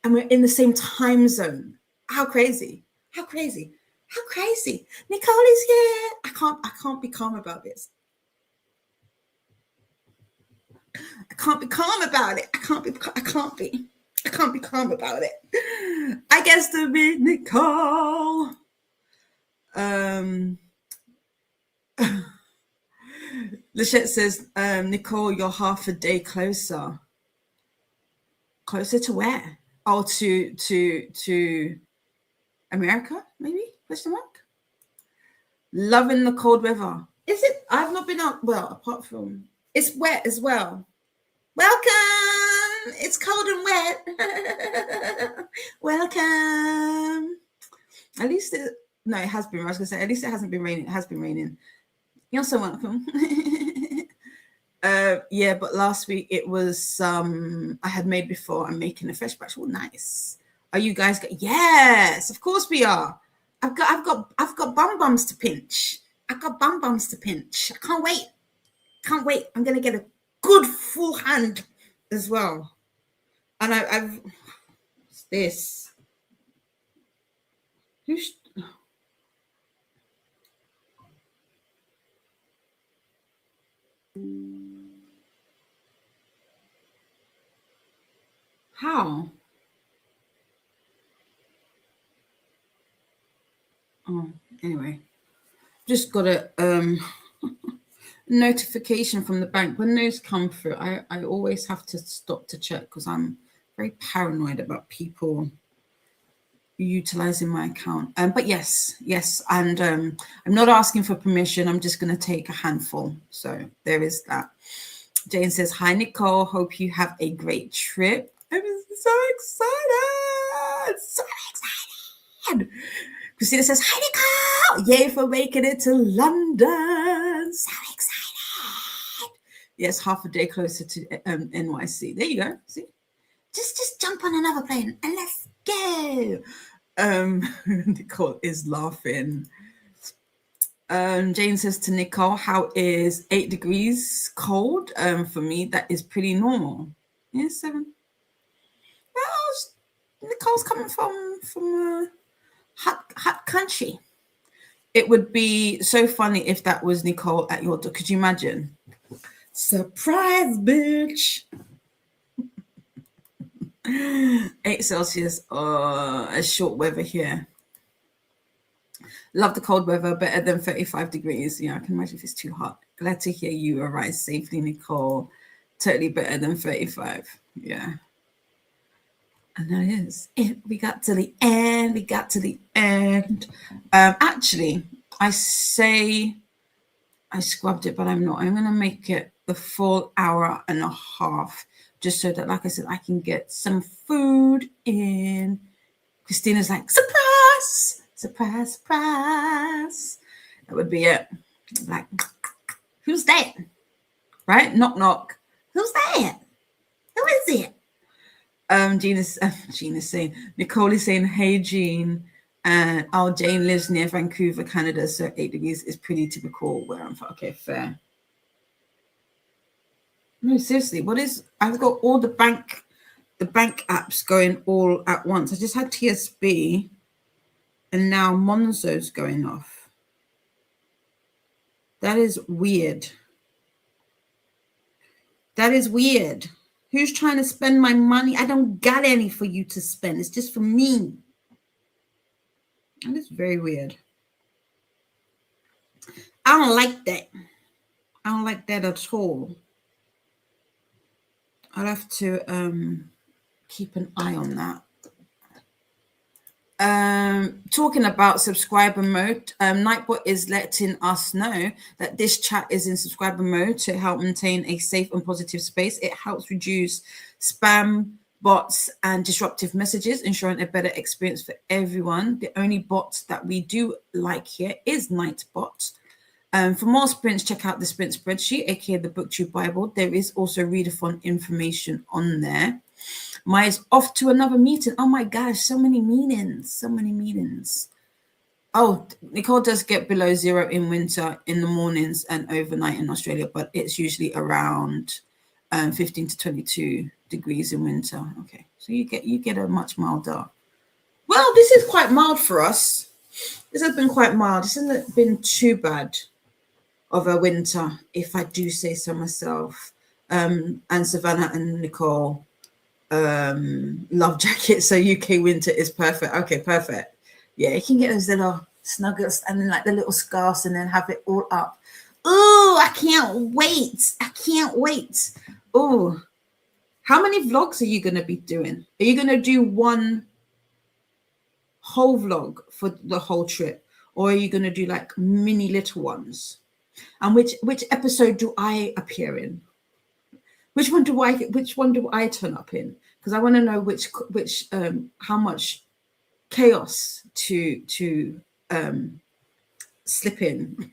And we're in the same time zone. How crazy. How crazy. How crazy. Nicole is here. I can't be calm about this. I can't be calm about it. I can't be calm about it. I guess to be Nicole. Lisette says, Nicole, you're half a day closer. Closer to where? Oh, to America, maybe? Question mark. Loving the cold weather. Is it? I've not been out. Well, apart from it's wet as well. Welcome. It's cold and wet. Welcome. At least it has been. I was gonna say at least it hasn't been raining. It has been raining. You're so welcome. Yeah, but last week it was I had made before. I'm making a fresh batch. Oh, nice. Are you guys yes, of course we are. I've got bum bums to pinch. I've got bum bums to pinch. I can't wait. Can't wait. I'm gonna get a good full hand as well. And I've what's this? Who's how? Oh, anyway, just got a notification from the bank. When those come through, I always have to stop to check because I'm very paranoid about people utilizing my account. But yes, and I'm not asking for permission. I'm just going to take a handful. So there is that. Jane says, hi, Nicole. Hope you have a great trip. I'm so excited. So excited. Christina says, hi, Nicole. Yay for making it to London. So excited. Yes, half a day closer to NYC. There you go. See? Just jump on another plane and let's go. Nicole is laughing. Jane says to Nicole, how is 8 degrees cold? For me, that is pretty normal. Yeah, 7. Well, Nicole's coming from hot country. It would be so funny if that was Nicole at your door. Could you imagine? Surprise, bitch. 8 Celsius, a short weather here. Love the cold weather, better than 35 degrees. Yeah, I can imagine if it's too hot. Glad to hear you arrive safely, Nicole. Totally better than 35. Yeah. And that is it. We got to the end. Actually, I say I scrubbed it, but I'm not. I'm going to make it the full hour and a half. Just so that, like I said, I can get some food in. Christina's like, surprise, surprise, surprise. That would be it. Like, who's that? Right? Knock, knock. Who's that? Who is it? Gina's saying, Nicole is saying, hey, Jean. And Jane lives near Vancouver, Canada. So 8 degrees is pretty typical where I'm from. Okay, fair. No, seriously, I've got all the bank apps going all at once. I just had TSB and now Monzo's going off. That is weird. That is weird. Who's trying to spend my money? I don't got any for you to spend. It's just for me. That is very weird. I don't like that. I don't like that at all. I'll have to keep an eye on that. Talking about subscriber mode, Nightbot is letting us know that this chat is in subscriber mode to help maintain a safe and positive space. It helps reduce spam, bots, and disruptive messages, ensuring a better experience for everyone. The only bot that we do like here is Nightbot. For more sprints, check out the sprint spreadsheet, aka the BookTube Bible. There is also Readathon information on there. Maya's off to another meeting. Oh my gosh, so many meetings. Oh, Nicole does get below 0 in winter in the mornings and overnight in Australia, but it's usually around 15 to 22 degrees in winter. Okay, so you get a much milder. Well, this is quite mild for us. This has been quite mild. This hasn't been too bad of a winter, if I do say so myself. And Savannah and Nicole love jackets, so UK winter is perfect. Okay, perfect. Yeah, you can get those little snuggles and then like the little scarves and then have it all up. Oh, I can't wait. Oh, how many vlogs are you going to be doing? Are you going to do one whole vlog for the whole trip, or are you going to do like mini little ones? And which episode do I appear in? Which one do I turn up in? Because I want to know which how much chaos to slip in.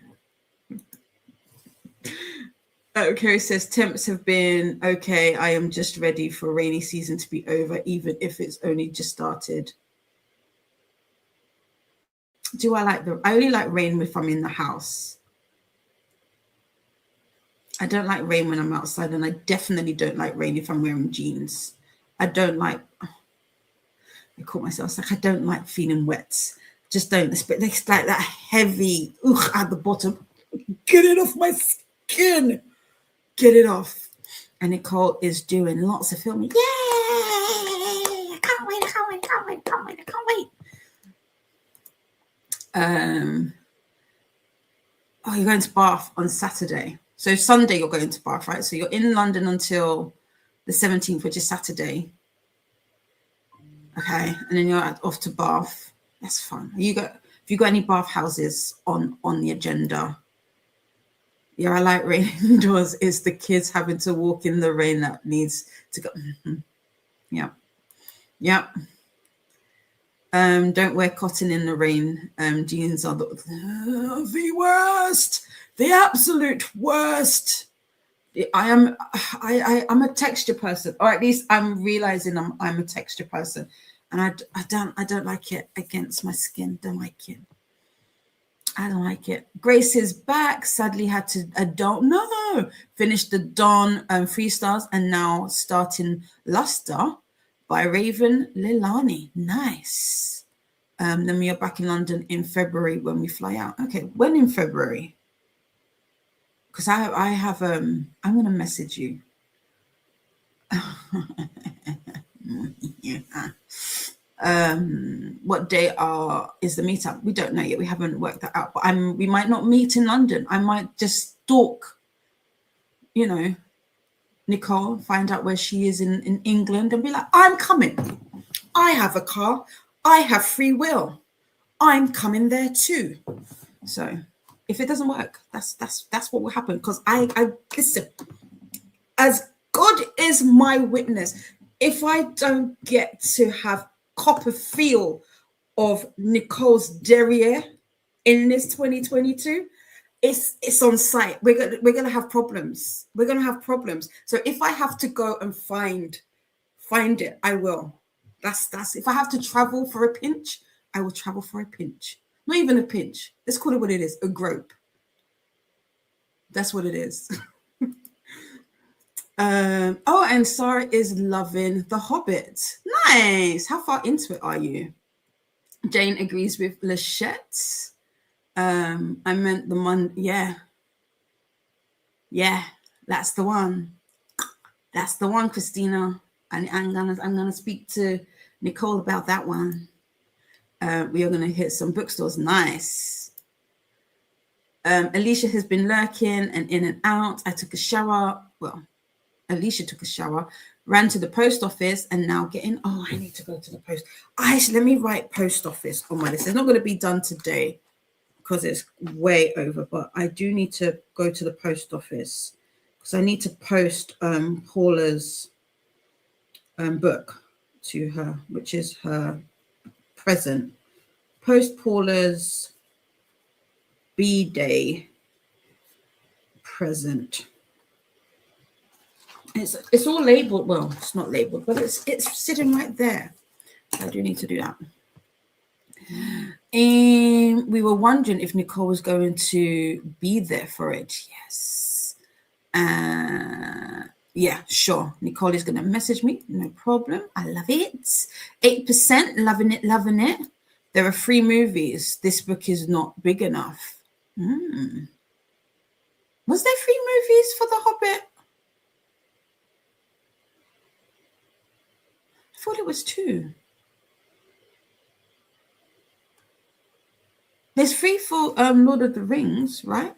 Okay, says temps have been okay. I am just ready for rainy season to be over, even if it's only just started. Do I only like rain if I'm in the house. I don't like rain when I'm outside, and I definitely don't like rain if I'm wearing jeans. I don't like, I caught myself, it's like I don't like feeling wet. Just don't, it's like that heavy at the bottom. Get it off my skin. Get it off. And Nicole is doing lots of filming. Yay! I can't wait. Oh, you're going to Bath on Saturday. So Sunday you're going to Bath, right? So you're in London until the 17th, which is Saturday. Okay, and then you're off to Bath. That's fun. Have you got any bath houses on the agenda? Yeah, I like rain indoors. It's the kids having to walk in the rain that needs to go. Mm-hmm. Yeah. Don't wear cotton in the rain. Jeans are the worst. The absolute worst. I'm a texture person, or at least I'm realizing I'm a texture person, and I don't like it against my skin. Don't like it. I don't like it. Grace is back. Sadly, had to finish the Dawn freestyles, and now starting Luster by Raven Lilani. Nice. Then we are back in London in February when we fly out. Okay, when in February? Because I have I'm gonna message you. What day is the meetup? We don't know yet. We haven't worked that out. But we might not meet in London. I might just stalk, Nicole, find out where she is in England, and be like, I'm coming. I have a car. I have free will. I'm coming there too. So if it doesn't work, that's what will happen. Because I listen, as God is my witness, if I don't get to have copper feel of Nicole's derriere in this 2022, it's on site. We're gonna have problems. We're gonna have problems. So if I have to go and find it, I will. That's if I have to travel for a pinch, I will travel for a pinch. Not even a pinch. Let's call it what it is, a grope. That's what it is. And Sarah is loving The Hobbit. Nice. How far into it are you? Jane agrees with Lachette. I meant the Monday. Yeah, that's the one. That's the one, Christina. And I'm gonna speak to Nicole about that one. We are gonna hit some bookstores. Nice. Alicia has been lurking and in and out. I took a shower. Well, Alicia took a shower. ran to the post office, and now getting, oh, I need to go to the post. Let me write post office on my list. It's not going to be done today because it's way over, but I do need to go to the post office because I need to post Paula's book to her, which is her present. Post Paula's B-Day present. It's all labeled. Well, it's not labeled, but it's sitting right there. I do need to do that. And we were wondering if Nicole was going to be there for it. Yes. Yeah, sure. Nicole is going to message me. No problem. I love it. 8%. Loving it, loving it. There are 3 movies. This book is not big enough. Was there 3 movies for The Hobbit? I thought it was 2. There's 3 for Lord of the Rings, right?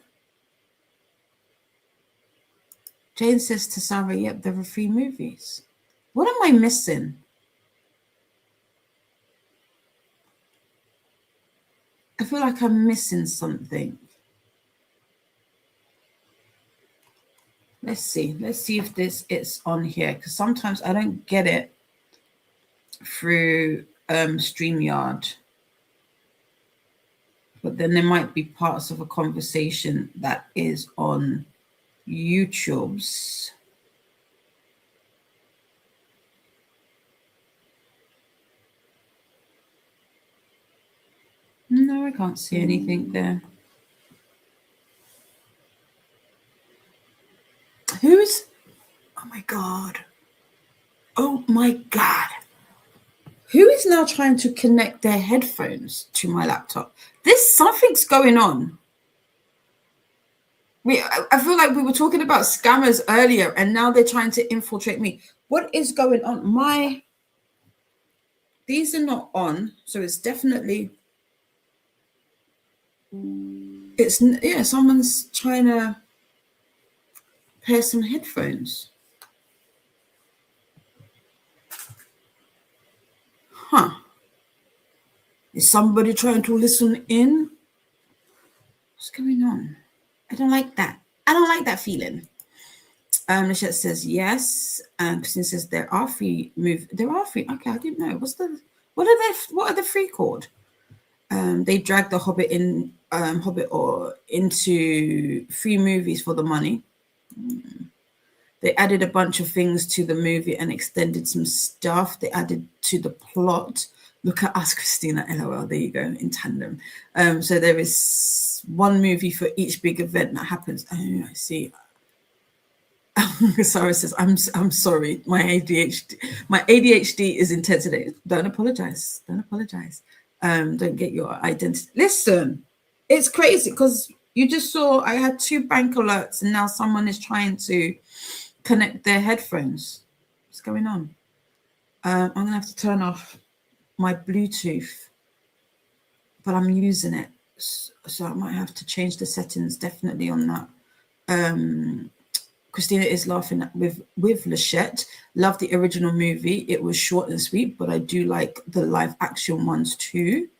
Jane says to Sarah, yep, there were 3 movies. What am I missing? I feel like I'm missing something. Let's see. Let's see if it's on here, because sometimes I don't get it through StreamYard. But then there might be parts of a conversation that is on YouTube's. No, I can't see anything there. Oh my God. Oh my God. Who is now trying to connect their headphones to my laptop? Something's going on. I feel like we were talking about scammers earlier, and now they're trying to infiltrate me. What is going on? These are not on, so it's definitely, someone's trying to pair some headphones. Huh. Is somebody trying to listen in? What's going on? I don't like that. I don't like that feeling. Michelle says yes. Christine says there are 3 movies. There are 3. Okay, I didn't know. What are the 3 called? They dragged the Hobbit into 3 movies for the money. They added a bunch of things to the movie and extended some stuff. They added to the plot. Look at us, Christina. LOL. There you go. In tandem. So there is 1 movie for each big event that happens. Oh, I see. Sarah says, I'm sorry. My ADHD is intense today. Don't apologize. Don't apologize. Don't get your identity. Listen, it's crazy because you just saw I had 2 bank alerts and now someone is trying to connect their headphones. What's going on? I'm going to have to turn off my Bluetooth, but I'm using it. So I might have to change the settings definitely on that. Christina is laughing with Lachette. Love the original movie. It was short and sweet, but I do like the live action ones too.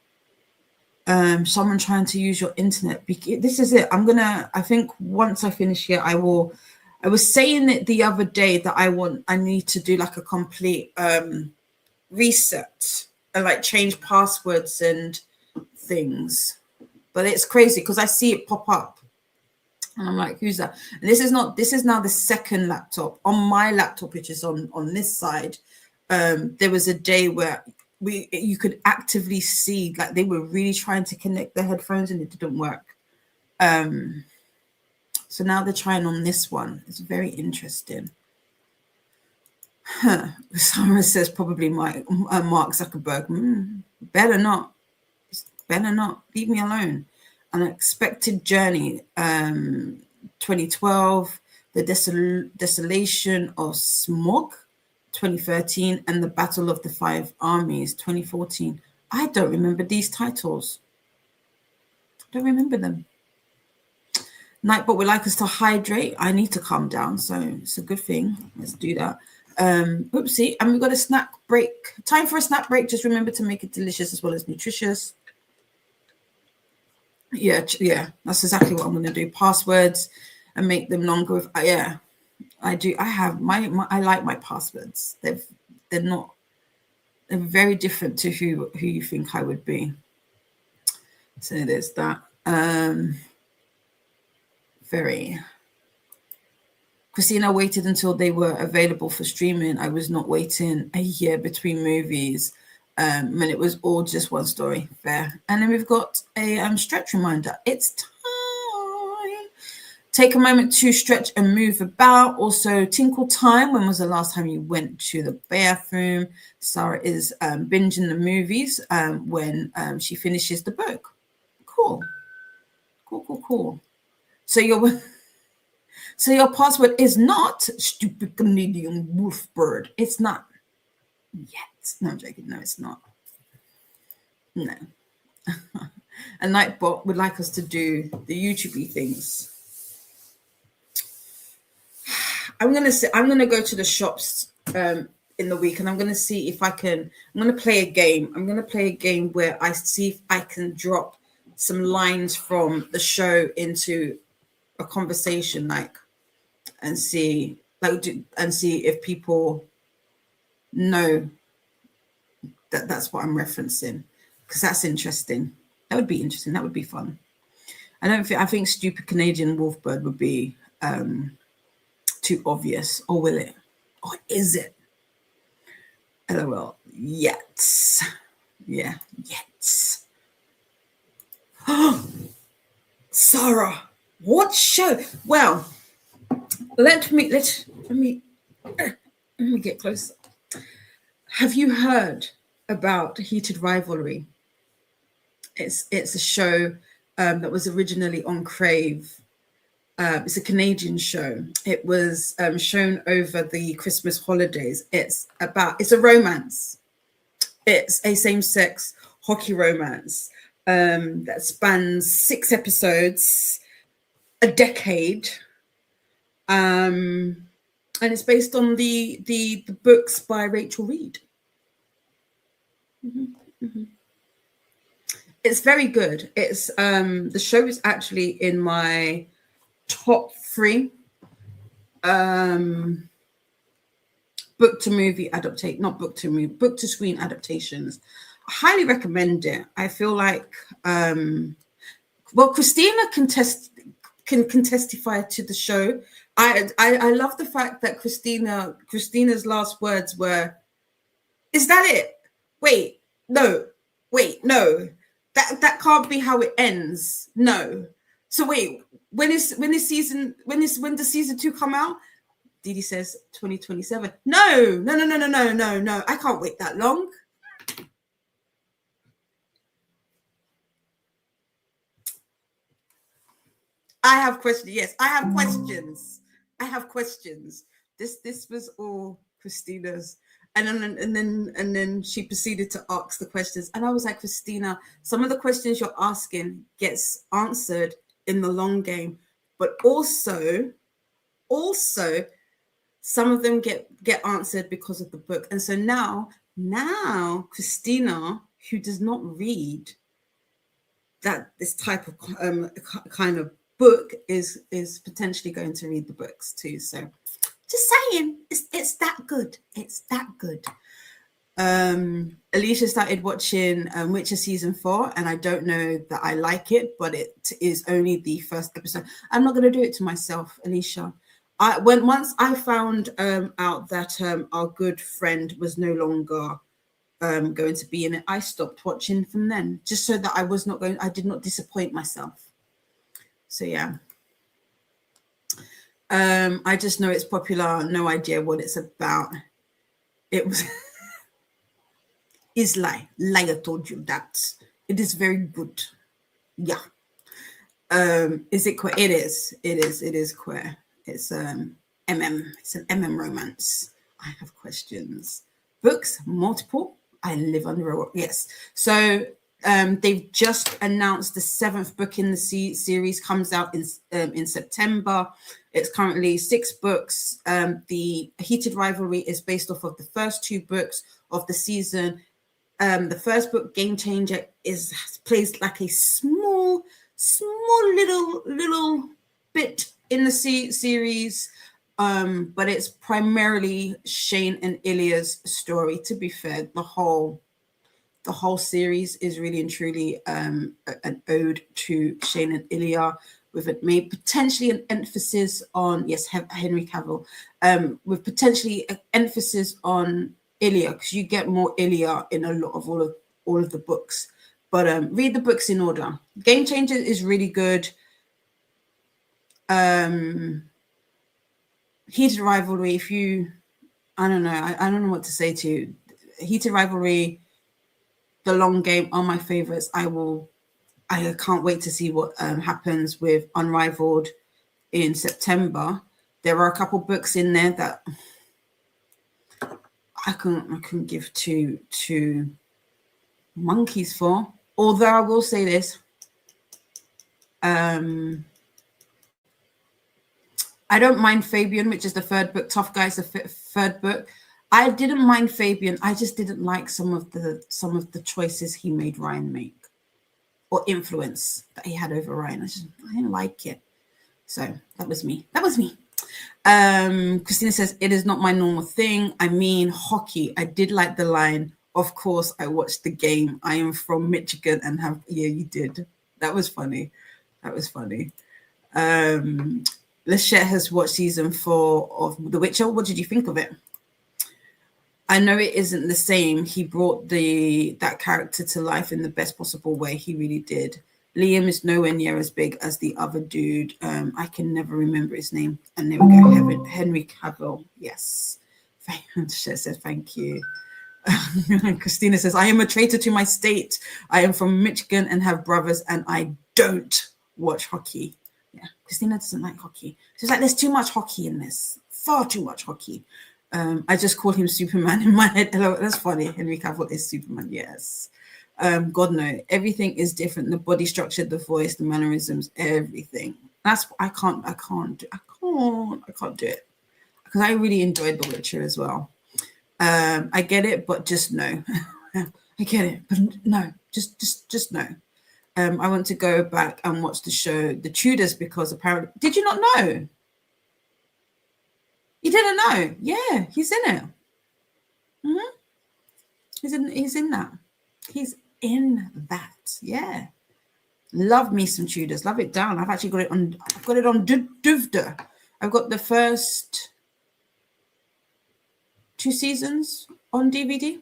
Someone trying to use your internet. This is it. I think once I finish here, I was saying it the other day that I need to do like a complete reset and like change passwords and things. But it's crazy because I see it pop up. And I'm like, who's that? And this is now the second laptop. On my laptop, which is on this side, there was a day where you could actively see like they were really trying to connect the headphones and it didn't work. So now they're trying on this one. It's very interesting. Someone says probably Mark Zuckerberg. Better not. Better not. Leave me alone. Unexpected Journey, 2012, The Desolation of Smog, 2013, and The Battle of the 5 Armies, 2014. I don't remember these titles. I don't remember them. Nightbot would like us to hydrate. I need to calm down, so it's a good thing. Let's do that. Oopsie, and we've got a snack break. Time for a snack break. Just remember to make it delicious as well as nutritious. Yeah, that's exactly what I'm going to do. Passwords and make them longer. With, yeah, I do. I have my I like my passwords. They're very different to who you think I would be. So there's that. Christina waited until they were available for streaming. I was not waiting a year between movies. And it was all just one story. Fair. And then we've got a stretch reminder. It's time. Take a moment to stretch and move about. Also, tinkle time. When was the last time you went to the bathroom? Sarah is binging the movies when she finishes the book. Cool. So your password is not stupid Canadian wolf bird. It's not yet. No, I'm joking. No, it's not. No. A Nightbot would like us to do the YouTube things. I'm gonna go to the shops in the week, and I'm gonna see if I can. I'm gonna play a game. I'm gonna play a game where I see if I can drop some lines from the show into a conversation, and see if people know that that's what I'm referencing, because that's interesting. That would be interesting. That would be fun. I think stupid Canadian wolfbird would be too obvious, or will it? Or is it? LOL. Yes. Yeah. Yes. Sarah, what show? Well, let me get closer. Have you heard about Heated Rivalry? It's a show that was originally on Crave. It's a Canadian show. It was shown over the Christmas holidays. It's a romance. It's a same-sex hockey romance that spans 6 episodes, a decade. And it's based on the books by Rachel Reed. It's very good. It's the show is actually in my top 3 book to screen adaptations. I highly recommend it. I feel like Christina can testify to the show. I love the fact that Christina's last words were, "Is that it? Wait, no. That can't be how it ends. No. So wait, when does season 2 come out?" Didi says 2027. No. I can't wait that long. I have questions. Yes, I have questions. This was all Christina's. And then she proceeded to ask the questions. And I was like, Christina, some of the questions you're asking gets answered in the long game, but also some of them get answered because of the book. And so now Christina, who does not read this type of kind of book, is potentially going to read the books too. So just saying, it's that good. It's that good. Alicia started watching Witcher season 4, and I don't know that I like it, but it is only the first episode. I'm not going to do it to myself, Alicia. Once I found out that our good friend was no longer going to be in it, I stopped watching from then, just so that I did not disappoint myself. So yeah. I just know it's popular, no idea what it's about. It was is lie. Liar told you that. It is very good. Yeah. Is it queer? It is queer. It's it's an MM romance. I have questions. Books, multiple. I live under a rock. Yes. So they've just announced the 7th book in the series comes out in September. It's currently 6 books. The Heated Rivalry is based off of the first 2 books of the season. The first book, Game Changer, plays like a small little bit in the series, but it's primarily Shane and Ilya's story. To be fair, the whole series is really and truly an ode to Shane and Ilya, with it made potentially an emphasis on Henry Cavill, with potentially an emphasis on Ilya, because you get more Ilya in a lot of all of the books. But read the books in order. Game Changer is really good. Heated Rivalry, I don't know what to say to you. Heated Rivalry, The Long Game are my favorites. I can't wait to see what happens with Unrivaled in September. There are a couple books in there that I couldn't give two monkeys for. Although I will say this, I don't mind Fabian, which is the 3rd book. Tough Guy is the 3rd book. I didn't mind Fabian. I just didn't like some of the choices he made Ryan make, or influence that he had over Ryan. I didn't like it. So that was me. Christina says, it is not my normal thing. I mean, hockey. I did like the line, of course, I watched the game. I am from Michigan and have... Yeah, you did. That was funny. Lachette has watched season 4 of The Witcher. What did you think of it? I know it isn't the same. He brought that character to life in the best possible way. He really did. Liam is nowhere near as big as the other dude. I can never remember his name. And there we go. Henry Cavill. Yes. Lachette says, thank you. Christina says, I am a traitor to my state. I am from Michigan and have brothers, and I don't watch hockey. Yeah, Christina doesn't like hockey. She's like, there's too much hockey in this. Far too much hockey. I just call him Superman in my head. Hello, that's funny. Henry Cavill is Superman. Yes. God no. Everything is different. The body structure, the voice, the mannerisms, everything. That's I can't do it. Because I really enjoyed The Witcher as well. I get it, but just no. I get it, but no. Just no. I want to go back and watch the show The Tudors, because apparently, did you not know? You didn't know? Yeah, he's in it. Mm-hmm. He's in that. He's in that. Yeah. Love me some Tudors. Love it down. I've actually got it on. I've got it on Duvda. I've got the first 2 seasons on DVD.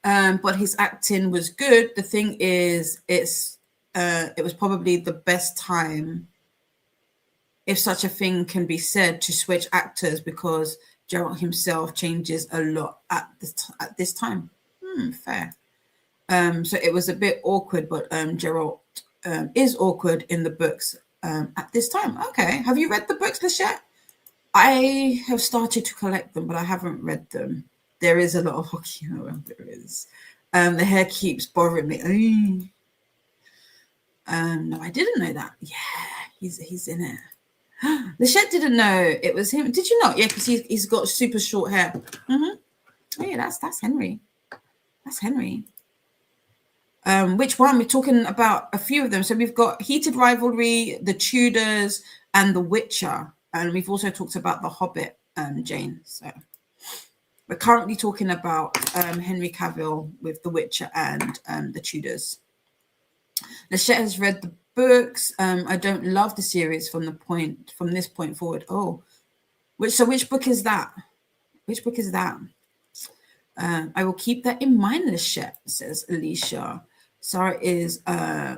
But his acting was good. The thing is, it was probably the best time, if such a thing can be said, to switch actors, because Geralt himself changes a lot at this time. Fair. So it was a bit awkward, but Geralt is awkward in the books at this time. Okay. Have you read the books, Lachette? I have started to collect them, but I haven't read them. There is a lot of hockey. There is. The hair keeps bothering me. No, I didn't know that. Yeah, he's in it. Lachette didn't know it was him. Did you not? Yeah, because he's got super short hair. Oh, yeah, that's Henry. That's Henry. Which one? We're talking about a few of them. So we've got Heated Rivalry, The Tudors, and The Witcher. And we've also talked about The Hobbit, Jane. So we're currently talking about Henry Cavill with The Witcher and The Tudors. Lachette has read the books. I don't love the series from this point forward. Oh, which book is that? Which book is that? I will keep that in mind, Lachette, says Alicia. Sarah is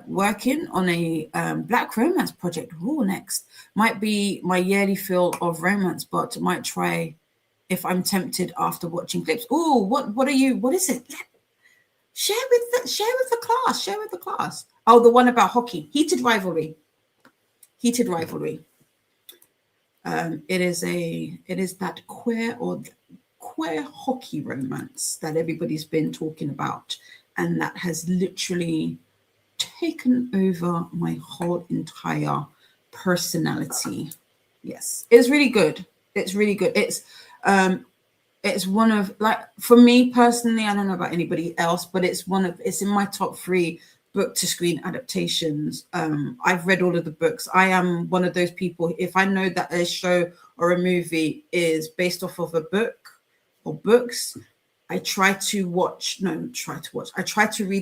working on a black romance project. Ooh, next. Might be my yearly fill of romance, but might try if I'm tempted after watching clips. Ooh, what is it? Share with the class. Oh, the one about hockey. Heated Rivalry. It is that queer hockey romance that everybody's been talking about. and that has literally taken over my whole entire personality. Yes, it's really good. It's really good. It's one of, like, for me personally, I don't know about anybody else, but it's in my top 3 book to screen adaptations. I've read all of the books. I am one of those people, if I know that a show or a movie is based off of a book or books, I try to read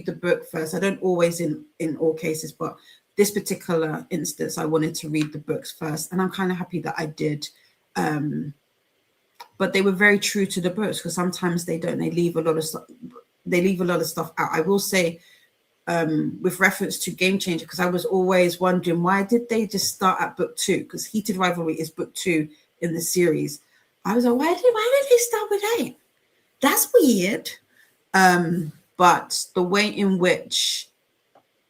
the book first. I don't always in all cases, but this particular instance, I wanted to read the books first, and I'm kind of happy that I did. But they were very true to the books, because sometimes they don't. They leave a lot of stuff. They leave a lot of stuff out. I will say, with reference to Game Changer, because I was always wondering, why did they just start at book 2? Because Heated Rivalry is book 2 in the series. I was like, why did they start with 8? That's weird. But the way in which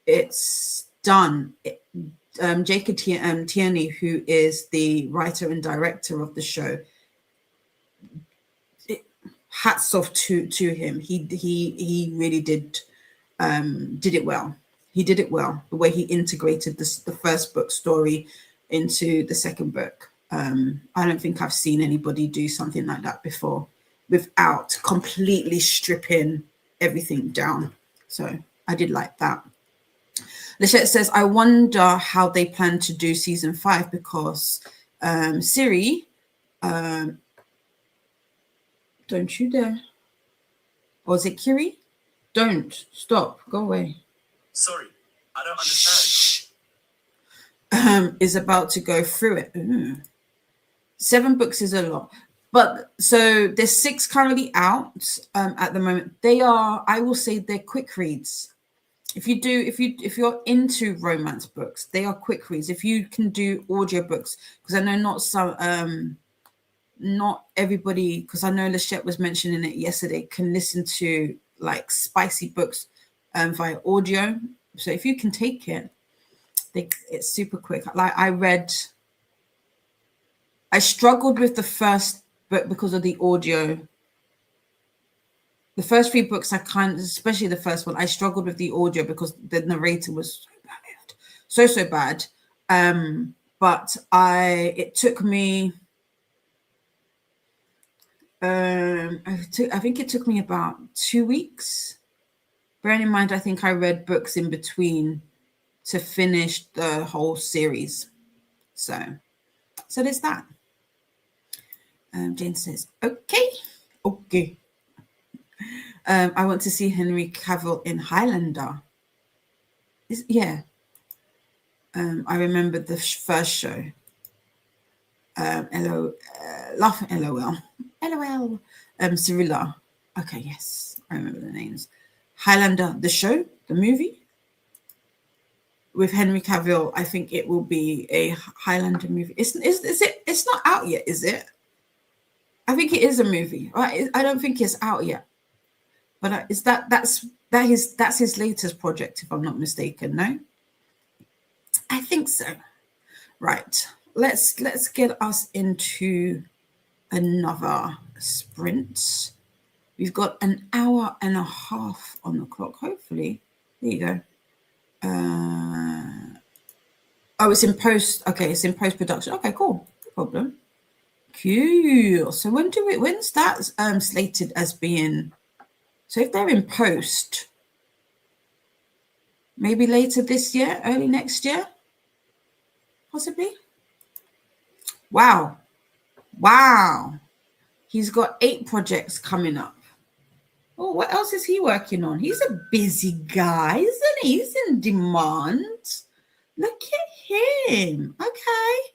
it's done, Jacob Tierney, who is the writer and director of the show, hats off to him. He really did it well. He did it well. The way he integrated the first book story into the second book. I don't think I've seen anybody do something like that before, without completely stripping everything down. So I did like that. Lachette says, I wonder how they plan to do season 5, because Siri, don't you dare. Or is it Kiri? Don't. Stop. Go away. Sorry, I don't understand. Is about to go through it. 7 books is a lot. But so there's 6 currently out at the moment. They are, I will say, they're quick reads. If you're into romance books, they are quick reads. If you can do audiobooks, because I know not everybody, because I know Lachette was mentioning it yesterday, can listen to like spicy books via audio. So if you can take it, it's super quick. Like I struggled with the first book because of the audio. The first 3 books, especially the first one, I struggled with the audio because the narrator was so bad. But it took me, I think it took me about 2 weeks. Bearing in mind, I think I read books in between to finish the whole series. So there's that. Jane says, okay. I want to see Henry Cavill in Highlander. I remember the first show. LOL. Cyrilla. Okay, yes, I remember the names. Highlander, the show, the movie. With Henry Cavill, I think it will be a Highlander movie. Is it? It's not out yet, is it? I think it is a movie. I don't think it's out yet. But that's his latest project, if I'm not mistaken. No, I think so. Right. Let's get us into another sprint. We've got an hour and a half on the clock. Hopefully, there you go. It's in post. Okay, it's in post production. Okay, cool. No problem. Cool. So when's that slated as being? So if they're in post, maybe later this year, early next year, possibly. Wow. He's got 8 projects coming up. Oh, what else is he working on? He's a busy guy, isn't he? He's in demand. Look at him. Okay.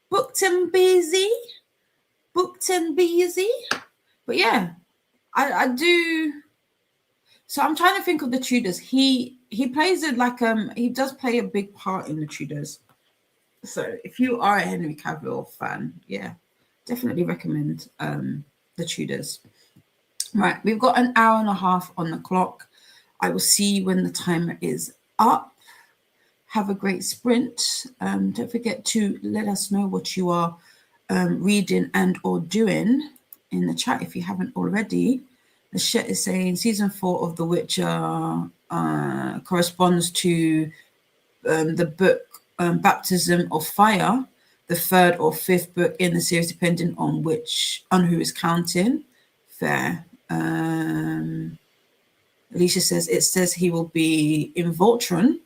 Booked and busy. But yeah, I do. So I'm trying to think of the Tudors. He plays it like he does play a big part in the Tudors. So if you are a Henry Cavill fan, yeah, definitely recommend the Tudors. Right, we've got an hour and a half on the clock. I will see you when the timer is up. Have a great sprint. Don't forget to let us know what you are reading and or doing in the chat if you haven't already. The chat is saying season 4 of The Witcher corresponds to the book Baptism of Fire, the 3rd or 5th book in the series, depending on who is counting. Fair. Alicia says it says he will be in Voltron,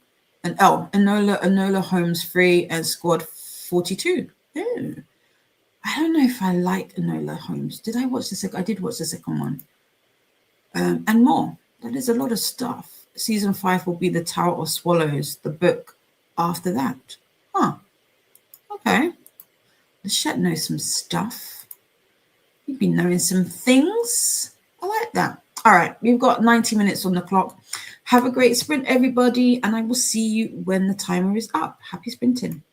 and Enola Holmes 3 and Squad 42. Oh, I don't know if I like Enola Holmes. Did I watch the second? I did watch the second one. And more. That is a lot of stuff. Season 5 will be The Tower of Swallows, the book after that. Huh. Okay. The Shet knows some stuff. You've been knowing some things. I like that. All right. We've got 90 minutes on the clock. Have a great sprint, everybody. And I will see you when the timer is up. Happy sprinting.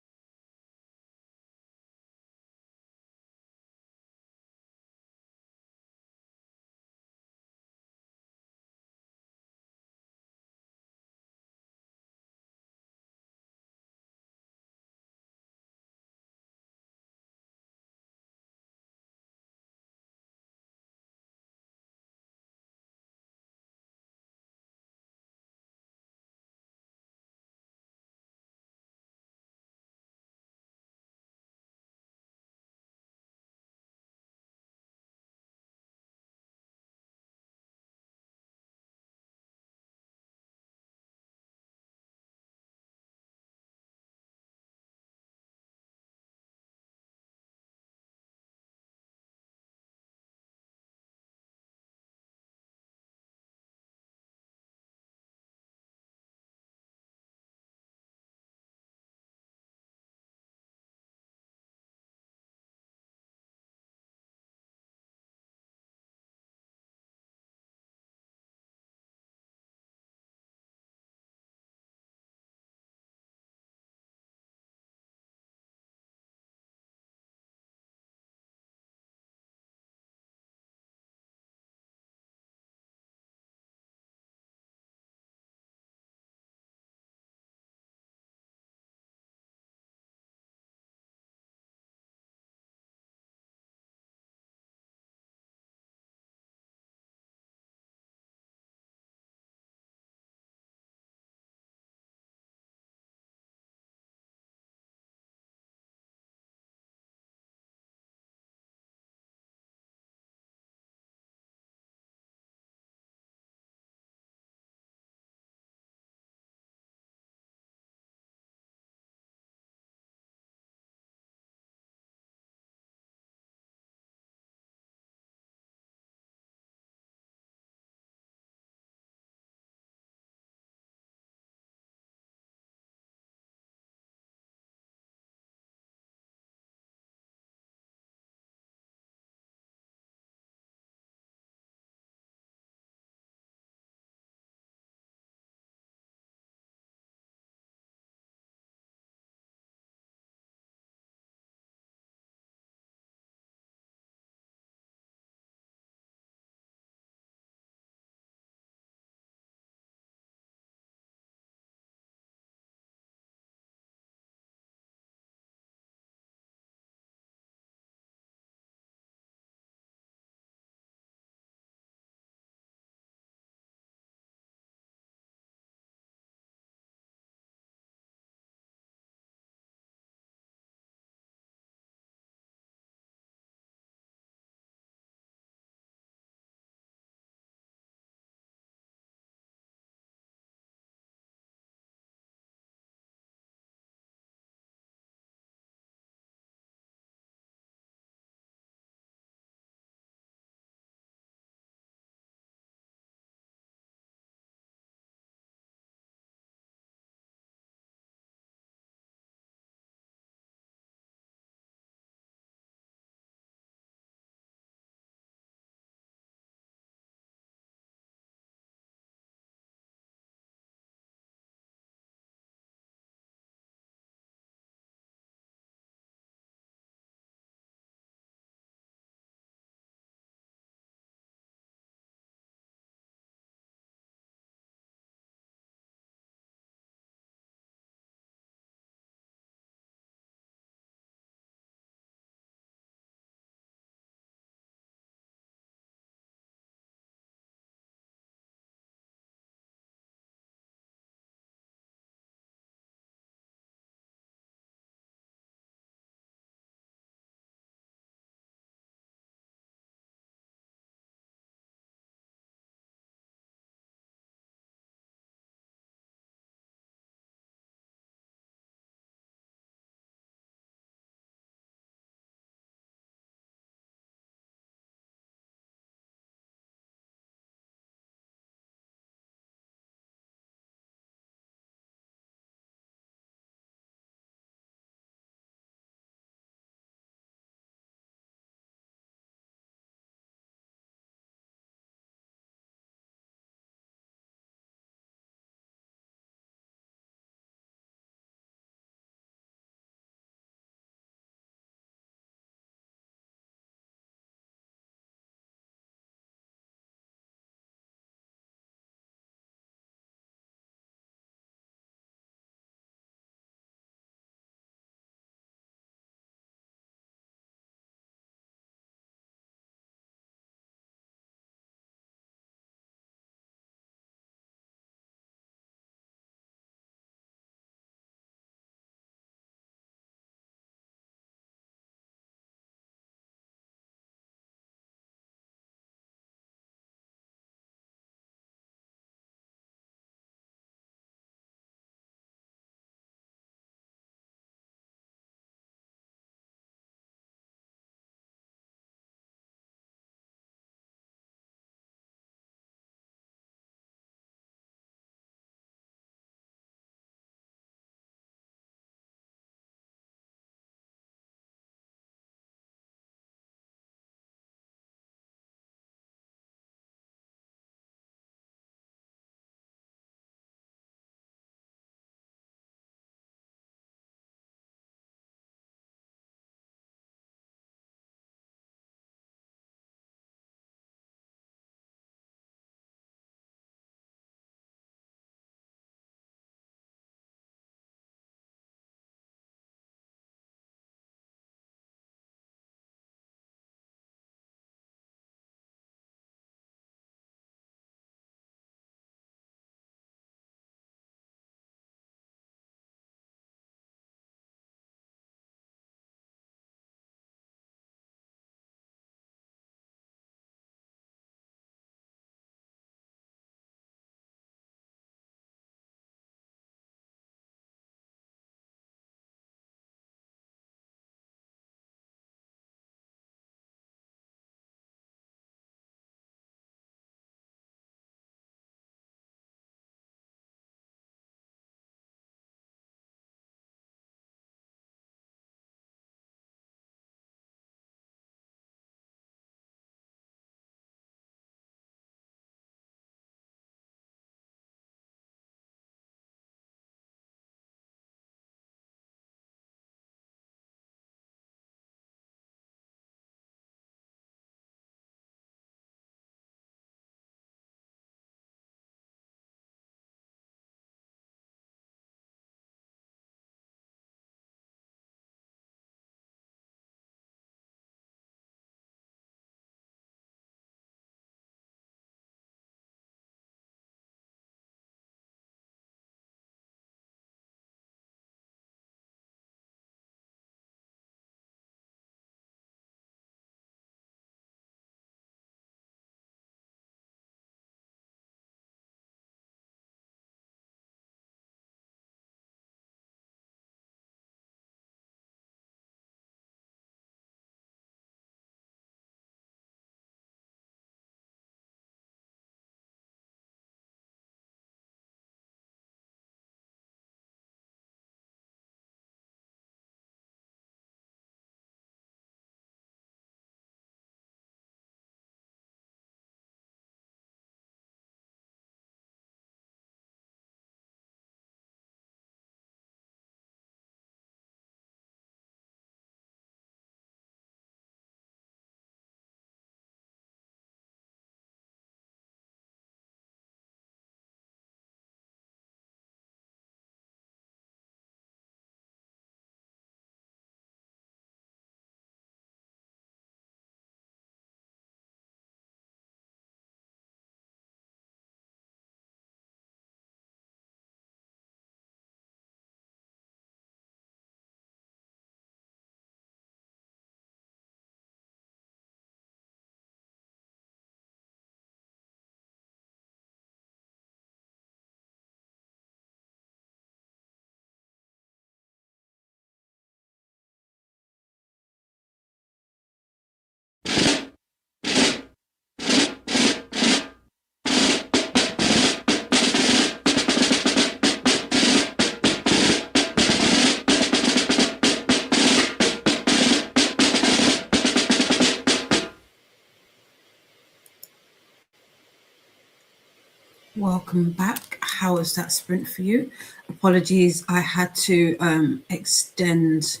welcome back. How was that sprint for you? Apologies, I had to extend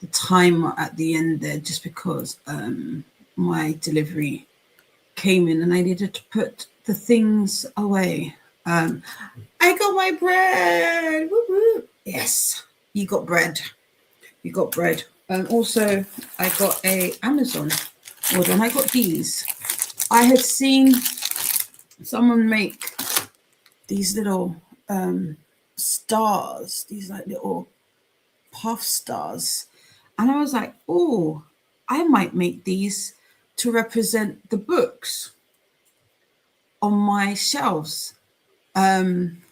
the timer at the end there just because my delivery came in and I needed to put the things away. I got my bread. Woo woo. Yes, you got bread. You got bread. Also, I got a Amazon order and I got these. I had seen someone make these little stars, these like little puff stars. And I was like, oh, I might make these to represent the books on my shelves. And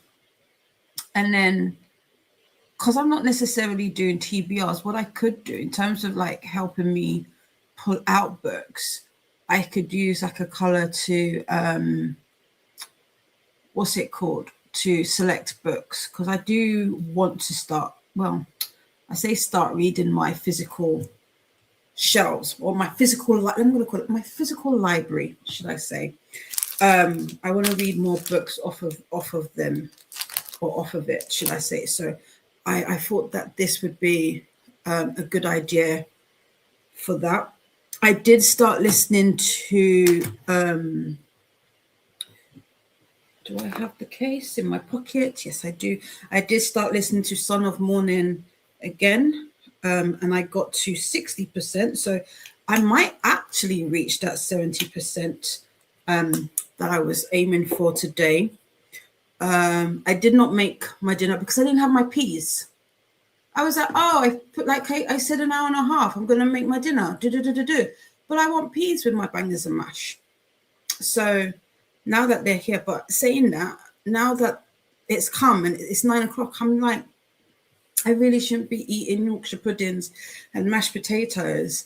then, because I'm not necessarily doing TBRs, what I could do in terms of like helping me pull out books, I could use like a color to, what's it called? To select books. Because I do want to start, well, I say start reading my physical shelves or my physical, I'm going to call it my physical library, should I say. I want to read more books off of them or off of it, should I say. So I thought that this would be a good idea for that. I did start listening to, do I have the case in my pocket? Yes, I do. I did start listening to Son of Morning again, and I got to 60%. So I might actually reach that 70% that I was aiming for today. I did not make my dinner because I didn't have my peas. I was like, oh, I put like I said an hour and a half. I'm going to make my dinner. But I want peas with my bangers and mash. So now that they're here, but saying that, now that it's come and it's 9 o'clock, I'm like, I really shouldn't be eating Yorkshire puddings and mashed potatoes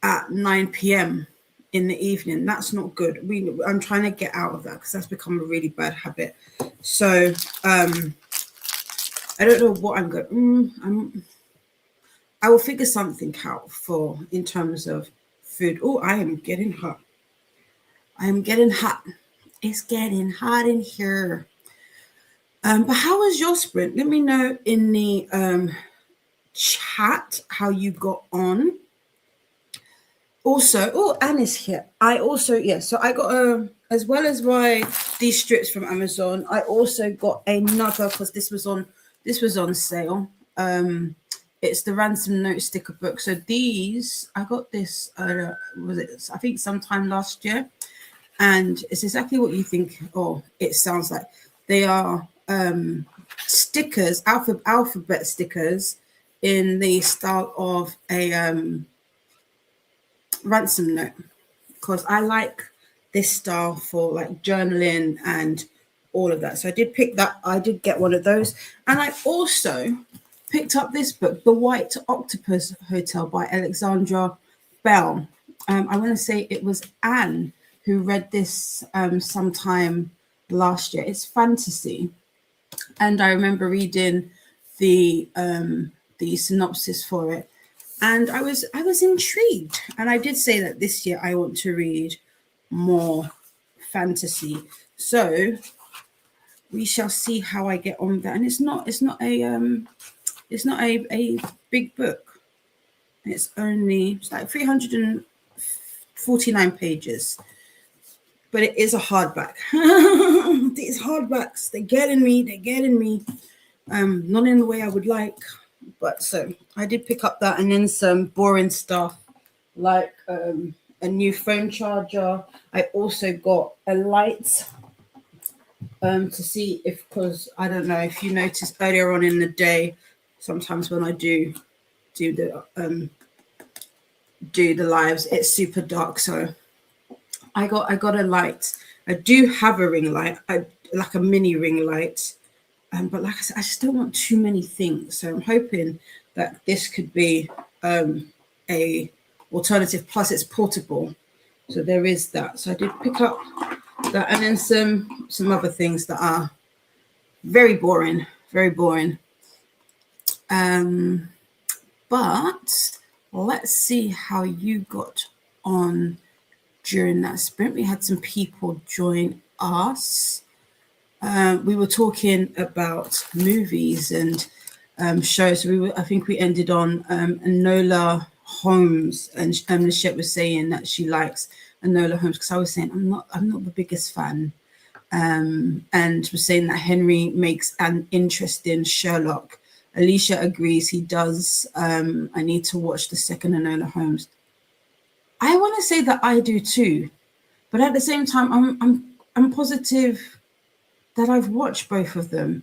at 9 p.m. in the evening. That's not good. I'm trying to get out of that because that's become a really bad habit. So I don't know what I'm going. I will figure something out for in terms of food. Oh, I am getting hot. I am getting hot. It's getting hot in here. But how was your sprint? Let me know in the chat how you got on. Also, oh, Anne's here. So I got as well as these strips from Amazon, I also got another because this was on sale. It's the Ransom Note sticker book. So these, I got this, I think sometime last year. And it's exactly what you think, or it sounds like. They are stickers, alphabet stickers in the style of a ransom note. Because I like this style for like journaling and all of that. So I did get one of those. And I also picked up this book, The White Octopus Hotel by Alexandra Bell. I want to say it was Anne who read this sometime last year. It's fantasy. And I remember reading the synopsis for it. And I was intrigued. And I did say that this year I want to read more fantasy. So we shall see how I get on with that. And it's not a big book. It's like 349 pages. But it is a hardback. These hardbacks, they're getting me. Not in the way I would like. But so I did pick up that and then some boring stuff like a new phone charger. I also got a light to see because I don't know if you noticed earlier on in the day, sometimes when I do the lives, it's super dark. So I got a light. I do have a ring light, like a mini ring light. But like I said, I just don't want too many things. So I'm hoping that this could be a alternative. Plus, it's portable, so there is that. So I did pick up that, and then some other things that are very boring. But let's see how you got on during that sprint. We had some people join us. we were talking about movies and shows. I think we ended on Enola Holmes, and Lisette was saying that she likes Enola Holmes, because I was saying I'm not the biggest fan, and was saying that Henry makes an interesting Sherlock. Alicia agrees he does. I need to watch the second Enola Holmes. I want to say that I do too, but at the same time, I'm positive that I've watched both of them.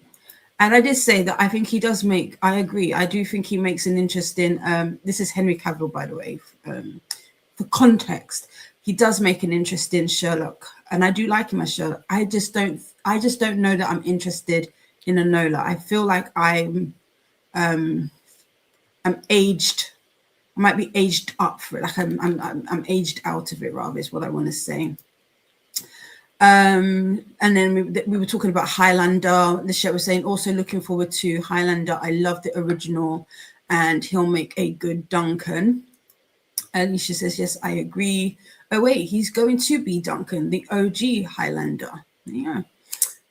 And I did say that I think he does make, I agree, I do think he makes an interesting, this is Henry Cavill, by the way, for context, he does make an interesting Sherlock, and I do like him as Sherlock. I just don't know that I'm interested in Enola. I feel like I'm aged, I might be aged up for it, like I'm aged out of it, rather, is what I want to say. And then we were talking about Highlander. The show was saying also looking forward to Highlander. I love the original, and he'll make a good Duncan. Alicia says, yes, I agree. Oh wait, he's going to be Duncan, the OG Highlander. Yeah.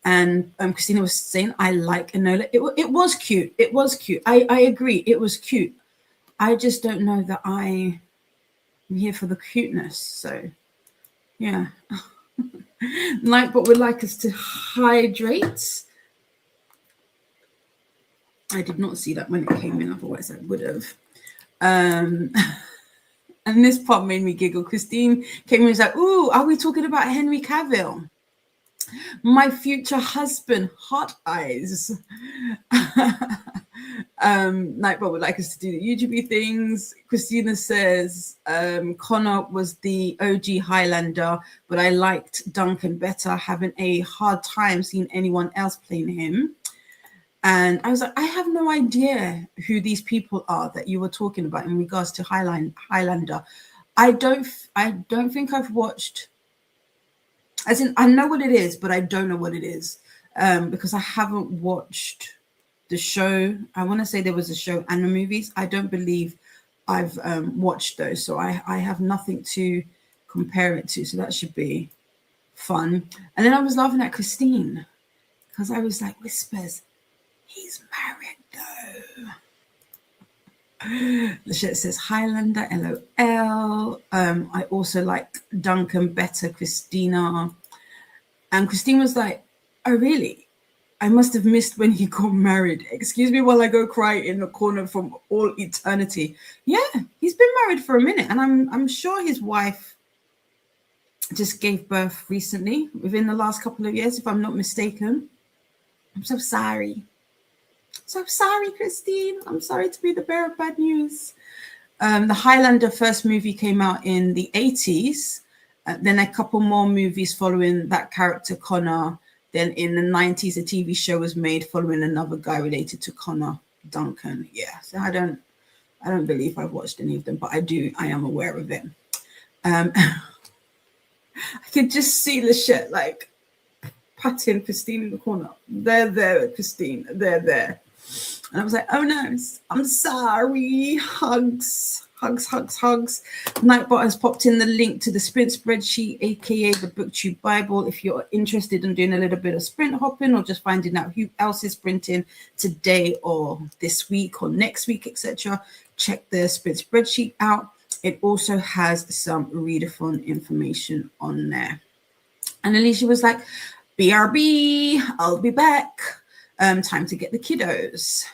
And Christina was saying, I like Enola. It was cute. It was cute. I agree. It was cute. I just don't know that I'm here for the cuteness. So yeah. Nightbot would like us to hydrate. I did not see that when it came in, otherwise I would have. And this part made me giggle. Christine came in and was like, ooh, are we talking about Henry Cavill? My future husband, hot eyes. Nightbot would like us to do the YouTube things. Christina says Connor was the OG Highlander, but I liked Duncan better, having a hard time seeing anyone else playing him. And I was like, I have no idea who these people are that you were talking about in regards to Highlander. I don't think I've watched, as in I know what it is, but I don't know what it is, because I haven't watched the show. I want to say there was a show and the movies. I don't believe I've watched those, so I have nothing to compare it to. So that should be fun. And then I was laughing at Christine because I was like, whispers, he's married though. Lisette says Highlander, LOL. I also like Duncan better, Christina. And Christine was like, oh really? I must have missed when he got married. Excuse me while I go cry in the corner from all eternity. Yeah, he's been married for a minute, and I'm sure his wife just gave birth recently, within the last couple of years, if I'm not mistaken. I'm so sorry. So sorry, Christine. I'm sorry to be the bearer of bad news. The Highlander first movie came out in the 80s. Then a couple more movies following that character, Connor. Then in the 90s, a TV show was made following another guy related to Connor, Duncan. Yeah, so I don't believe I've watched any of them, but I am aware of them. I could just see Lisette like patting Christine in the corner. There, Christine. There. And I was like, oh no, I'm sorry. Hugs. Nightbot has popped in the link to the sprint spreadsheet, aka the BookTube Bible. If you're interested in doing a little bit of sprint hopping or just finding out who else is sprinting today or this week or next week, etc., check the sprint spreadsheet out. It also has some readathon information on there. And Alicia was like, BRB, I'll be back. Time to get the kiddos.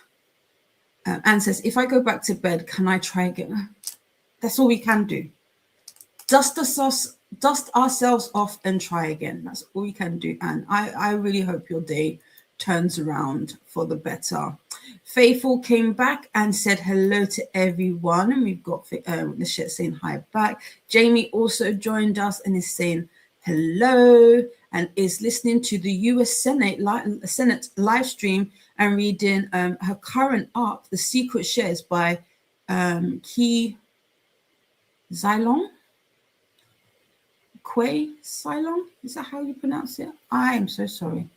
Anne says, if I go back to bed, can I try again? That's all we can do. Dust ourselves off and try again. That's all we can do. And I really hope your day turns around for the better. Faithful came back and said hello to everyone. And we've got Lisette saying hi back. Jamie also joined us and is saying hello and is listening to the US Senate live stream and reading her current arc, The Secret Shares by Quay Zylon. Is that how you pronounce it? I am so sorry.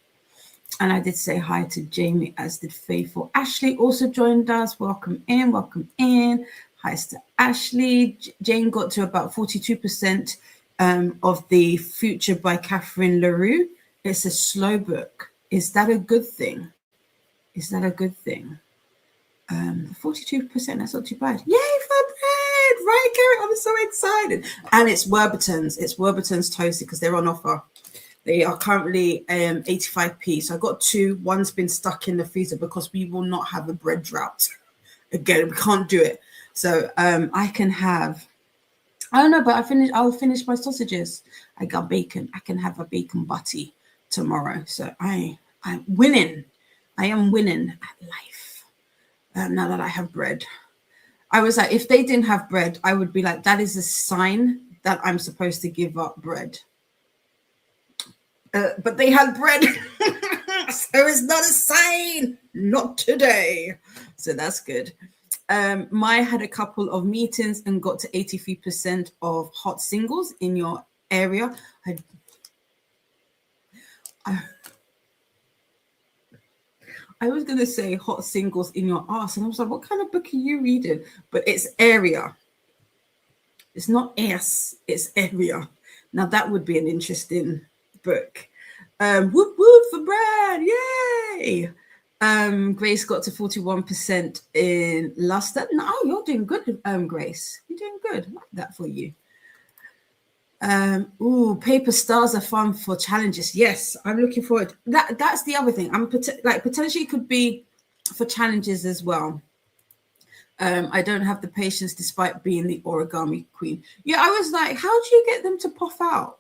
And I did say hi to Jamie, as did Faithful. Ashley also joined us. Welcome in. Hi to Ashley. Jane got to about 42% of The Future by Catherine LaRue. It's a slow book. Is that a good thing? Is that a good thing? 42%, that's not too bad. Yay for bread! Right, Carrie, I'm so excited. And it's Warburton's. It's Warburton's toasted because they're on offer. They are currently 85p. So I got two. One's been stuck in the freezer because we will not have a bread drought. Again, we can't do it. So I can have, I don't know, but I'll finish my sausages. I got bacon. I can have a bacon butty tomorrow. So I'm winning. I am winning at life. Now that I have bread. I was like, if they didn't have bread, I would be like, that is a sign that I'm supposed to give up bread. But they had bread. So it's not a sign. Not today. So that's good. Maya had a couple of meetings and got to 83% of hot singles in your area. I was going to say hot singles in your ass. And I was like, what kind of book are you reading? But it's area. It's not ass, it's area. Now that would be an interesting book. Whoop whoop for Brad. Yay. Grace got to 41% in luster. No, you're doing good, Grace. You're doing good. I like that for you. Paper stars are fun for challenges. Yes, I'm looking forward. That's the other thing. I'm potentially could be for challenges as well. I don't have the patience despite being the origami queen. Yeah, I was like, how do you get them to puff out?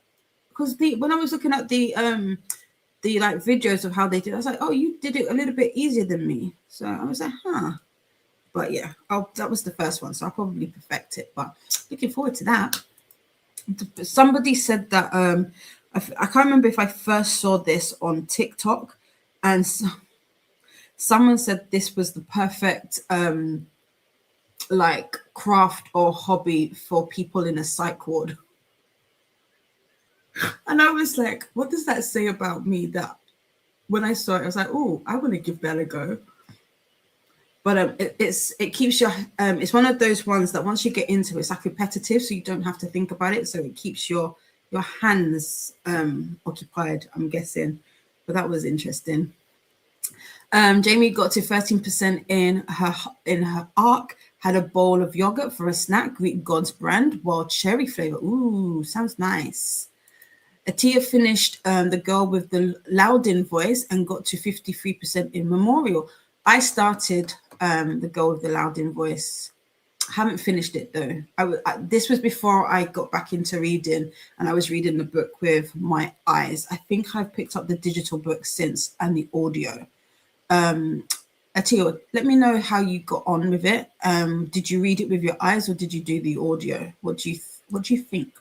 Because when I was looking at the like videos of how they do it, I was like, oh, you did it a little bit easier than me. So I was like, huh. But yeah, that was the first one, so I'll probably perfect it. But looking forward to that. Somebody said that I can't remember if I first saw this on TikTok, and someone said this was the perfect like craft or hobby for people in a psych ward. And I was like, what does that say about me? That when I saw it, I was like, oh, I want to give that a go. But it keeps your it's one of those ones that once you get into it, it's like repetitive, so you don't have to think about it. So it keeps your hands occupied, I'm guessing. But that was interesting. Jamie got to 13% in her arc, had a bowl of yogurt for a snack, Greek God's brand, wild cherry flavor. Ooh, sounds nice. Atia finished the girl with the Loudon voice and got to 53% in memorial. I started the girl with the Loudon voice. I haven't finished it though. This was before I got back into reading, and I was reading the book with my eyes. I think I've picked up the digital book since and the audio. Atia, let me know how you got on with it. Did you read it with your eyes or did you do the audio? What do you think?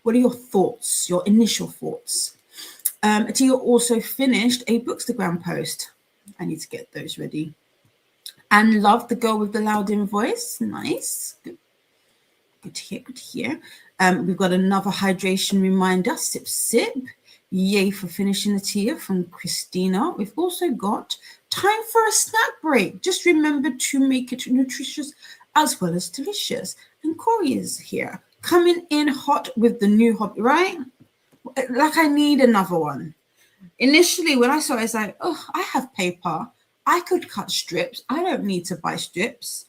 What are your thoughts? Your initial thoughts? Atia also finished a Bookstagram post. I need to get those ready. And loved the girl with the Loudon voice. Nice. Good to hear. Good to hear. We've got another hydration reminder. Sip, sip. Yay for finishing the tea from Christina. We've also got time for a snack break. Just remember to make it nutritious as well as delicious. And Corey is here, coming in hot with the new hobby, right? Like I need another one. Initially, when I saw it, I was like, oh, I have paper. I could cut strips. I don't need to buy strips.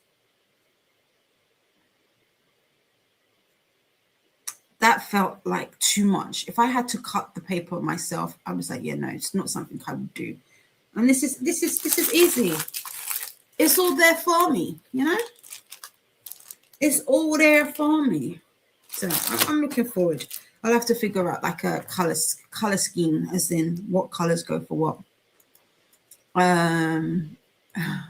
That felt like too much. If I had to cut the paper myself, I was like, yeah, no, it's not something I would do. And this is easy. It's all there for me, you know? It's all there for me. So I'm looking forward. I'll have to figure out like a color scheme, as in what colors go for what.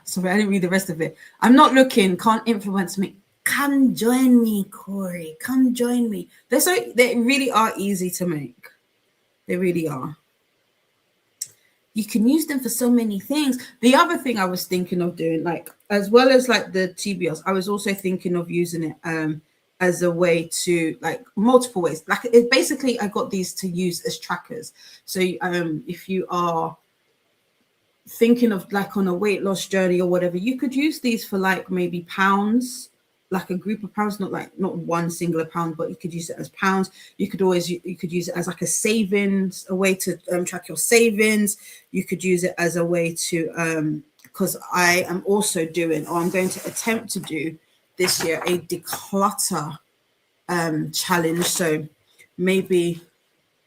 Sorry, I didn't read the rest of it. I'm not looking, can't influence me. Come join me, Corey. Come join me. They really are easy to make. They really are. You can use them for so many things. The other thing I was thinking of doing, like as well as like the TBRs, I was also thinking of using it as a way to like multiple ways. Like it basically, I got these to use as trackers. So if you are thinking of like on a weight loss journey or whatever, you could use these for like maybe pounds. like a group of pounds, not one singular pound, but you could use it as pounds. You could use it as like a savings, a way to track your savings. You could use it as a way to because I am also doing, or I'm going to attempt to do this year, a declutter challenge. So maybe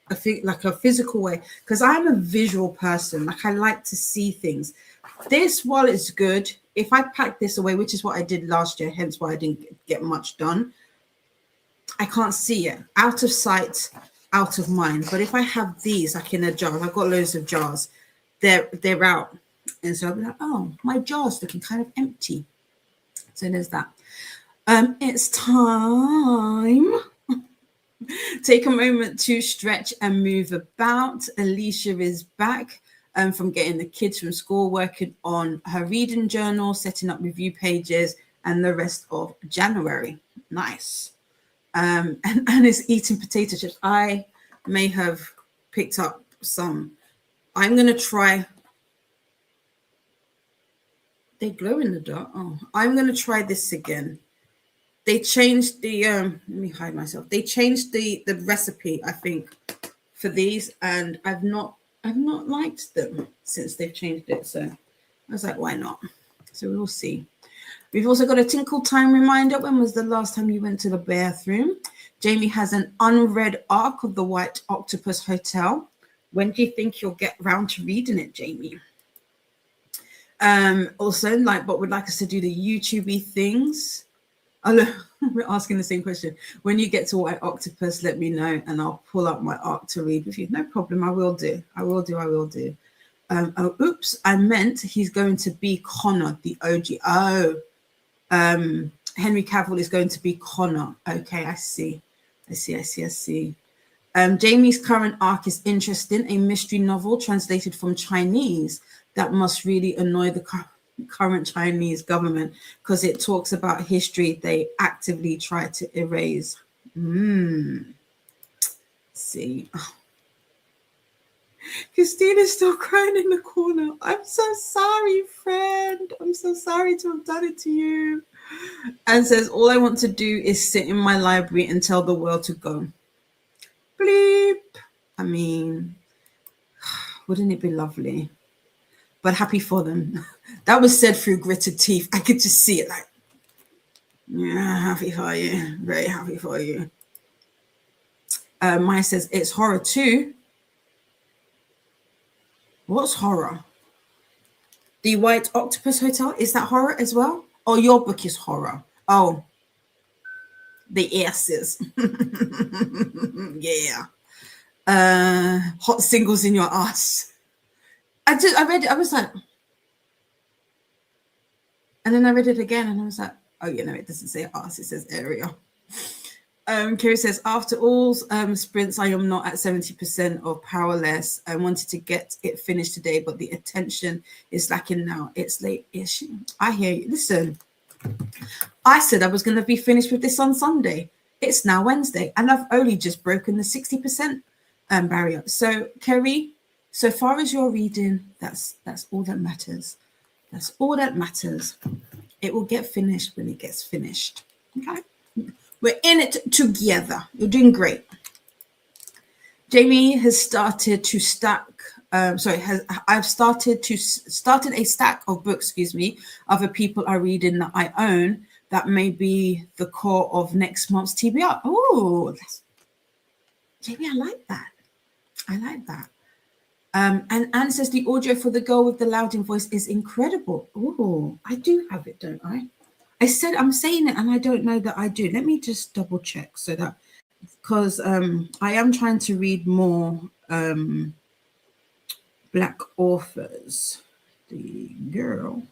I think like a physical way, because I'm a visual person. Like I like to see things. This, while it's good, if I pack this away, which is what I did last year, hence why I didn't get much done, I can't see it. Out of sight, out of mind. But if I have these like in a jar, I've got loads of jars, they're out. And so I'll be like, oh, my jar's looking kind of empty. So there's that. It's time. Take a moment to stretch and move about. Alicia is back from getting the kids from school, working on her reading journal, setting up review pages, and the rest of January. Nice. And is eating potato chips. I may have picked up some. I'm going to try. They glow in the dark. Oh, I'm going to try this again. They changed the let me hide myself. They changed the recipe, I think, for these, and I've not liked them since they've changed it. So I was like, why not? So we'll see. We've also got a Tinkle Time reminder. When was the last time you went to the bathroom? Jamie has an unread arc of the White Octopus Hotel. When do you think you'll get round to reading it, Jamie? Also, but would like us to do the YouTube-y things. We're asking the same question. When you get to White Octopus, let me know, and I'll pull up my arc to read with you. No problem. I will do. Oops, I meant he's going to be Connor, the OG. Henry Cavill is going to be Connor. Okay, I see. Jamie's current arc is interesting. A mystery novel translated from Chinese that must really annoy the current Chinese government, because it talks about history they actively try to erase. See. Christina's still crying in the corner. I'm so sorry, friend. I'm so sorry to have done it to you. And says, all I want to do is sit in my library and tell the world to go. Bleep. I mean, wouldn't it be lovely? But happy for them. That was said through gritted teeth. I could just see it like, yeah, happy for you. Very happy for you. Maya says, it's horror too. What's horror? The White Octopus Hotel, is that horror as well? Oh, your book is horror. Oh, the asses. Yeah. Hot singles in your ass. I read it, I was like, and then I read it again and I was like, oh, it doesn't say ass, it says area. Kerry says, after all sprints, I am not at 70% of powerless. I wanted to get it finished today, but the attention is lacking now. It's late-ish. I hear you. Listen, I said I was going to be finished with this on Sunday. It's now Wednesday, and I've only just broken the 60% barrier. So, Kerry, so far as you're reading, that's all that matters. That's all that matters. It will get finished when it gets finished. Okay? We're in it together. You're doing great. Jamie has started to stack. I've started a stack of books. Other people are reading that I own. That may be the core of next month's TBR. Oh, Jamie, I like that. And Anne says the audio for The Girl with the Louding Voice is incredible. Oh, I do have it, don't I? I said I'm saying it and I don't know that I do. Let me just double check so that, because I am trying to read more Black authors. The Girl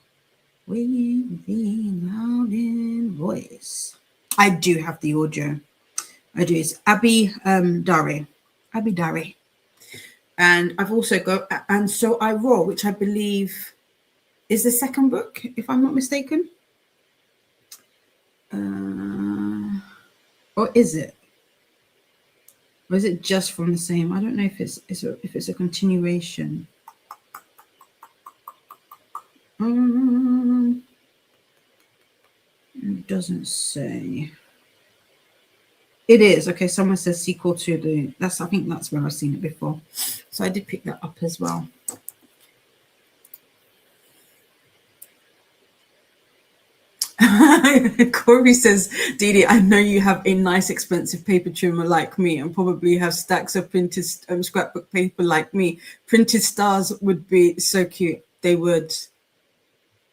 with the Louding Voice. I do have the audio. I do. It's Abby Dari. And I've also got And So I Roar, which I believe is the second book, if I'm not mistaken. Or is it? Or is it just from the same? I don't know if it's a continuation. It doesn't say. It is. Okay, someone says sequel to the... I think that's where I've seen it before. So I did pick that up as well. Corey says, Didi, I know you have a nice expensive paper trimmer like me and probably have stacks of printed scrapbook paper like me. Printed stars would be so cute. They would.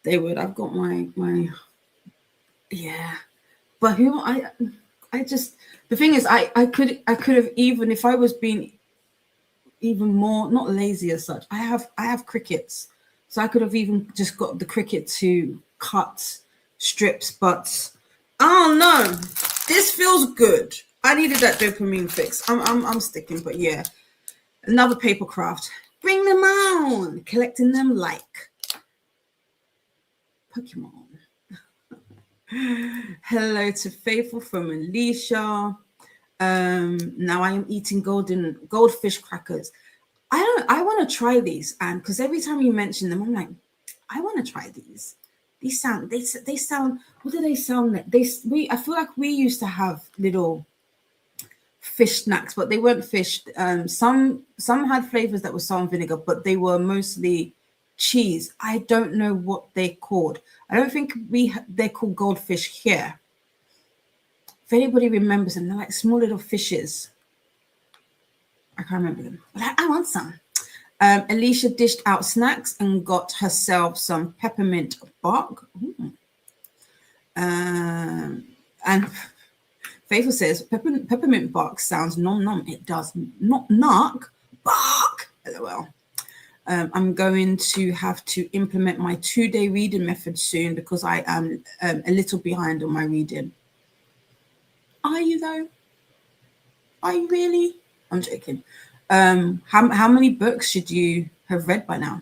I've got my yeah. But I just, the thing is, I could have, even if I was being even more, not lazy as such, I have crickets. So I could have even just got the Cricut to cut strips, but oh no, this feels good. I needed that dopamine fix. I'm sticking, but yeah, another paper craft. Bring them on, collecting them like Pokemon. Hello to Faithful from Alicia. Now I am eating goldfish crackers. I want to try these, and because every time you mention them, I'm like, I want to try these. They sound, what do they sound like? I feel like we used to have little fish snacks, but they weren't fish. Some had flavors that were salt and vinegar, but they were mostly cheese. I don't know what they're called. I don't think they're called goldfish here. If anybody remembers them, they're like small little fishes. I can't remember them. But I want some. Alicia dished out snacks and got herself some peppermint bark. And Faithful says, peppermint bark sounds nom. It does not knock, bark. LOL. I'm going to have to implement my 2-day reading method soon because I am a little behind on my reading. Are you though? Are you really? I'm joking. How many books should you have read by now?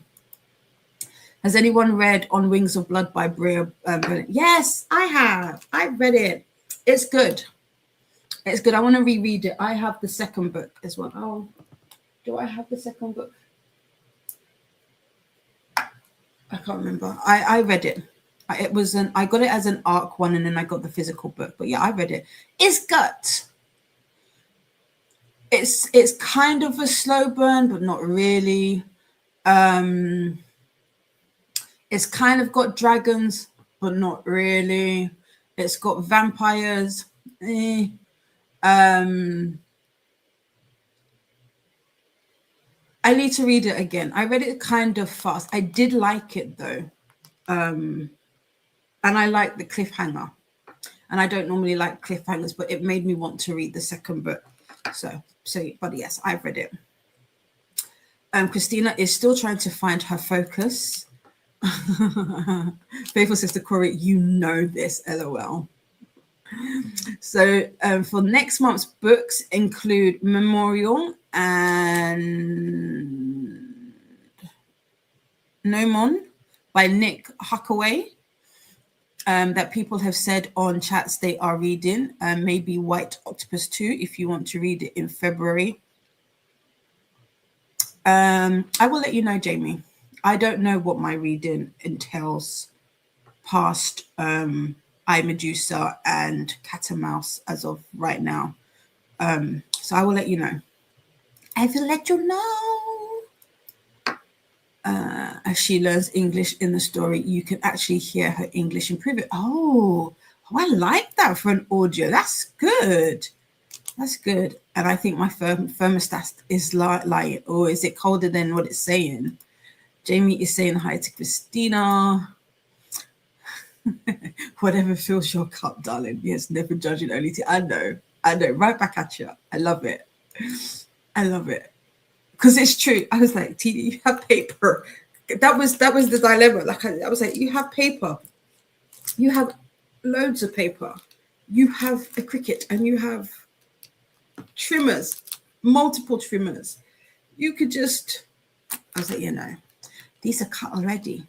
Has anyone read On Wings of Blood by Brea Bennett? Yes, I have. I've read it. It's good. It's good. I want to reread it. I have the second book as well. Oh, do I have the second book? I can't remember. I read it. I got it as an ARC one, and then I got the physical book. But yeah, I read it. It's good. It's kind of a slow burn, but not really. It's kind of got dragons, but not really. It's got vampires. I need to read it again. I read it kind of fast. I did like it though. And I like the cliffhanger. And I don't normally like cliffhangers, but it made me want to read the second book. So, but yes, I've read it. Christina is still trying to find her focus. Faithful sister Corey, you know this, LOL. So for next month's books include Memorial and Nomon by Nick Huckaway. That people have said on chats they are reading. Maybe White Octopus 2 if you want to read it in February. I will let you know, Jamie. I don't know what my reading entails past I, Medusa and Cat and Mouse as of right now. So I will let you know. I will let you know. As she learns English in the story, you can actually hear her English improve it. Oh, I like that for an audio. That's good. That's good. And I think my thermostat is lying. Or is it colder than what it's saying? Jamie is saying hi to Christina. Whatever fills your cup, darling. Yes, never judging, only to. I know. Right back at you. I love it. Because it's true. I was like, Tina, you have paper. That was the dilemma. Like I was like, you have paper. You have loads of paper. You have a Cricut and you have trimmers, multiple trimmers. You could just, I was like, these are cut already.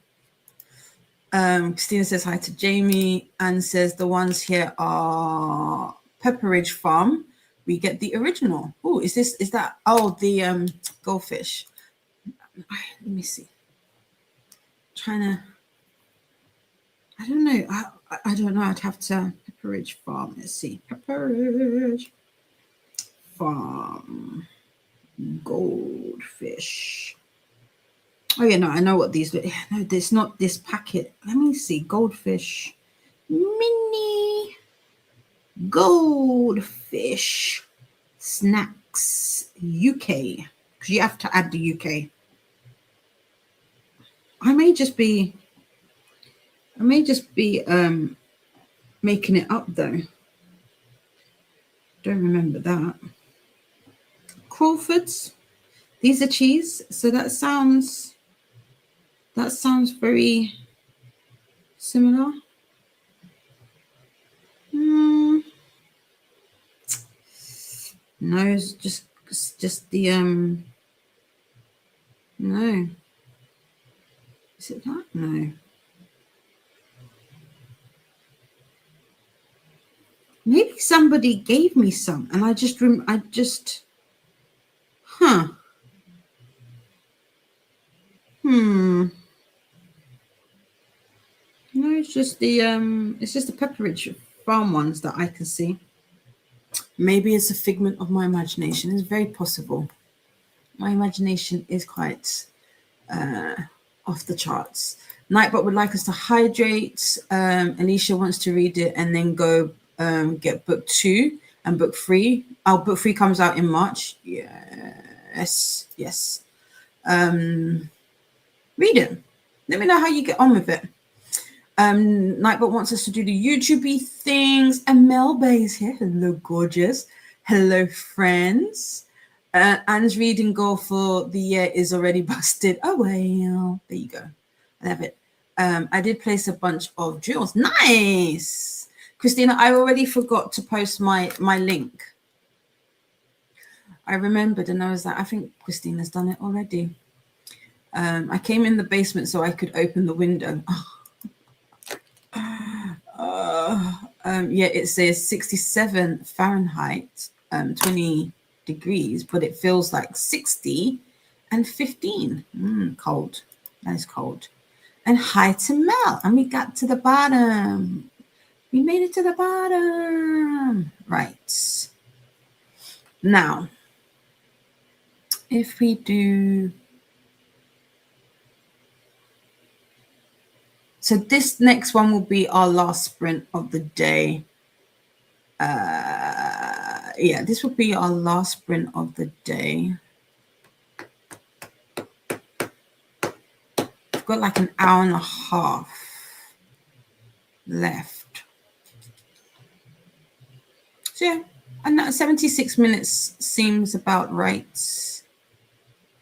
Christina says hi to Jamie and says the ones here are Pepperidge Farm. We get the original. Oh, is that? Oh, the goldfish. Let me see. I don't know. I don't know. I'd have to Pepperidge Farm. Let's see. Pepperidge Farm goldfish. Oh yeah, no, I know what these. No, it's not this packet. Let me see. Goldfish, mini goldfish snacks UK. Because you have to add the UK. I may just be making it up though. Don't remember that. Crawford's. These are cheese, so that sounds very similar. No, it's just the no. Is it that? No. Maybe somebody gave me some, and I just huh. No, it's just the Pepperidge Farm ones that I can see. Maybe it's a figment of my imagination. It's very possible. My imagination is quite off the charts. Nightbot would like us to hydrate. Alicia wants to read it and then go get book 2 and book 3. Our book 3 comes out in March. Yes. Read it. Let me know how you get on with it. Nightbot wants us to do the YouTube-y things. And Melba is here. Hello, gorgeous. Hello, friends. Anne's reading goal for the year is already busted. Oh, well, there you go. I love it. I did place a bunch of drills. Nice. Christina, I already forgot to post my link. I remembered and I was like, I think Christina's done it already. I came in the basement so I could open the window. Yeah, it says 67 Fahrenheit, 20 degrees, but it feels like 60 and 15. Cold. That is cold. And hi to Mel. And we got to the bottom. We made it to the bottom. Right. Now, if we do... So this next one will be our last sprint of the day. Yeah, this will be our last sprint of the day. I've got like an hour and a half left. So yeah, and 76 minutes seems about right.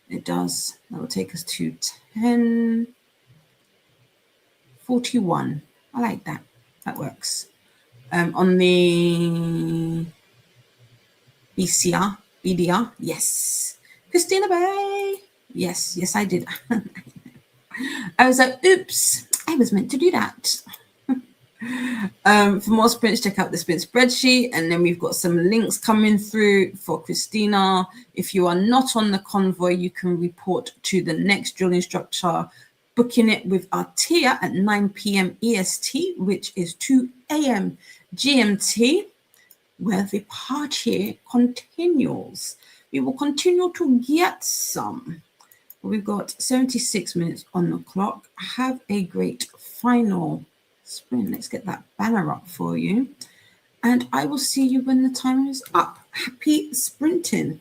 It does. That will take us to 10:41. I like that. That works. On the BDR, yes. Christina Bay, yes, I did. I was like, oops, I was meant to do that. For more sprints, check out the sprint spreadsheet, and then we've got some links coming through for Christina. If you are not on the convoy, you can report to the next drill instructor, booking it with Artia at 9 p.m. EST, which is 2 a.m. GMT, where the party continues. We will continue to get some. We've got 76 minutes on the clock. Have a great final sprint. Let's get that banner up for you. And I will see you when the time is up. Happy sprinting.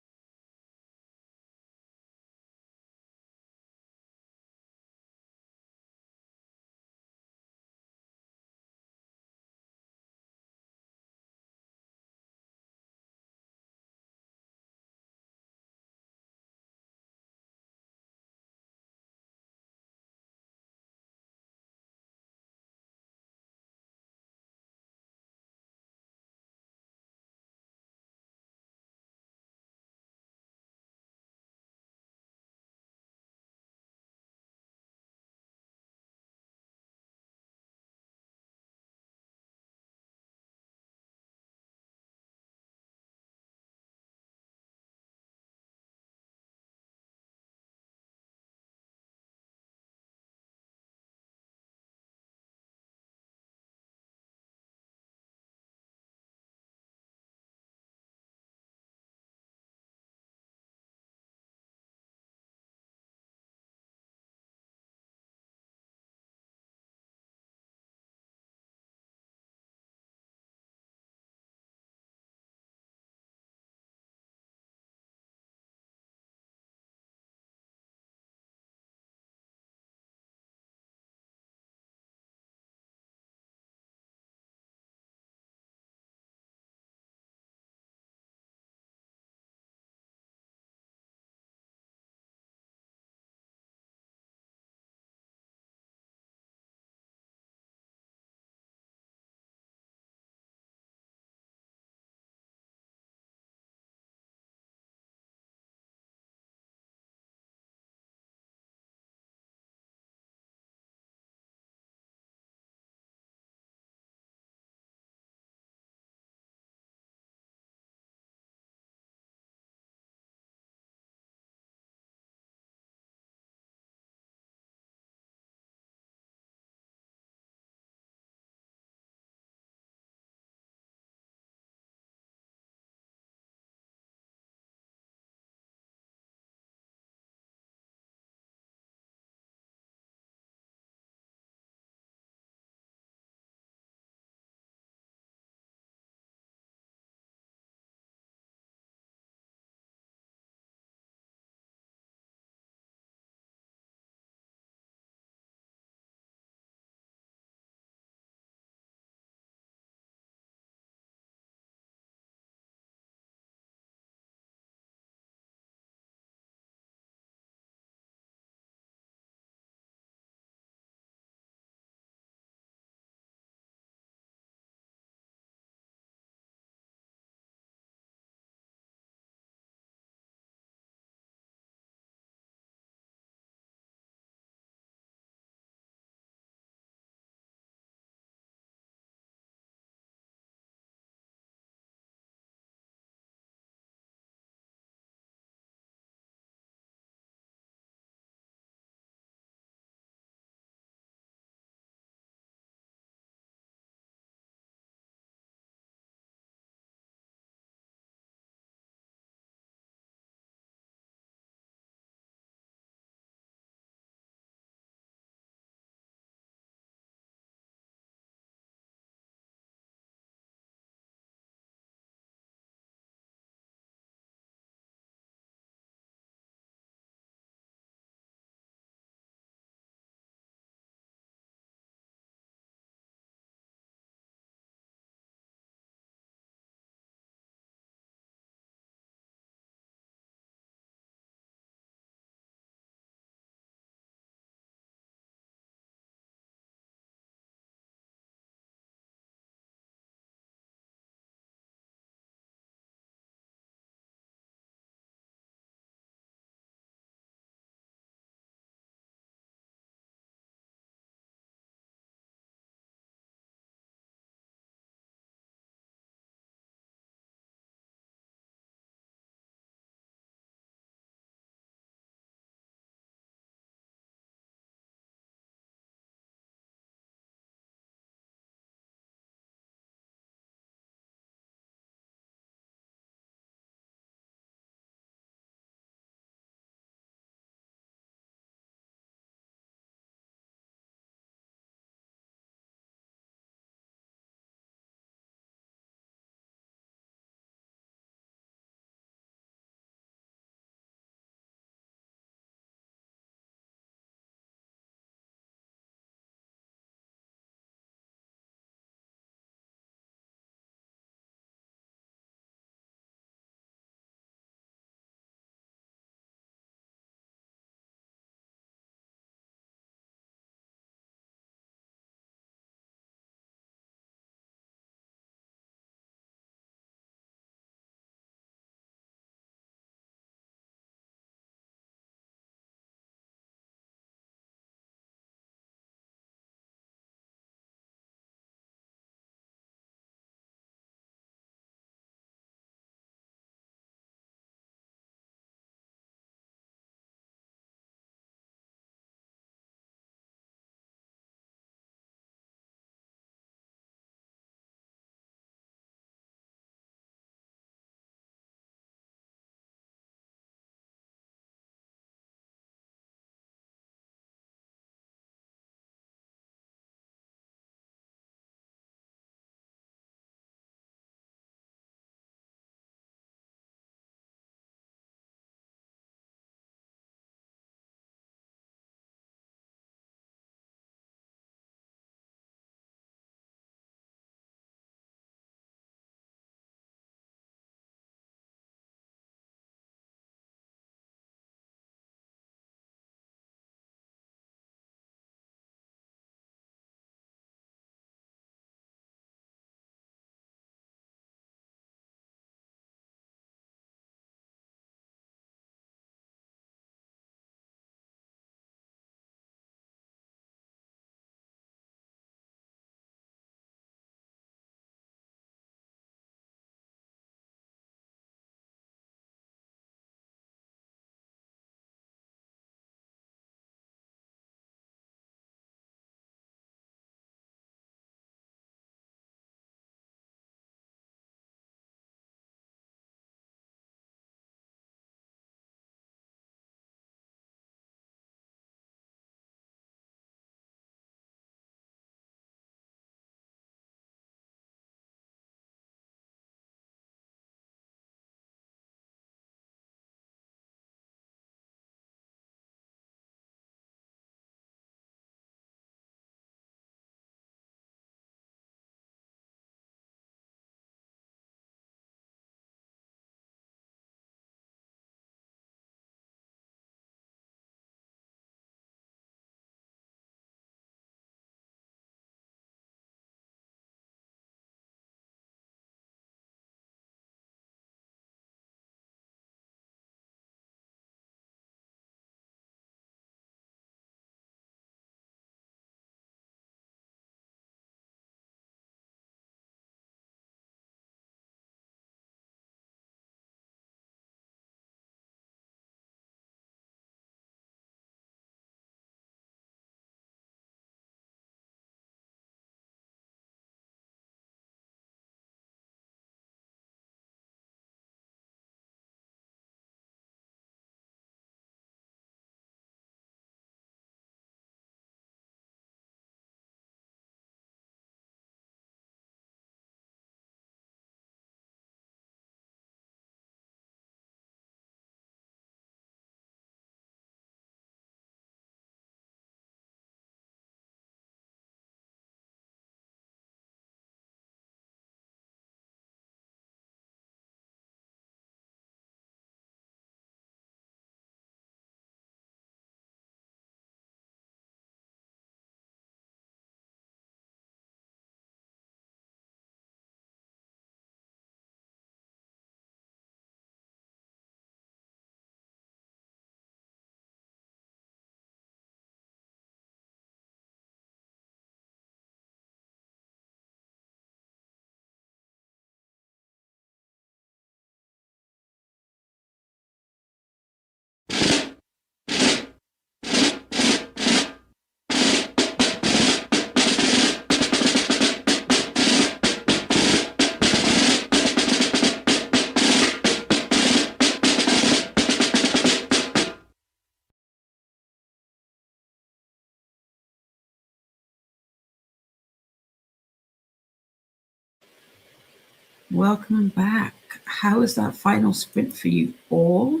Welcome back. How was that final sprint for you all?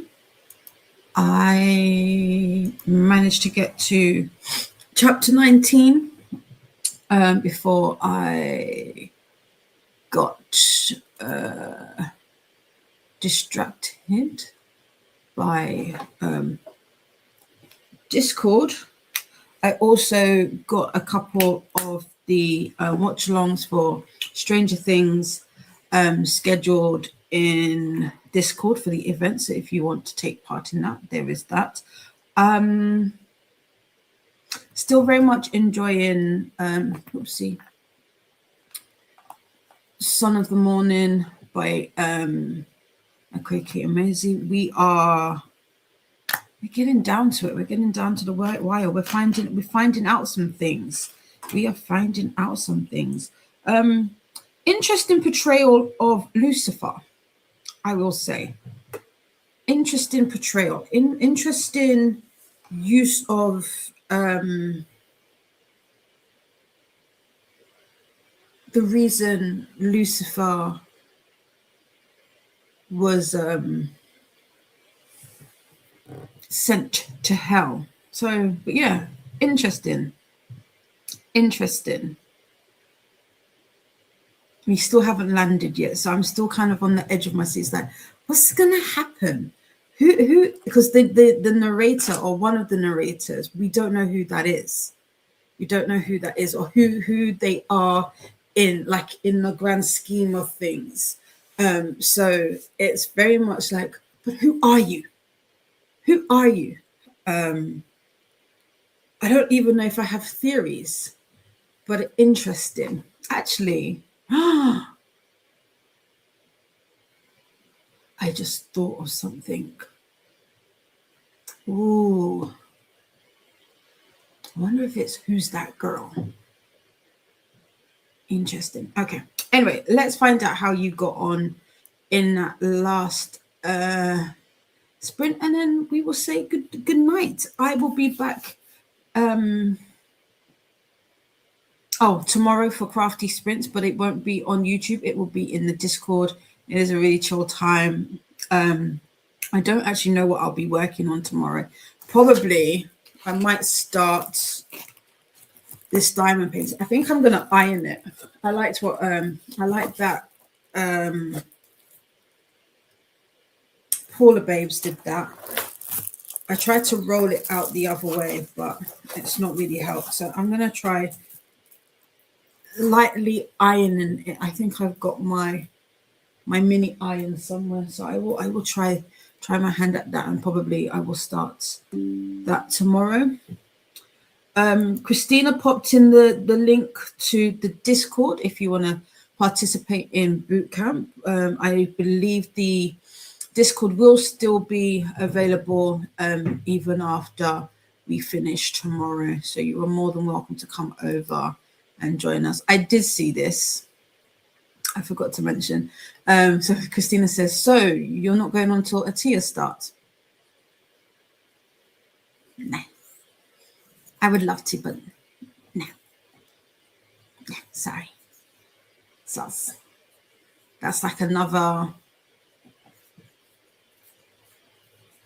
I managed to get to chapter 19 before I got distracted by Discord. I also got a couple of the watch-alongs for Stranger Things scheduled in Discord for the event. So if you want to take part in that, there is that. Still very much enjoying Son of the Morning by Akweke Emezi. We're getting down to it. We're getting down to the wire. We're finding out some things. We are finding out some things. Interesting portrayal of Lucifer, I will say. Interesting portrayal. Interesting use of the reason Lucifer was sent to hell. So, but yeah, interesting. We still haven't landed yet, so I'm still kind of on the edge of my seat. It's like, what's gonna happen? Who? Because the narrator or one of the narrators, we don't know who that is. We don't know who that is or who they are in the grand scheme of things. So it's very much like, but who are you? Who are you? I don't even know if I have theories, but interesting. Actually, I just thought of something. Ooh. I wonder if it's Who's That Girl? Interesting. Okay. Anyway, let's find out how you got on in that last sprint, and then we will say good night. I will be back tomorrow for Crafty Sprints, but it won't be on YouTube. It will be in the Discord. It is a really chill time. I don't actually know what I'll be working on tomorrow. Probably I might start this diamond painting. I think I'm gonna iron it. I liked that Paula Babes did that. I tried to roll it out the other way, but it's not really helped. So I'm gonna try lightly ironing it. I think I've got my mini iron somewhere, so I will try my hand at that, and probably I will start that tomorrow. Christina popped in the link to the Discord if you want to participate in boot camp. I believe the Discord will still be available even after we finish tomorrow, so you are more than welcome to come over and join us. I did see this. I forgot to mention. So Christina says, so you're not going on till Atia starts? No. I would love to, but no. No, sorry. Sus. That's like another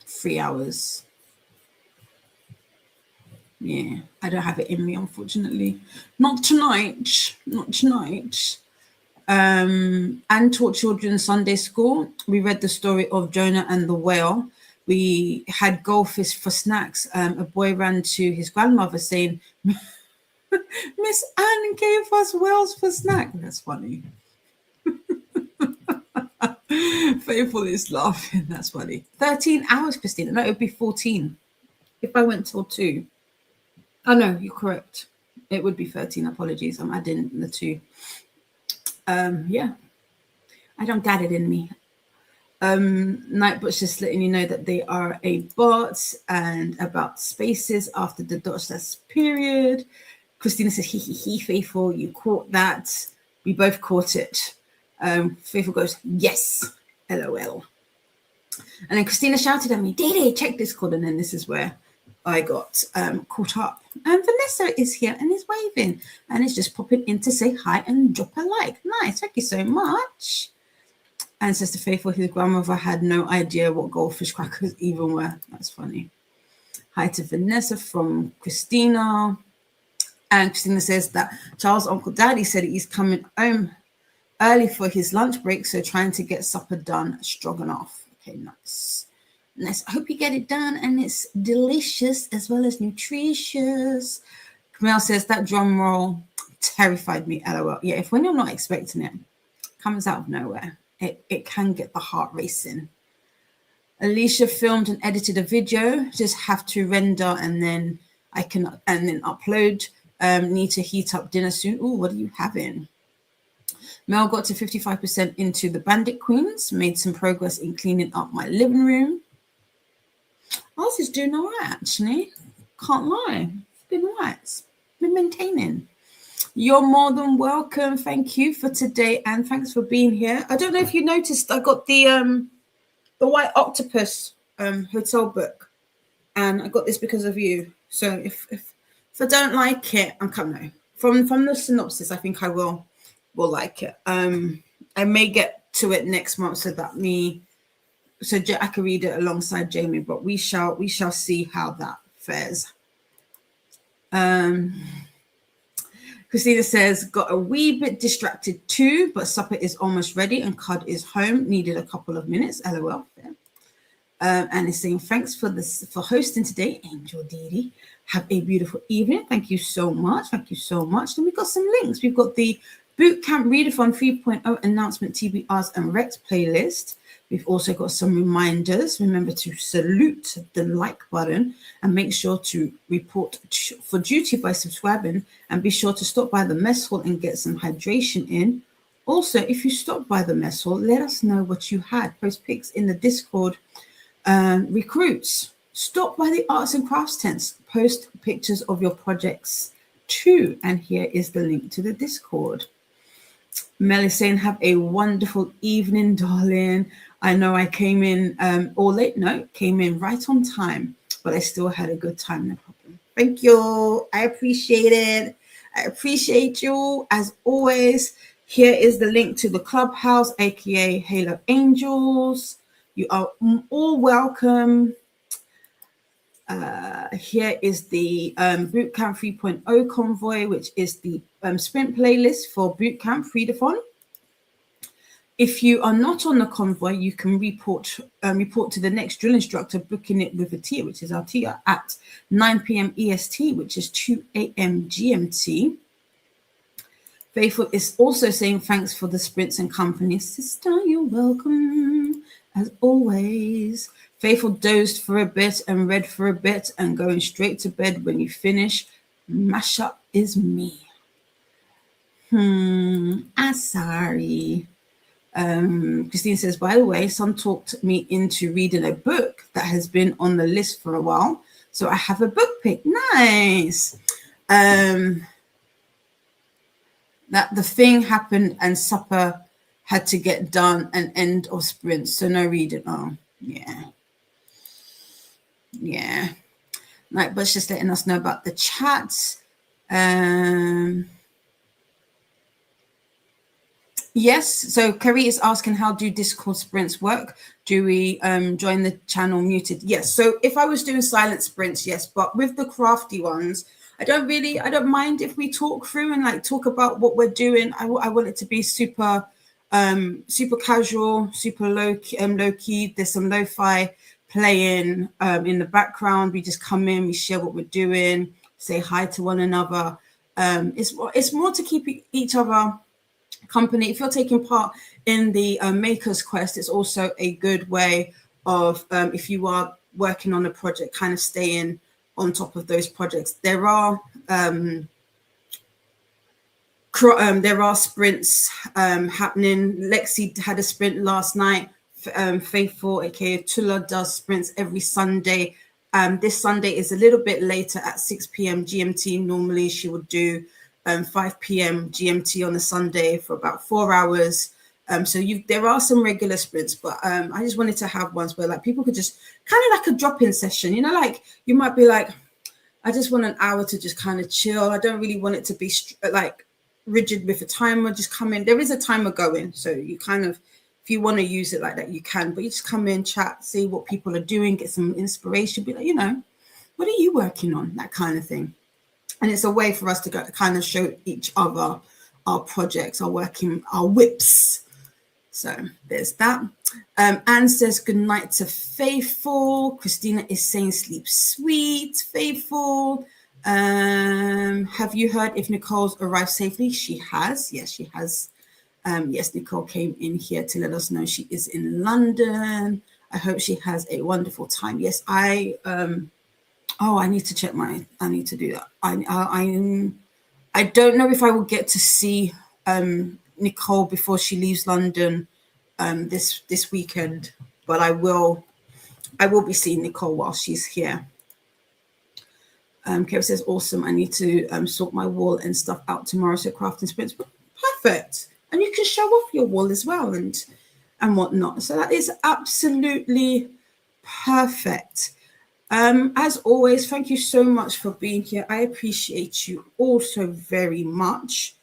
3 hours. Yeah, I don't have it in me, unfortunately. Not tonight. Not tonight. And taught children Sunday school. We read the story of Jonah and the whale. We had goldfish for snacks. A boy ran to his grandmother saying, Miss Anne gave us whales for snack. That's funny. Faithful is laughing. That's funny. 13 hours, Christina. No, it would be 14 if I went till 2. Oh, no, you're correct. It would be 13. Apologies. I'm adding the 2. Yeah. I don't got it in me. Nightbot's just letting you know that they are a bot and about spaces after the / period. Christina says, he, Faithful, you caught that. We both caught it. Faithful goes, yes, LOL. And then Christina shouted at me, Dede, check Discord. And then this is where I got caught up. And Vanessa is here and is waving and is just popping in to say hi and drop a like. Nice. Thank you so much. And says to Faithful, his grandmother had no idea what goldfish crackers even were. That's funny. Hi to Vanessa from Christina. And Christina says that Charles' Uncle Daddy said he's coming home early for his lunch break, so trying to get supper done, stroganoff. Okay, nice. Nice. I hope you get it done and it's delicious as well as nutritious. Camille says that drum roll terrified me, LOL. Yeah, if when you're not expecting it, comes out of nowhere, it can get the heart racing. Alicia filmed and edited a video. Just have to render and then upload. Need to heat up dinner soon. Oh, what are you having? Mel got to 55% into the Bandit Queens. Made some progress in cleaning up my living room. Ours is doing all right, actually. Can't lie. It's been all right. It's been maintaining. You're more than welcome. Thank you for today, and thanks for being here. I don't know if you noticed, I got the White Octopus hotel book, and I got this because of you. So if I don't like it, I'm coming. From the synopsis, I think I will like it. I may get to it next month so I can read it alongside Jamie, but we shall see how that fares. Christina says, got a wee bit distracted too, but supper is almost ready and Cud is home. Needed a couple of minutes, LOL. And it's saying, thanks for hosting today, Angel Didi. Have a beautiful evening. Thank you so much. Thank you so much. Then we've got some links. We've got the Boot Camp Readathon 3.0 announcement TBRs and Recs playlist. We've also got some reminders. Remember to salute the like button and make sure to report for duty by subscribing, and be sure to stop by the mess hall and get some hydration in. Also, if you stop by the mess hall, let us know what you had. Post pics in the Discord. Recruits, stop by the arts and crafts tents. Post pictures of your projects too. And here is the link to the Discord. Mel is saying, have a wonderful evening, darling. I know I came in came in right on time, but I still had a good time, no problem. Thank you. I appreciate it. I appreciate you as always. Here is the link to the Clubhouse, aka Halo Angels. You are all welcome. Here is the Boot Camp 3.0 convoy, which is the sprint playlist for Boot Camp Readathon. If you are not on the convoy, you can report to the next drill instructor, booking it with a tier, which is our tier, at 9 p.m. EST, which is 2 a.m. GMT. Faithful is also saying thanks for the sprints and company. Sister, you're welcome, as always. Faithful dozed for a bit and read for a bit and going straight to bed when you finish. Mashup is me. Sorry. Christine says, by the way, son talked me into reading a book that has been on the list for a while. So I have a book pick. Nice. That the thing happened and supper had to get done and end of sprint. So no reading. Oh, yeah. Yeah. Right, but it's just letting us know about the chats. Yes, so Kerry is asking, how do Discord sprints work? Do we join the channel muted? Yes, so if I was doing silent sprints, yes, but with the crafty ones, I don't mind if we talk through and like talk about what we're doing. I want it to be super casual, super low key. There's some lo-fi playing in the background. We just come in, we share what we're doing, say hi to one another. It's more to keep each other company. If you're taking part in the Maker's Quest, it's also a good way of, if you are working on a project, kind of staying on top of those projects. There are sprints happening. Lexi had a sprint last night. Faithful, aka Tula, does sprints every Sunday. This Sunday is a little bit later at 6 p.m. GMT. Normally she would do 5 p.m. GMT on a Sunday for about 4 hours. So there are some regular sprints, but I just wanted to have ones where like people could just kind of like a drop-in session, you know, like you might be like, I just want an hour to just kind of chill. I don't really want it to be like rigid with a timer. Just come in. There is a timer going, so you kind of if you want to use it like that, you can. But you just come in, chat, see what people are doing, get some inspiration, be like, you know, what are you working on? That kind of thing. And it's a way for us to kind of show each other our projects, our whips. So there's that. Anne says good night to Faithful. Christina is saying sleep sweet, Faithful. Have you heard if Nicole's arrived safely? She has. Yes, she has. Yes, Nicole came in here to let us know she is in London. I hope she has a wonderful time. Yes, I need to check I need to do that. I don't know if I will get to see Nicole before she leaves London this weekend, but I will be seeing Nicole while she's here. Kev says, awesome. I need to sort my wall and stuff out tomorrow. So crafting sprints, perfect. And you can show off your wall as well and whatnot. So that is absolutely perfect. As always, thank you so much for being here. I appreciate you also very much.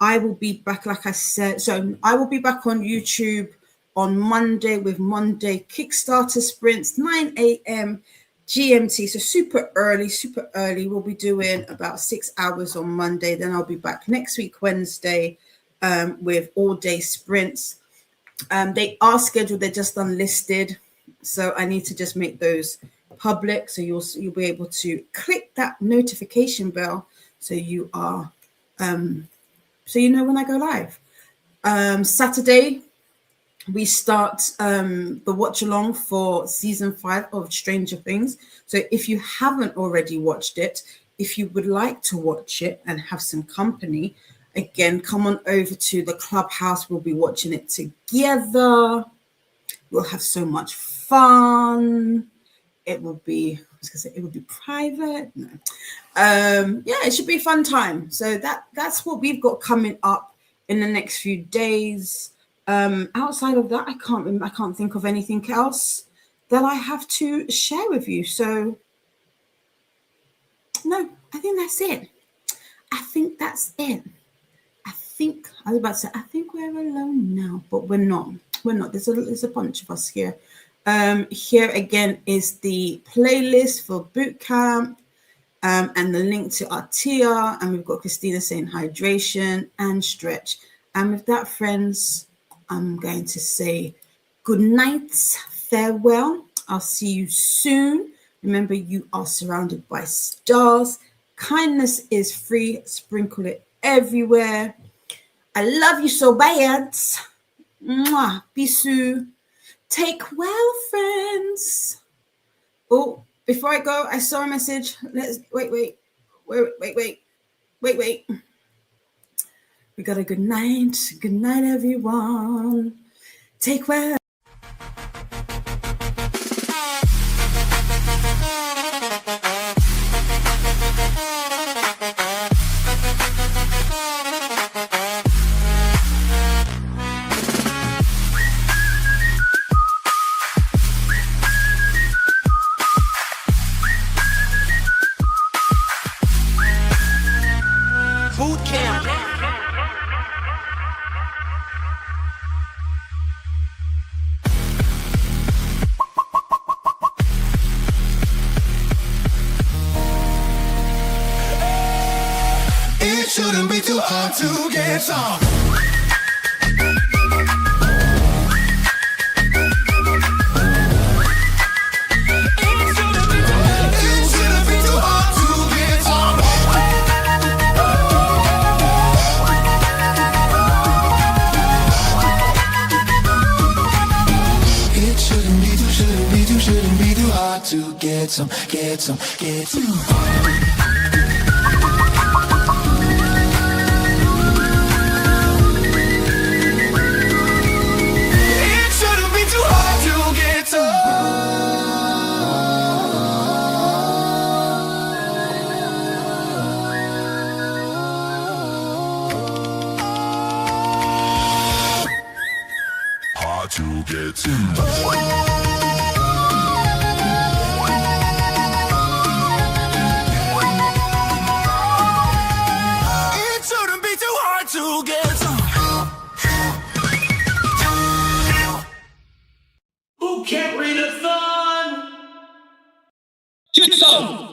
I will be back, like I said. So I will be back on YouTube on Monday with Monday Kickstarter sprints, 9 a.m. GMT. So super early. We'll be doing about 6 hours on Monday. Then I'll be back next week, Wednesday, with all day sprints. They are scheduled. They're just unlisted. So I need to just make those public. So you'll be able to click that notification bell. So you are, so you know when I go live. Saturday, we start the watch along for season 5 of Stranger Things. So if you haven't already watched it, if you would like to watch it and have some company, again, come on over to the Clubhouse. We'll be watching it together. We'll have so much fun. It will be, it would be private. No. Yeah, it should be a fun time. So that's what we've got coming up in the next few days. Outside of that, I can't think of anything else that I have to share with you. So no, I think that's it. I think I was about to say, I think we're alone now, but we're not. There's a bunch of us here. Here again is the playlist for boot camp, and the link to our tier. And we've got Christina saying hydration and stretch. And with that, friends, I'm going to say good night, farewell. I'll see you soon. Remember, you are surrounded by stars. Kindness is free. Sprinkle it everywhere. I love you so bad. Mwah. Bisous. Take well, friends. Oh, before I go, I saw a message. Wait. We got a good night. Good night, everyone. Take well. Boot Camp. It shouldn't be too hard to get some. Shouldn't be too hard to get some. It shouldn't be too hard to get some. Hard to get some. To get some. Camp Readathon. Get some.